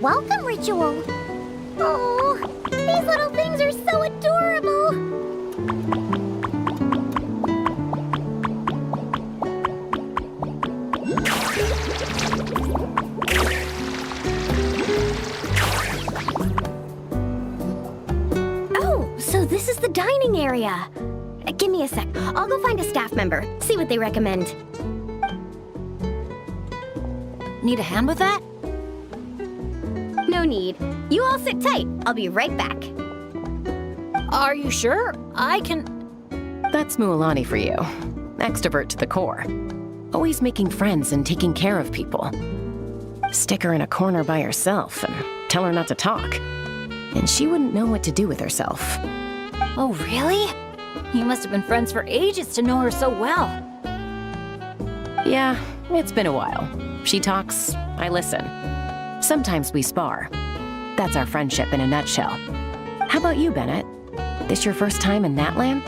welcome ritual. Oh, these little things are so adorable. Oh, so this is the dining area. Give me a sec. I'll go find a staff member, see what they recommend. Need a hand with that? No need. You all sit tight. I'll be right back. Are you sure? I can... That's Mualani for you. Extrovert to the core. Always making friends and taking care of people. Stick her in a corner by herself and tell her not to talk. And she wouldn't know what to do with herself. Oh, really? You must have been friends for ages to know her so well. Yeah, it's been a while. She talks, I listen. Sometimes we spar. That's our friendship in a nutshell. How about you, Bennett? This your first time in Natlan?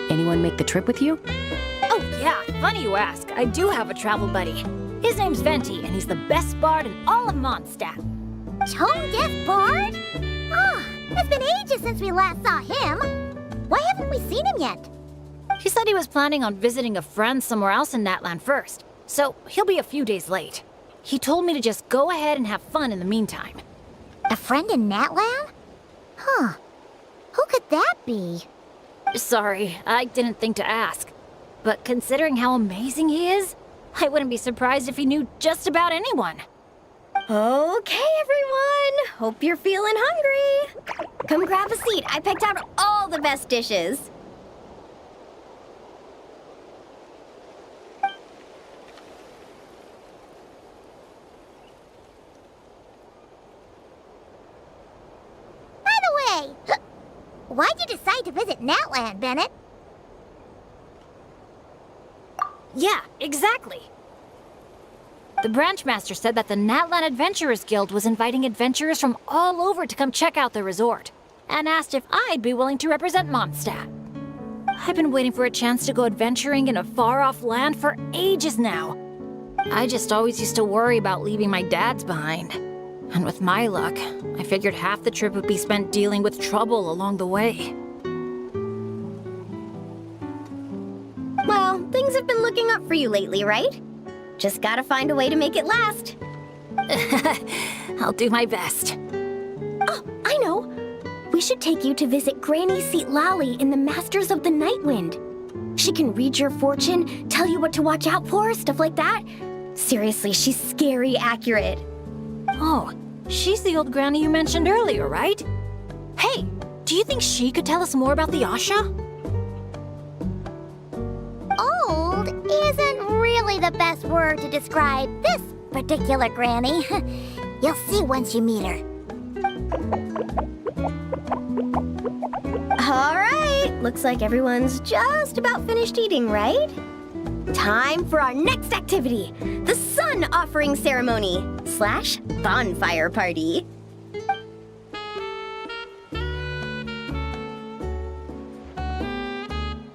Anyone make the trip with you? Oh, yeah, funny you ask. I do have a travel buddy. His name's Venti, and he's the best bard in all of Mondstadt. Tone-deaf bard? Ah, it's been ages since we last saw him. Why haven't we seen him yet? He said he was planning on visiting a friend somewhere else in Natlan first, so he'll be a few days late. He told me to just go ahead and have fun in the meantime. A friend in Natlan? Huh. Who could that be? Sorry, I didn't think to ask. But considering how amazing he is, I wouldn't be surprised if he knew just about anyone. Okay, everyone. Hope you're feeling hungry. Come grab a seat. I picked out all the best dishes. By the way, why'd you decide to visit Natlan, Bennett? Yeah, exactly. The Branchmaster said that the Natlan Adventurers Guild was inviting adventurers from all over to come check out the resort, and asked if I'd be willing to represent Mondstadt. I've been waiting for a chance to go adventuring in a far-off land for ages now. I just always used to worry about leaving my dads behind. And with my luck, I figured half the trip would be spent dealing with trouble along the way. Well, things have been looking up for you lately, right? Just gotta find a way to make it last. I'll do my best. Oh, I know. We should take you to visit Granny Seat Lally in the Masters of the Nightwind. She can read your fortune, tell you what to watch out for, stuff like that. Seriously, she's scary accurate. Oh, she's the old granny you mentioned earlier, right? Hey, do you think she could tell us more about the Asha? Old isn't really the best word to describe this particular granny. You'll see once you meet her. All right, looks like everyone's just about finished eating, right? Time for our next activity, the Sun Offering Ceremony / Bonfire Party.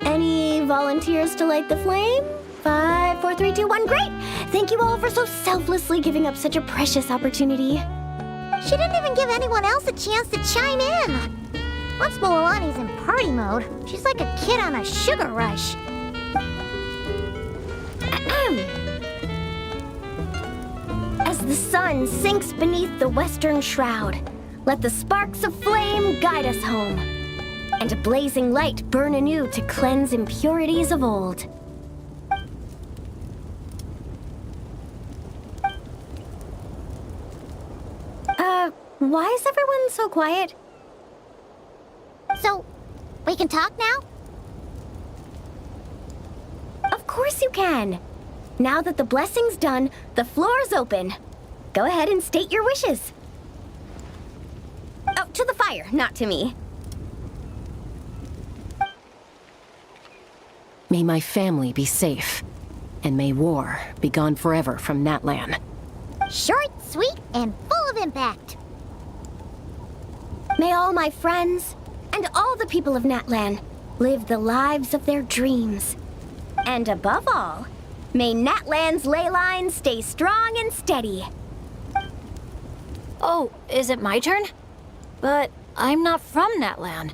Any volunteers to light the flame? 5, 4, 3, 2, 1, great! Thank you all for so selflessly giving up such a precious opportunity. She didn't even give anyone else a chance to chime in. Once Mualani's in party mode, she's like a kid on a sugar rush. As the sun sinks beneath the western shroud, let the sparks of flame guide us home, and a blazing light burn anew to cleanse impurities of old. Why is everyone so quiet? So, we can talk now? Of course you can. Now that the blessing's done, the floor's open. Go ahead and state your wishes. Oh, to the fire, not to me. May my family be safe, and may war be gone forever from Natlan. Short, sweet, and full of impact. May all my friends and all the people of Natlan live the lives of their dreams. And above all, may Natlan's ley lines stay strong and steady. Oh, is it my turn? But I'm not from Natlan.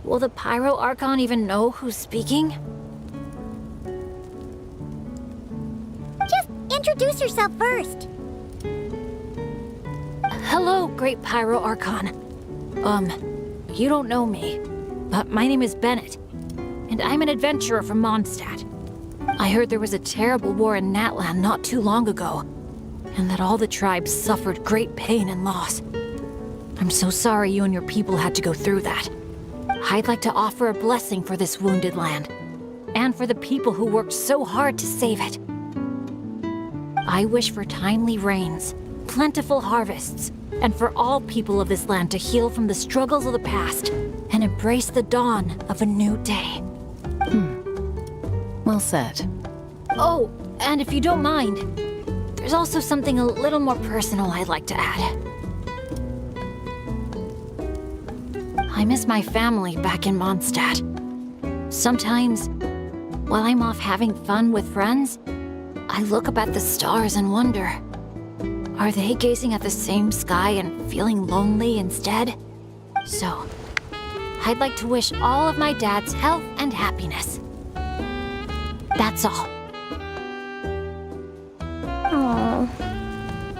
Will the Pyro Archon even know who's speaking? Just introduce yourself first. Hello, Great Pyro Archon. You don't know me, but my name is Bennett, and I'm an adventurer from Mondstadt. I heard there was a terrible war in Natlan not too long ago, and that all the tribes suffered great pain and loss. I'm so sorry you and your people had to go through that. I'd like to offer a blessing for this wounded land, and for the people who worked so hard to save it. I wish for timely rains, plentiful harvests, and for all people of this land to heal from the struggles of the past and embrace the dawn of a new day. Well said. Oh, and if you don't mind, there's also something a little more personal I'd like to add. I miss my family back in Mondstadt. Sometimes, while I'm off having fun with friends, I look up at the stars and wonder, are they gazing at the same sky and feeling lonely instead? So, I'd like to wish all of my dad's health and happiness. That's all. Aww.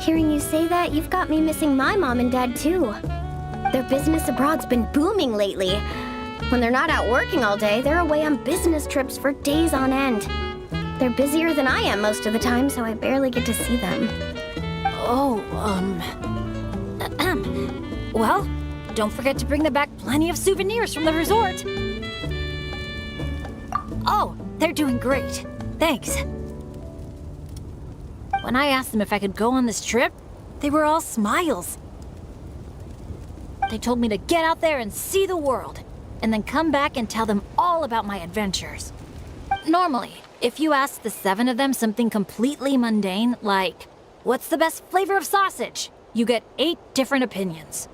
Hearing you say that, you've got me missing my mom and dad too. Their business abroad's been booming lately. When they're not out working all day, they're away on business trips for days on end. They're busier than I am most of the time, so I barely get to see them. Well, don't forget to bring them back plenty of souvenirs from the resort. Oh, they're doing great. Thanks. When I asked them if I could go on this trip, they were all smiles. They told me to get out there and see the world, and then come back and tell them all about my adventures. Normally, if you ask the 7 of them something completely mundane, like, what's the best flavor of sausage? You get 8 different opinions.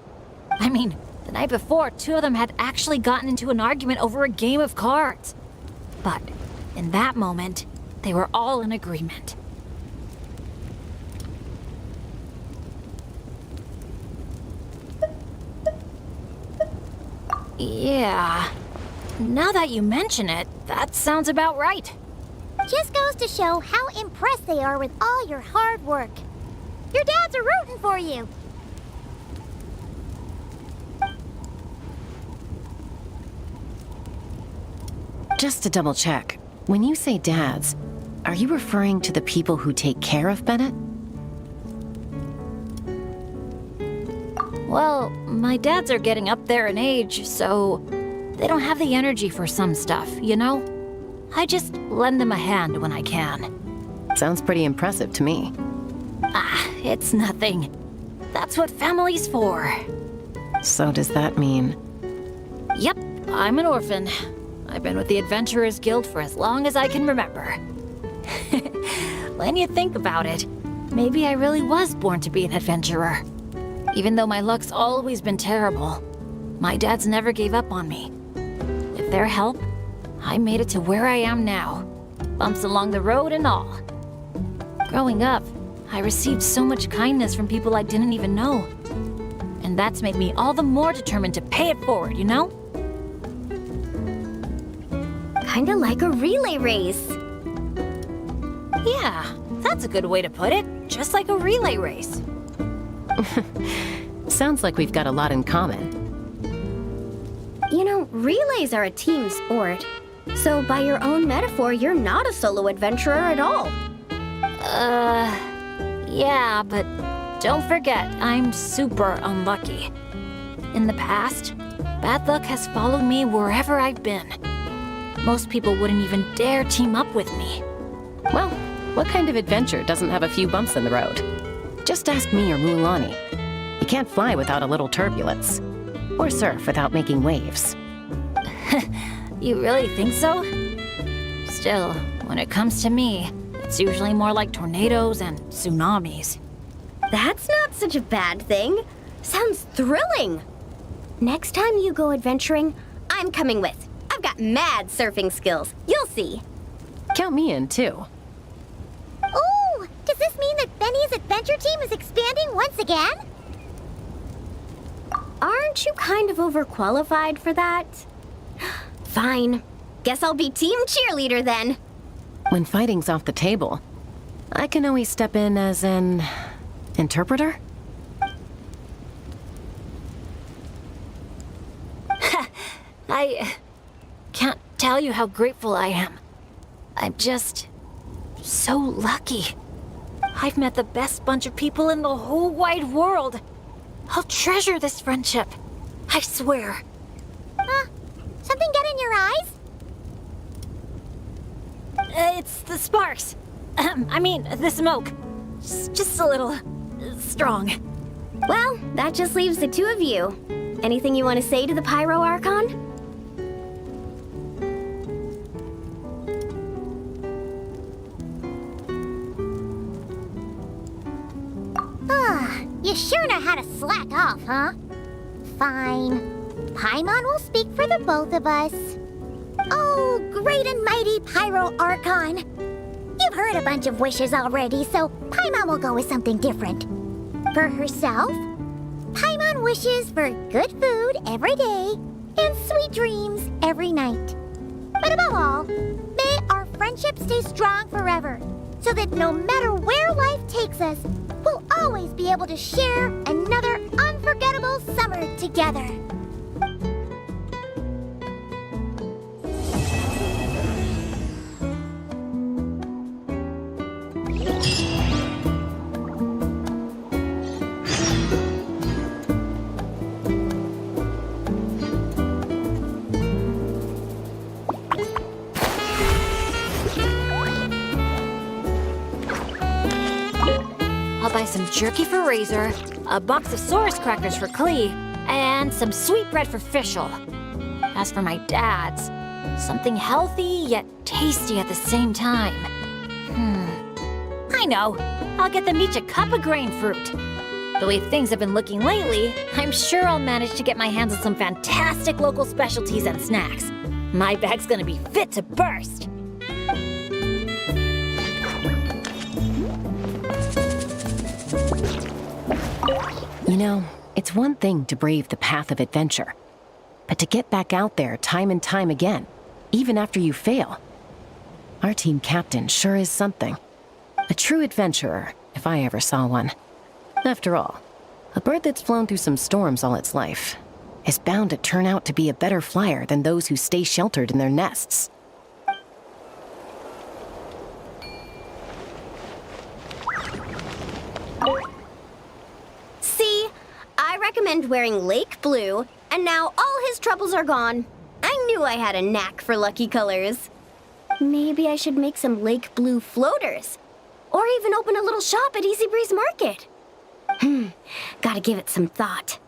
I mean, the night before, 2 of them had actually gotten into an argument over a game of cards. But in that moment, they were all in agreement. Yeah. Now that you mention it, that sounds about right. Just goes to show how impressed they are with all your hard work. Your dads are rooting for you. Just to double check, when you say dads, are you referring to the people who take care of Bennett? Well, my dads are getting up there in age, so they don't have the energy for some stuff, you know? I just lend them a hand when I can. Sounds pretty impressive to me. It's nothing. That's what family's for. So does that mean... Yep, I'm an orphan. I've been with the Adventurers Guild for as long as I can remember. When you think about it, maybe I really was born to be an adventurer. Even though my luck's always been terrible, my dads never gave up on me. With their help, I made it to where I am now. Bumps along the road and all. Growing up, I received so much kindness from people I didn't even know. And that's made me all the more determined to pay it forward, you know? Kinda like a relay race. Yeah, that's a good way to put it. Just like a relay race. Sounds like we've got a lot in common. You know, relays are a team sport. So by your own metaphor, you're not a solo adventurer at all. Yeah, but don't forget, I'm super unlucky. In the past, bad luck has followed me wherever I've been. Most people wouldn't even dare team up with me. Well, what kind of adventure doesn't have a few bumps in the road? Just ask me or Mulan. You can't fly without a little turbulence. Or surf without making waves. You really think so? Still, when it comes to me, it's usually more like tornadoes and tsunamis. That's not such a bad thing. Sounds thrilling. Next time you go adventuring, I'm coming with. I've got mad surfing skills. You'll see. Count me in, too. Ooh, does this mean that Benny's adventure team is expanding once again? Aren't you kind of overqualified for that? Fine. Guess I'll be team cheerleader then. When fighting's off the table, I can always step in as an... interpreter? I can't tell you how grateful I am. I'm just so lucky. I've met the best bunch of people in the whole wide world. I'll treasure this friendship. I swear. Something get in your eyes? It's the sparks. I mean, the smoke. Just a little strong. Well, that just leaves the two of you. Anything you want to say to the Pyro Archon? You sure know how to slack off, huh? Fine. Paimon will speak for the both of us. Oh, great and mighty Pyro Archon. You've heard a bunch of wishes already, so Paimon will go with something different. For herself, Paimon wishes for good food every day and sweet dreams every night. But above all, may our friendship stay strong forever, so that no matter where life takes us, we'll always be able to share another unforgettable summer together. I'll buy some jerky for Razor, a box of Saurus crackers for Klee, and some sweet bread for Fischl. As for my dad's, something healthy yet tasty at the same time. I know. I'll get them each a cup of grain fruit. The way things have been looking lately, I'm sure I'll manage to get my hands on some fantastic local specialties and snacks. My bag's gonna be fit to burst. You know, it's one thing to brave the path of adventure, but to get back out there time and time again, even after you fail. Our team captain sure is something. A true adventurer, if I ever saw one. After all, a bird that's flown through some storms all its life is bound to turn out to be a better flyer than those who stay sheltered in their nests. See, I recommend wearing lake blue, and now all his troubles are gone. I knew I had a knack for lucky colors. Maybe I should make some lake blue floaters, or even open a little shop at Easy Breeze Market. Gotta give it some thought.